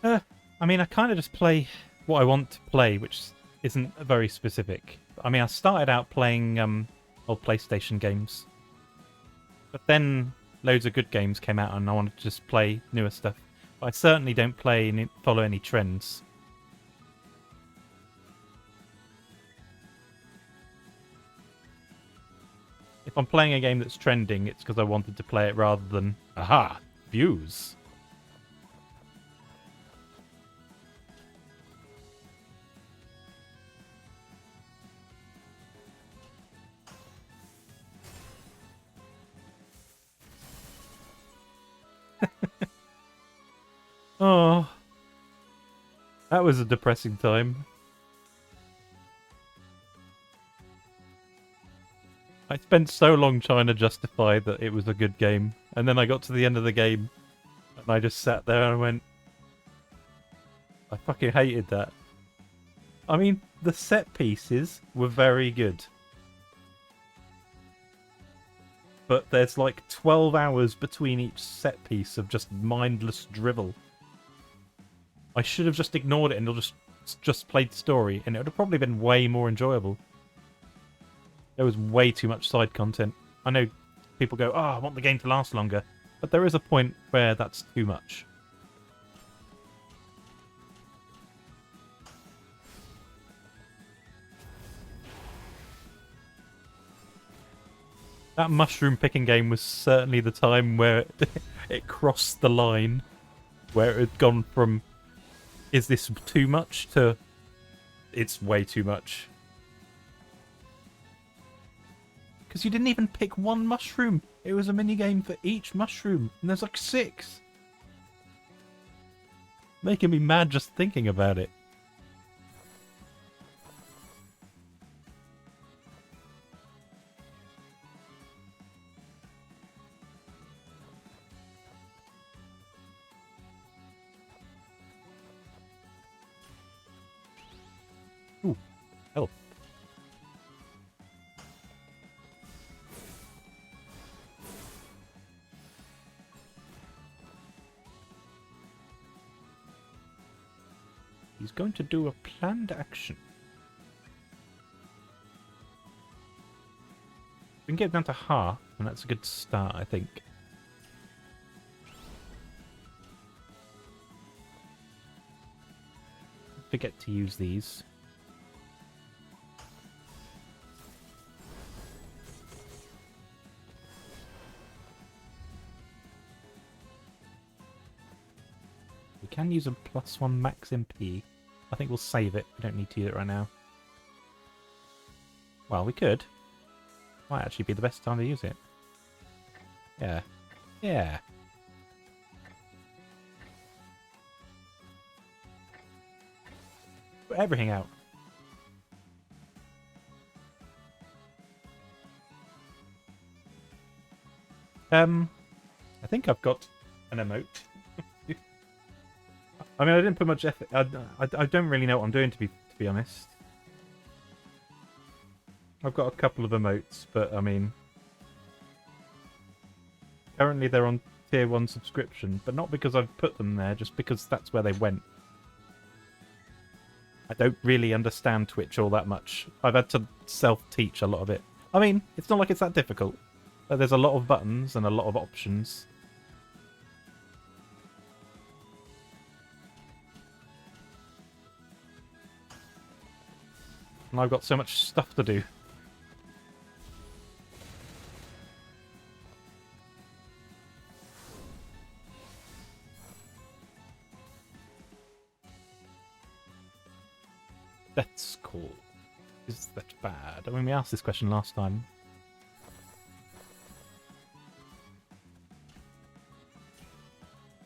I mean, I kind of just play what I want to play, which isn't very specific. I mean, I started out playing old PlayStation games, but then loads of good games came out and I wanted to just play newer stuff. But I certainly don't follow any trends. If I'm playing a game that's trending, it's because I wanted to play it rather than, aha, views. Oh, that was a depressing time. I spent so long trying to justify that it was a good game, and then I got to the end of the game, and I just sat there and went, I fucking hated that. I mean, the set pieces were very good. But there's like 12 hours between each set piece of just mindless drivel. I should have just ignored it and just played the story, and it would have probably been way more enjoyable. There was way too much side content. I know people go, oh, I want the game to last longer, but there is a point where that's too much. That mushroom picking game was certainly the time where it crossed the line, where it had gone from, is this too much, to it's way too much. Because you didn't even pick one mushroom. It was a minigame for each mushroom, and there's like 6. Making me mad just thinking about it. Ooh, help. He's going to do a planned action. We can get down to half, and that's a good start, I think. Forget to use these. We can use a +1 max MP. I think we'll save it. We don't need to use it right now. Well, we could. Might actually be the best time to use it. Yeah. Yeah. Put everything out. I think I've got an emote. I mean, I didn't put much effort. I don't really know what I'm doing, to be honest. I've got a couple of emotes, but I mean, currently they're on tier 1 subscription, but not because I've put them there, just because that's where they went. I don't really understand Twitch all that much. I've had to self-teach a lot of it. I mean, it's not like it's that difficult. But there's a lot of buttons and a lot of options. And I've got so much stuff to do. That's cool. Is that bad? I mean, we asked this question last time.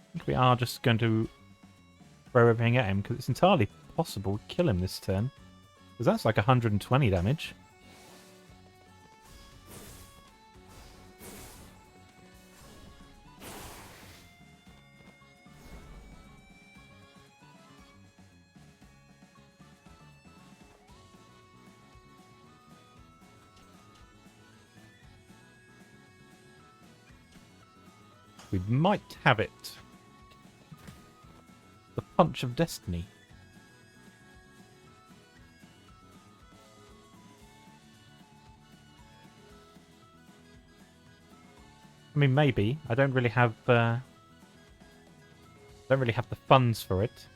I think we are just going to throw everything at him, because it's entirely possible to kill him this turn. Because that's like 120 damage. We might have it. The punch of destiny. I mean, maybe. I don't really have the funds for it.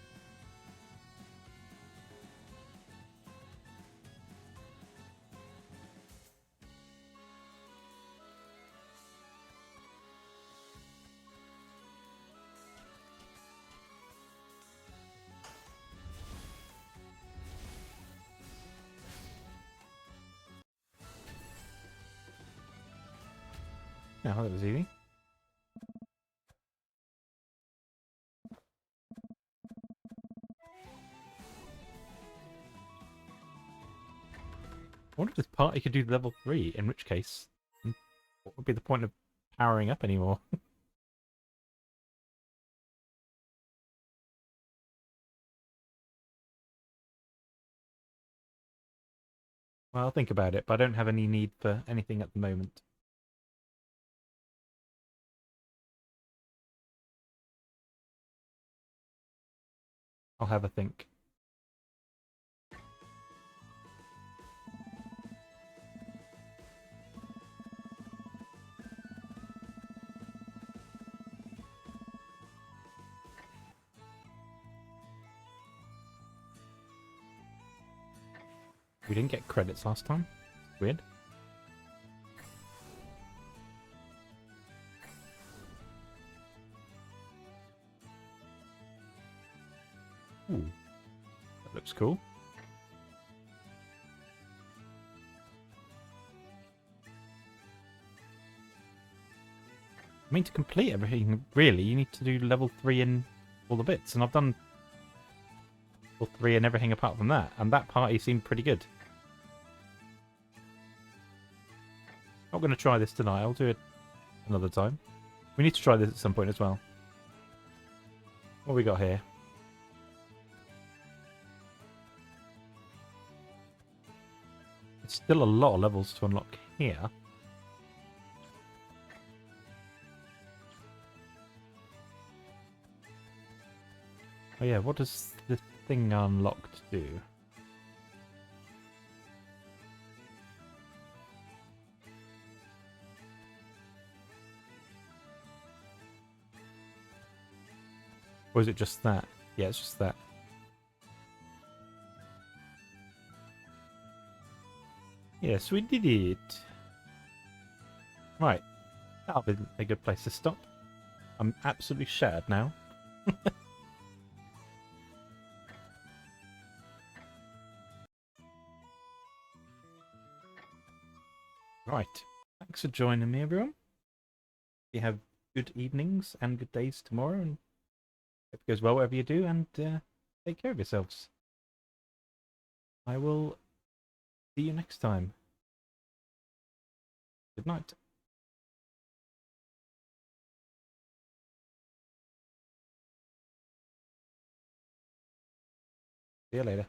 No, that was easy. I wonder if this party could do level 3, in which case, what would be the point of powering up anymore? Well, I'll think about it, but I don't have any need for anything at the moment. I'll have a think. We didn't get credits last time. Weird. Ooh. That looks cool. I mean, to complete everything, really, you need to do level 3 in all the bits. And I've done level 3 and everything apart from that. And that party seemed pretty good. Not going to try this tonight. I'll do it another time. We need to try this at some point as well. What we got here? It's still a lot of levels to unlock here. Oh yeah, what does the thing unlocked do? Or is it just that? Yeah, it's just that. Yes, we did it. Right. That'll be a good place to stop. I'm absolutely shattered now. Right. Thanks for joining me, everyone. You have good evenings and good days tomorrow, and hope it goes well whatever you do, and take care of yourselves. I will see you next time. Good night. See you later.